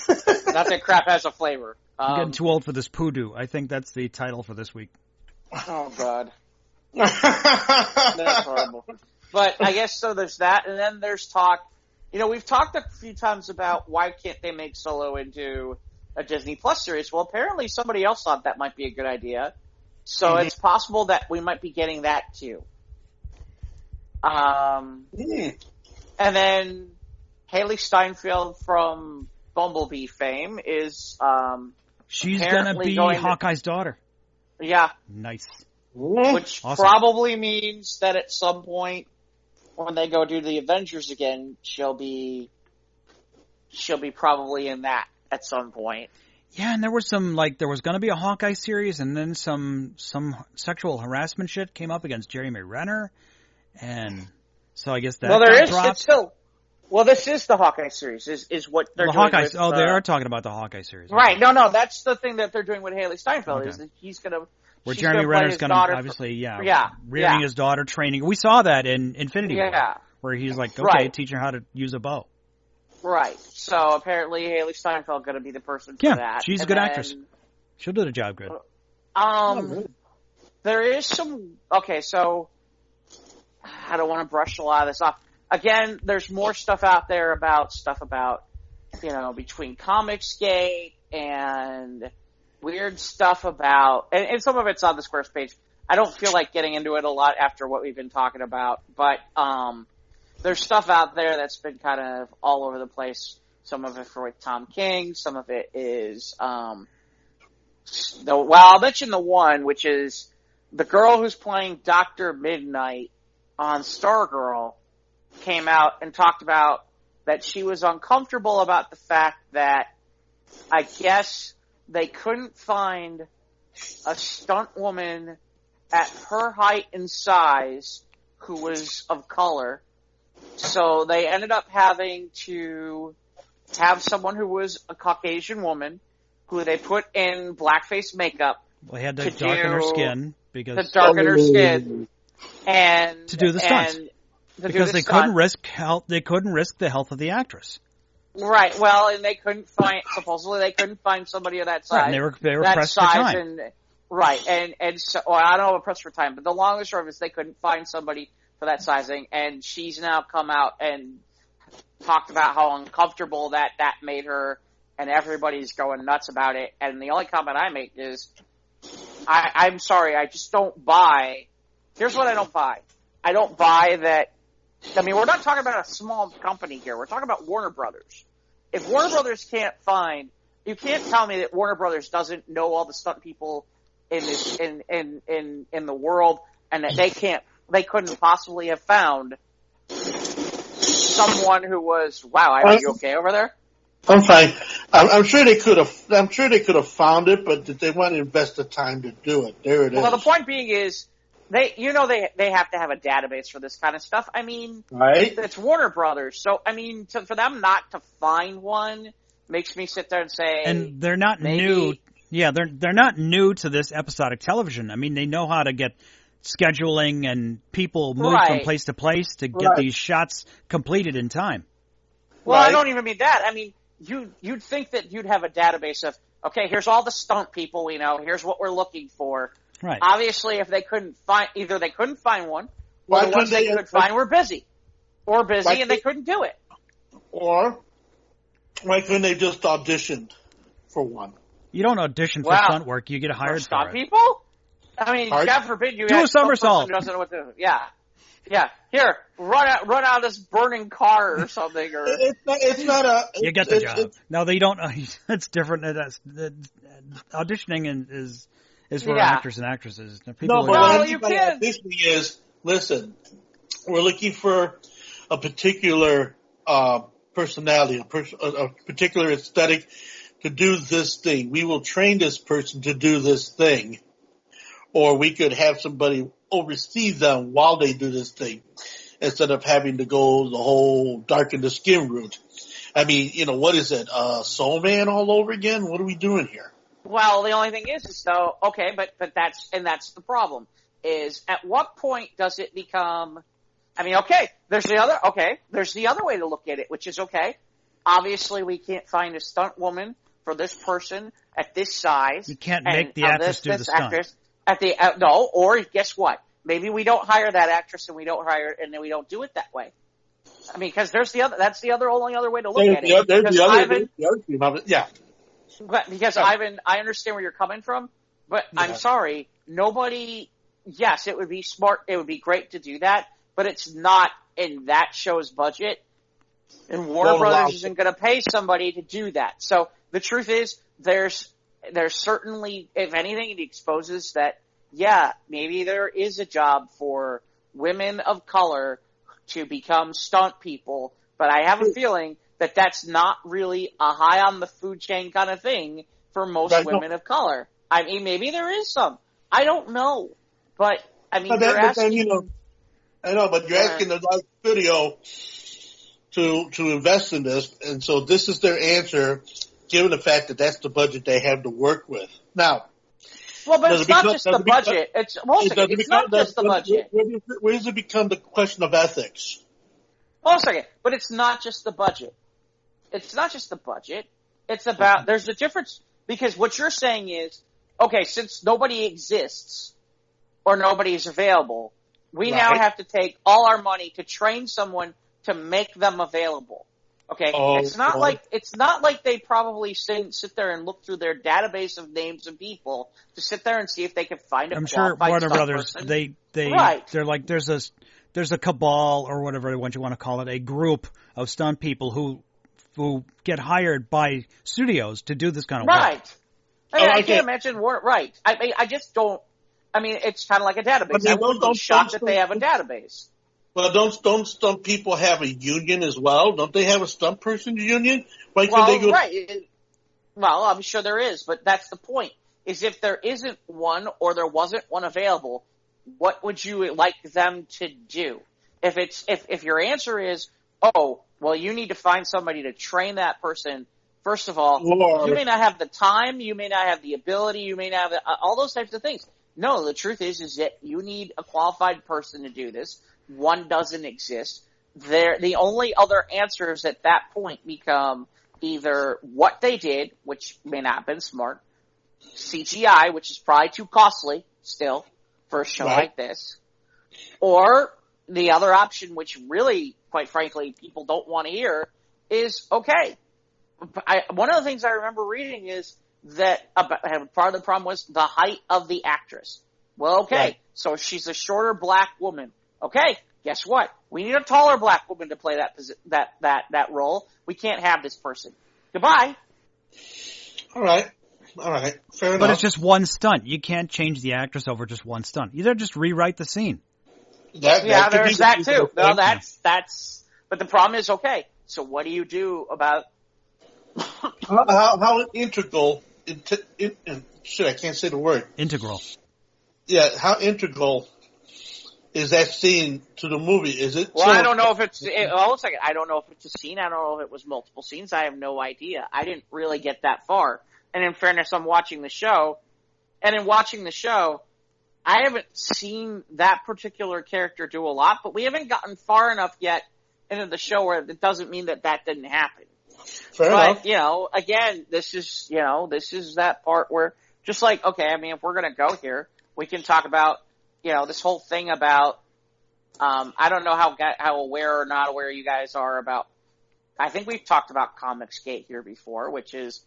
that crap has a flavor. I'm getting too old for this Poodoo. I think that's the title for this week. Oh, God. That's horrible. But I guess so there's that, and then there's talk. We've talked a few times about why can't they make Solo into a Disney Plus series. Well, apparently somebody else thought that might be a good idea. So it's possible that we might be getting that too. And then Haley Steinfeld from Bumblebee fame is she's gonna be Hawkeye's daughter. Yeah. Nice. Which awesome. Probably means that at some point when they go do the Avengers again, she'll be probably in that at some point. Yeah, and there was there was going to be a Hawkeye series, and then some sexual harassment shit came up against Jeremy Renner, and so I guess that dropped. This is the Hawkeye series. Is what they're doing. Hawkeye. With, they are talking about the Hawkeye series, right? No, that's the thing that they're doing with Haley Steinfeld. Okay. Is that he's gonna. Where Jeremy Renner's going to obviously, rearing his daughter, training. We saw that in Infinity War, where he's like, teaching her how to use a bow. Right. So apparently Haley Steinfeld going to be the person for that. Yeah, she's a good actress. She'll do the job good. There is some. Okay, so I don't want to brush a lot of this off. Again, there's more stuff out there about between Comicsgate and weird stuff about, and some of it's on the Squares page. I don't feel like getting into it a lot after what we've been talking about, but there's stuff out there that's been kind of all over the place. Some of it with Tom King, some of it is, I'll mention the one, which is the girl who's playing Dr. Midnight on Stargirl came out and talked about that she was uncomfortable about the fact that I guess they couldn't find a stunt woman at her height and size who was of color. So they ended up having to have someone who was a Caucasian woman who they put in blackface makeup. Well, they had to darken her skin because to darken her skin and to do the stunts because they couldn't risk health. They couldn't risk the health of the actress. Right. Well, and they couldn't find. Supposedly, they couldn't find somebody of that size. Right, and they were pressed for time. And so I don't know about pressed for time, but the long and short of it is they couldn't find somebody for that sizing, and she's now come out and talked about how uncomfortable that made her, and everybody's going nuts about it. And the only comment I make is, I'm sorry, I just don't buy. Here's what I don't buy. I don't buy that. I mean, we're not talking about a small company here. We're talking about Warner Brothers. If Warner Brothers can't find, you can't tell me that Warner Brothers doesn't know all the stunt people in this in the world, and that they couldn't possibly have found someone who was. Wow, are you okay over there? I'm fine. I'm sure they could have. I'm sure they could have found it, but they want to invest the time to do it. There it is. Well, the point being is, they have to have a database for this kind of stuff. I mean, right? It's Warner Brothers, so I mean, for them not to find one makes me sit there and say. And they're not new. Yeah, they're not new to this episodic television. I mean, they know how to get scheduling and people move from place to place to get these shots completed in time. Well, I don't even mean that. I mean, you'd think that you'd have a database of, okay, here's all the stunt people we know. Here's what we're looking for. Right. Obviously, if they couldn't find, either they couldn't find one, or the ones they could find were busy. Or busy and they couldn't do it. Or, why couldn't they just auditioned for one? You don't audition for stunt work. You get hired for stunt it. people? I mean, God forbid you do have a somersault. Doesn't know what to do. Yeah. Here, run out this burning car or something. Or it's not a. You get the job. No, they don't. It's different. Auditioning is for actors and actresses. People what you can. Auditioning is, listen, we're looking for a particular personality, a particular aesthetic to do this thing. We will train this person to do this thing. Or we could have somebody oversee them while they do this thing instead of having to go the whole darken the skin route. I mean, what is it? Soul Man all over again? What are we doing here? Well, the only thing is though, okay, but that's the problem is at what point does it become, I mean, there's the other way to look at it, which is okay. Obviously we can't find a stunt woman for this person at this size. You can't make the actress do the stunt. Or guess what? Maybe we don't hire that actress and we don't do it that way. I mean, because that's the only other way to look at it. There's the other. Yeah. Because Ivan, I understand where you're coming from, but I'm sorry, nobody. Yes, it would be smart. It would be great to do that, but it's not in that show's budget, and Warner Brothers isn't going to pay somebody to do that. So the truth is, there's certainly, if anything, it exposes that, maybe there is a job for women of color to become stunt people, but I have a feeling that that's not really a high on the food chain kind of thing for most women of color. I mean, maybe there is some. I don't know. But, I mean, you're asking... I know, but you're asking the live studio to invest in this, and so this is their answer, given the fact that that's the budget they have to work with. Now, well, but it's not just the budget. It's not just the budget. Where does it become the question of ethics? Hold on a second. But it's not just the budget. It's not just the budget. It's about, there's a difference, because what you're saying is, okay, since nobody exists or nobody is available, we now have to take all our money to train someone to make them available. Okay, it's not like they probably sit there and look through their database of names of people to sit there and see if they can find a qualified Warner Brothers person. They're like there's a cabal or whatever you want to call it, a group of stunt people who get hired by studios to do this kind of work. Right. I can't imagine right. I just don't. I mean, it's kind of like a database. I wouldn't be shocked that they have a database. Well, don't stunt people have a union as well? Don't they have a stunt person's union? Right. Well, I'm sure there is, but that's the point. Is if there isn't one or there wasn't one available, what would you like them to do? If your answer is, Well, you need to find somebody to train that person. First of all, Or- you may not have the time, you may not have the ability, you may not have all those types of things. No, the truth is that you need a qualified person to do this. One doesn't exist. The only other answers at that point become either what they did, which may not have been smart, CGI, which is probably too costly still for a show like this, or the other option, which really, quite frankly, people don't want to hear, is okay. One of the things I remember reading is that part of the problem was the height of the actress. Well, okay, so she's a shorter black woman. Okay, guess what? We need a taller black woman to play that role. We can't have this person. Goodbye. All right. Fair enough. But it's just one stunt. You can't change the actress over just one stunt. Either just rewrite the scene. That there's that too. No, that's. But the problem is, okay. So what do you do about? How integral? Shit, I can't say the word. Integral. Yeah, how integral is that scene to the movie? Is it? Well, I don't know if it's. Hold a second. I don't know if it's a scene. I don't know if it was multiple scenes. I have no idea. I didn't really get that far. And in fairness, I'm watching the show, and in watching the show, I haven't seen that particular character do a lot, but we haven't gotten far enough yet into the show where it doesn't mean that didn't happen. Fair enough. Again, this is that part where, just like, okay, I mean, if we're going to go here, we can talk about, this whole thing about, I don't know how aware or not aware you guys are about, I think we've talked about Comicsgate here before, which is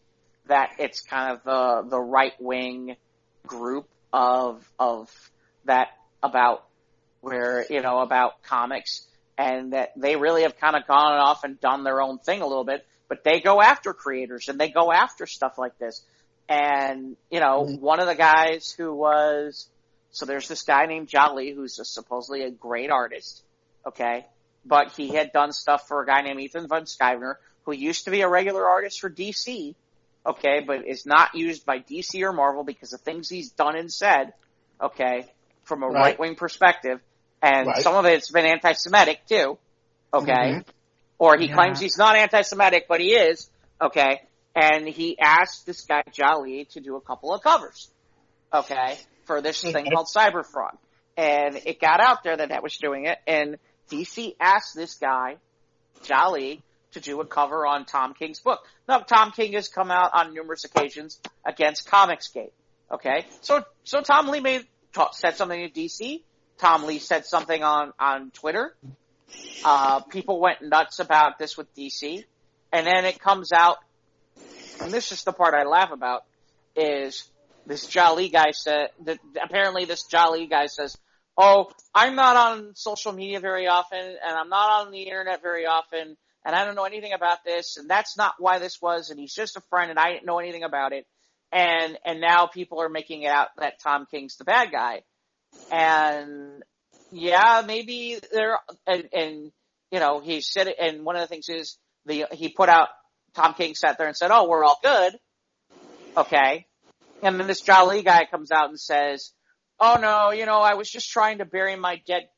that it's kind of the right-wing group of that about comics, and that they really have kind of gone off and done their own thing a little bit, but they go after creators and they go after stuff like this. And, one of the guys so there's this guy named Jolly who's supposedly a great artist, okay? But he had done stuff for a guy named Ethan Van Sciver, who used to be a regular artist for DC, okay, but is not used by DC or Marvel because of things he's done and said, okay, from a right-wing perspective. And some of it's been anti-Semitic, too, okay? Mm-hmm. Or he claims he's not anti-Semitic, but he is, okay? And he asked this guy, Jolly, to do a couple of covers, okay, for this thing called Cyberfrog. And it got out there that was doing it, and DC asked this guy, Jolly, to do a cover on Tom King's book. Now, Tom King has come out on numerous occasions against Comicsgate, okay? So Tom Lee said something to DC. Tom Lee said something on Twitter. People went nuts about this with DC. And then it comes out, and this is the part I laugh about, is this Jolly guy apparently this Jolly guy says, oh, I'm not on social media very often, and I'm not on the internet very often, and I don't know anything about this, and that's not why this was, and he's just a friend, and I didn't know anything about it. And now people are making it out that Tom King's the bad guy. And yeah, maybe he said it, and one of the things is he put out, Tom King sat there and said, oh, we're all good. Okay. And then this Jolly guy comes out and says, oh no, I was just trying to bury my dead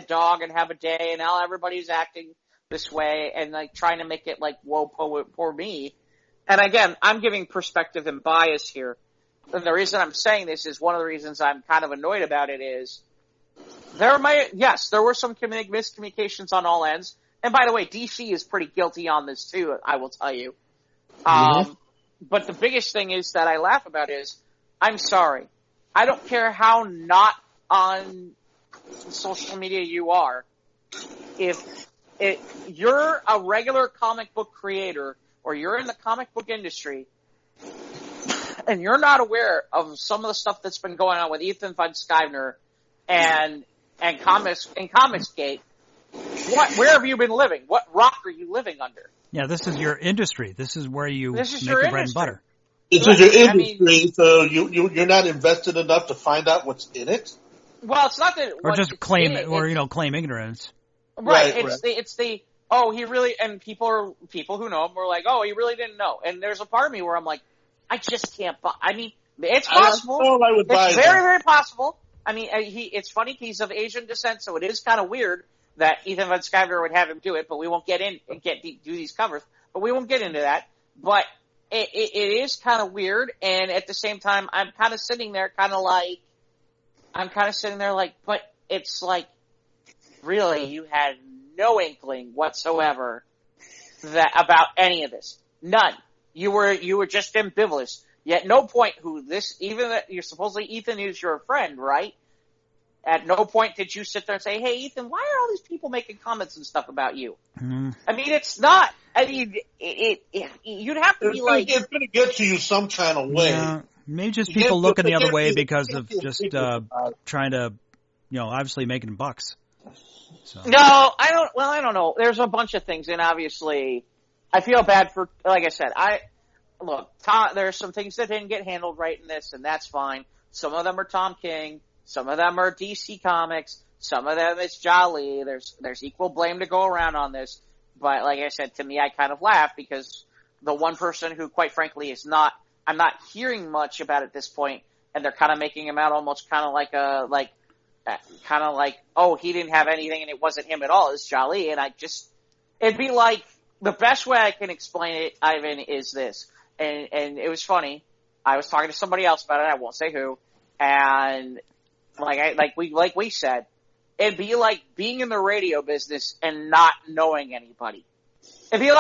dog and have a day, and now everybody's acting this way and like trying to make it like, whoa, poor me. And again, I'm giving perspective and bias here. And the reason I'm saying this is one of the reasons I'm kind of annoyed about it is there were some miscommunications on all ends. And by the way, DC is pretty guilty on this too, I will tell you. But the biggest thing is that I laugh about is, I'm sorry. I don't care how not on social media you are. If you're a regular comic book creator or you're in the comic book industry and you're not aware of some of the stuff that's been going on with Ethan Van Sciver and Comicsgate, where have you been living? What rock are you living under? Yeah, this is your industry. This is where you make your your bread and butter. This is your industry, so you're not invested enough to find out what's in it? Well, it's not that... Or just claim ignorance. Right. He really... And people who know him were like, oh, he really didn't know. And there's a part of me where I'm like, I just can't buy... I mean, it's possible. I would buy it's very, very possible. I mean, it's funny, he's of Asian descent, so it is kind of weird. that Ethan Van Sciver would have him do it, but we won't do these covers, but we won't get into that. But it is kind of weird, and at the same time, I'm kind of sitting there like, but it's like, really, you had no inkling whatsoever about any of this. None. You were just ambivalent. Yet no point even that you're supposedly Ethan is your friend, right? At no point did you sit there and say, hey, Ethan, why are all these people making comments and stuff about you? Mm. I mean, it's not. I mean, you'd have to be like... It's going to get to you some kind of way. Yeah, maybe just people looking the other way because of just trying to, obviously making bucks. So. No, I don't know. There's a bunch of things, and obviously, I feel bad for, like I said, there's some things that didn't get handled right in this, and that's fine. Some of them are Tom King. Some of them are DC Comics. Some of them is Jolly. There's equal blame to go around on this. But like I said, to me, I kind of laugh because the one person who, quite frankly, I'm not hearing much about at this point, and they're kind of making him out almost kind of like oh, he didn't have anything and it wasn't him at all. It's Jolly. And it'd be like, the best way I can explain it, Ivan, is this. And it was funny. I was talking to somebody else about it. I won't say who. And like we said, it'd be like being in the radio business and not knowing anybody. It'd be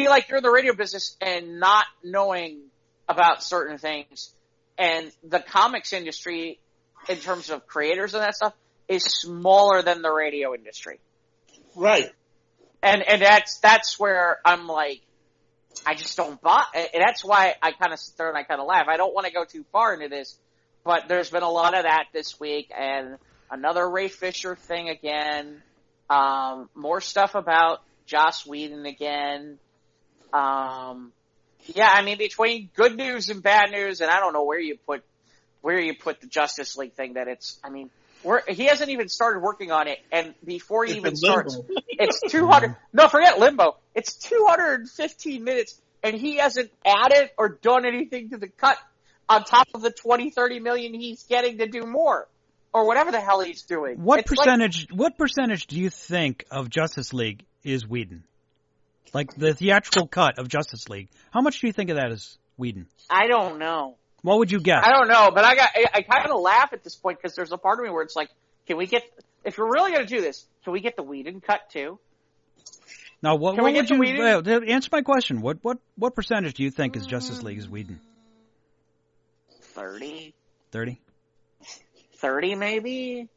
like you're in the radio business and not knowing about certain things. And the comics industry, in terms of creators and that stuff, is smaller than the radio industry. Right. And that's where I'm like, I just don't buy. And that's why I kind of sit there and I kind of laugh. I don't want to go too far into this, but there's been a lot of that this week, and another Ray Fisher thing again. More stuff about Joss Whedon again. Yeah, I mean, between good news and bad news, and I don't know where you put the Justice League thing. That it's, I mean, he hasn't even started working on it, and before he even starts, it's 200. No, forget Limbo. It's 215 minutes, and he hasn't added or done anything to the cut on top of the 20-30 million he's getting to do more, or whatever the hell he's doing. What percentage do you think of Justice League is Whedon? Like the theatrical cut of Justice League, how much do you think of that is Whedon? I don't know. What would you guess? I don't know, but I kind of laugh at this point because there's a part of me where it's like, if you're really going to do this, can we get the Whedon cut too? Now, what would you answer my question? What percentage do you think is Justice League is Whedon? 30. 30? 30 maybe?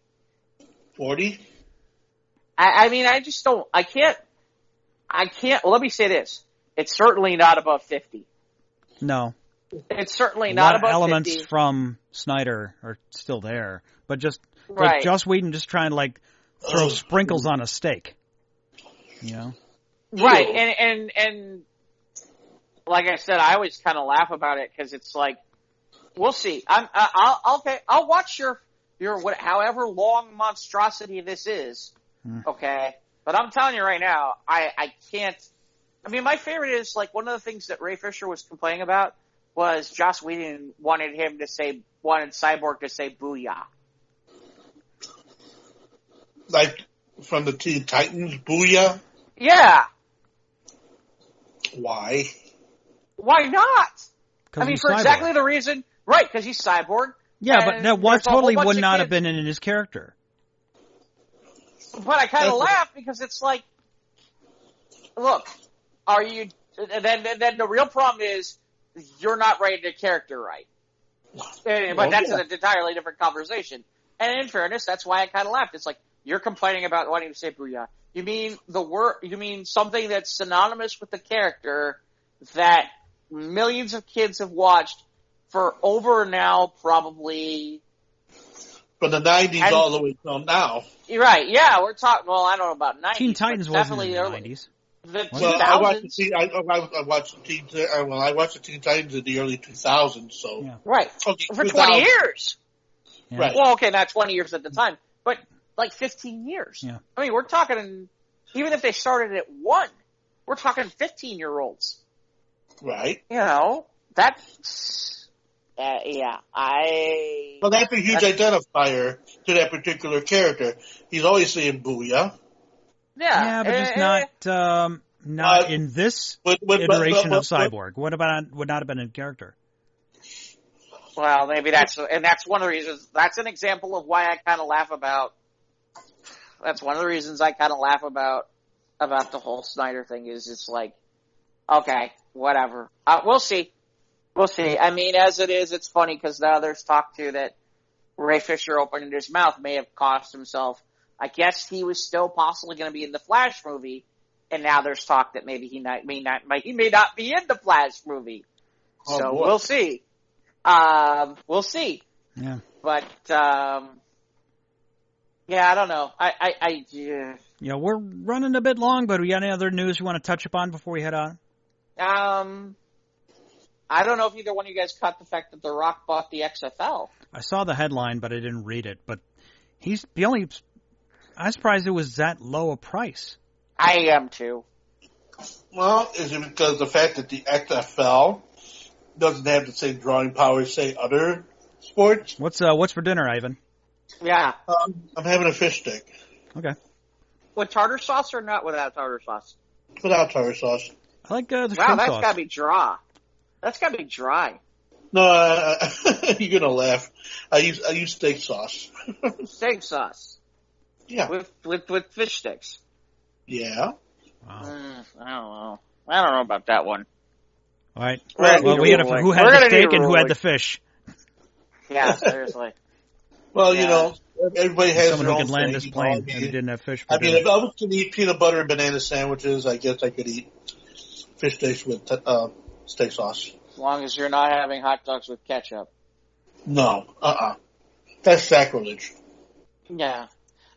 40? I mean, I just don't, I can't, well, let me say this. It's certainly not above 50. No. It's certainly not above 50. Elements from Snyder are still there, but like Joss Whedon just trying to like throw sprinkles on a steak. You know? Right. And like I said, I always kind of laugh about it because it's like, we'll see. I'll watch your however long monstrosity this is. Okay. But I'm telling you right now, I can't. I mean, my favorite is like one of the things that Ray Fisher was complaining about was Joss Whedon wanted Cyborg to say "booyah." Like from the Teen Titans, booyah. Yeah. Why? Why not? I mean, for cyborg. exactly the reason, right? Because he's Cyborg. Yeah, but that totally would not have been in his character. But I kind of laugh because it's like, look, are you? Then the real problem is you're not writing the character right. But that's an entirely different conversation. And in fairness, that's why I kind of laughed. It's like you're complaining about wanting to say "booyah." You mean the word? You mean something that's synonymous with the character that millions of kids have watched for over now, probably. From the 90s all the way till now. You're right, yeah, we're talking, well, I don't know about 90s. Teen Titans wasn't in the 90s. I watched the Teen Titans in the early 2000s, so. Yeah. Right, okay, for 20 years. Yeah. Right. Well, okay, not 20 years at the time, but like 15 years. Yeah. I mean, we're talking, even if they started at 1, we're talking 15-year-olds. Right. You know, that's... yeah, Well, that's a huge identifier to that particular character. He's always saying "booyah." Yeah, but just not in this iteration of Cyborg. Would not have been in character. Well, maybe that's one of the reasons. That's an example of why I kind of laugh about. That's one of the reasons I kind of laugh about the whole Snyder thing. Is it's like, okay, whatever. We'll see. We'll see. I mean, as it is, it's funny because now there's talk too that Ray Fisher opening his mouth may have cost himself. I guess he was still possibly going to be in the Flash movie, and now there's talk that maybe he may not be in the Flash movie. So we'll see. We'll see. Yeah. But yeah, I don't know. Yeah, we're running a bit long, but we got any other news you want to touch upon before we head on? I don't know if either one of you guys caught the fact that The Rock bought the XFL. I saw the headline, but I didn't read it. But I'm surprised it was that low a price. I am too. Well, is it because the fact that the XFL doesn't have the same drawing power as, say, other sports? What's for dinner, Ivan? Yeah. I'm having a fish stick. Okay. With tartar sauce or not without tartar sauce? Without tartar sauce. I like the wow, shrimp that's sauce. gotta be dry. That's gotta be dry. No, you're gonna laugh. I use steak sauce. Steak sauce. Yeah. With fish sticks. Yeah. Wow. I don't know about that one. All right. Well, Well, we had who had the steak and who had the fish. Yeah, seriously. Well, you know, everybody has someone their who own could land thing, this you know, plane who didn't have fish. For I mean, if I was going to eat peanut butter and banana sandwiches, I guess I could eat fish sticks with steak sauce. As long as you're not having hot dogs with ketchup. No. That's sacrilege. Yeah.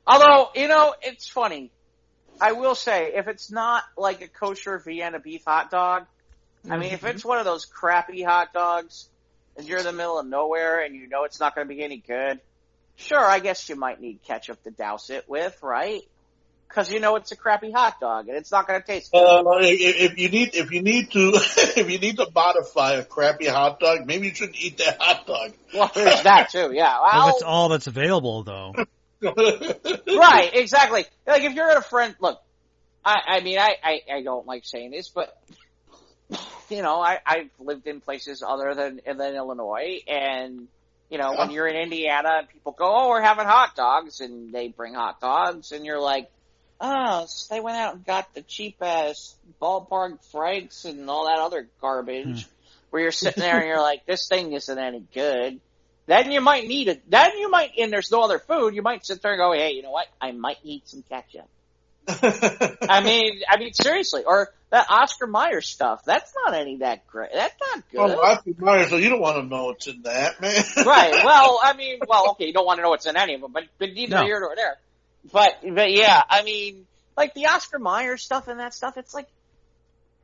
Although, you know, it's funny. I will say, if it's not like a kosher Vienna beef hot dog, I mean, if it's one of those crappy hot dogs and you're in the middle of nowhere and you know it's not going to be any good, sure, I guess you might need ketchup to douse it with, right? Because you know it's a crappy hot dog and it's not going to taste good. If you need to modify a crappy hot dog, maybe you shouldn't eat that hot dog. Well, there's that too, yeah. Well, if it's all that's available, though. Right, exactly. Like if you're at a friend, look, I mean, I don't like saying this, but you know, I've lived in places other than Illinois, and you know, when you're in Indiana and people go, oh, we're having hot dogs, and they bring hot dogs, and you're like, oh, so they went out and got the cheap ass ballpark Franks and all that other garbage, where you're sitting there and you're like, this thing isn't any good. Then you might need it. Then you might, and there's no other food, you might sit there and go, hey, you know what? I might need some ketchup. I mean, seriously. Or that Oscar Mayer stuff. That's not any that great. That's not good. Oh, Oscar Mayer, so you don't want to know what's in that, man. Right. Well, I mean, okay, you don't want to know what's in any of them, but neither here nor there. But yeah, I mean, like the Oscar Mayer stuff and that stuff, it's like,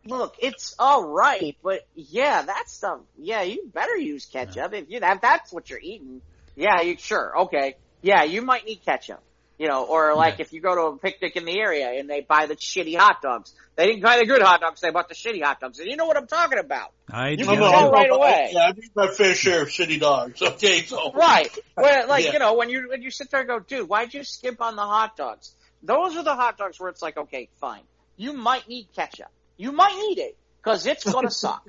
look, it's all right, but yeah, that stuff, yeah, you better use ketchup if that's what you're eating. Yeah, sure, okay, yeah, you might need ketchup, you know, or like if you go to a picnic in the area and they buy the shitty hot dogs, they didn't buy the good hot dogs, they bought the shitty hot dogs, and you know what I'm talking about. I can tell right away. Yeah, I need my fair share of shitty dogs. Okay, so right, well, like you know, when you sit there and go, dude, why'd you skip on the hot dogs? Those are the hot dogs where it's like, okay, fine, you might need ketchup. You might need it, because it's gonna suck.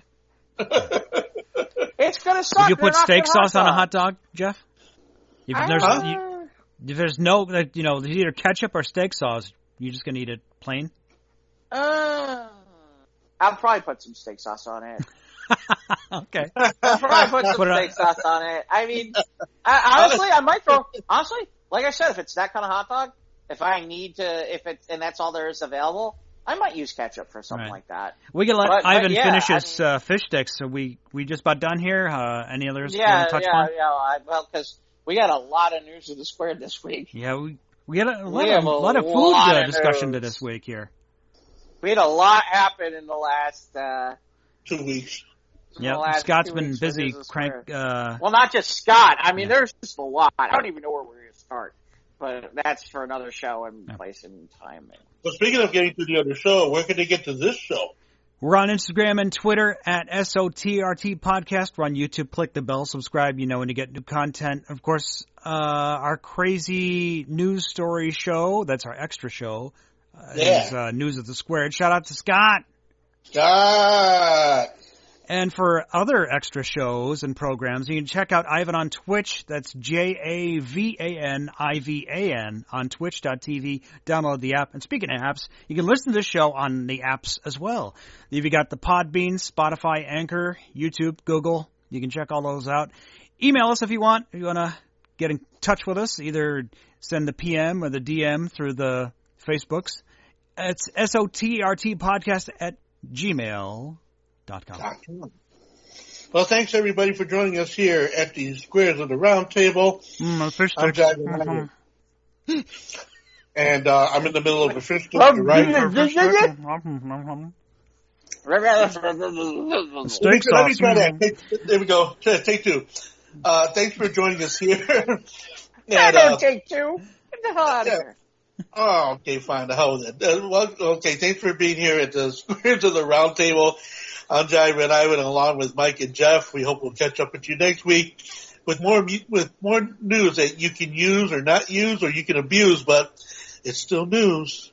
It's gonna suck. Would you put steak sauce on a hot dog, Jeff? If there's no, you know, there's either ketchup or steak sauce, you're just gonna eat it plain? I'll probably put some steak sauce on it. Okay. I'll probably put some steak sauce on it. I mean, I might throw, like I said, if it's that kind of hot dog, and that's all there is available, I might use ketchup for something like that. We can let Ivan finish his fish sticks. So we just about done here. Any others you want to touch upon? Well, because we got a lot of news of the square this week. Yeah, we had a lot of food discussion to this week here. We had a lot happen in the last 2 weeks. Yeah, Scott's been busy. Well, not just Scott. I mean, there's just a lot. I don't even know where we're going to start. But that's for another show and place and time. Well, speaking of getting to the other show, where can they get to this show? We're on Instagram and Twitter at SOTRT Podcast. We're on YouTube. Click the bell, subscribe, you know, when you get new content. Of course, our crazy news story show, that's our extra show, His News of the Squared. Shout out to Scott. Scott. And for other extra shows and programs, you can check out Ivan on Twitch. That's JAVANIVAN on twitch.tv. Download the app. And speaking of apps, you can listen to this show on the apps as well. You've got the PodBean, Spotify, Anchor, YouTube, Google. You can check all those out. Email us if you want. If you want to get in touch with us, either send the PM or the DM through the Facebooks. It's sotrtpodcast@gmail.com. Well, thanks everybody for joining us here at the Squares of the Round Table. I'm Jack, and I'm in the middle of a fish stick, right? Let me try that. There we go. Take two. Thanks for joining us here. Don't take two. Get the hell out of here. Oh, okay, fine. The hell with it. Okay, thanks for being here at the Squares of the Round Table. I'm Jai Red Ivan, along with Mike and Jeff. We hope we'll catch up with you next week with more news that you can use or not use or you can abuse, but it's still news.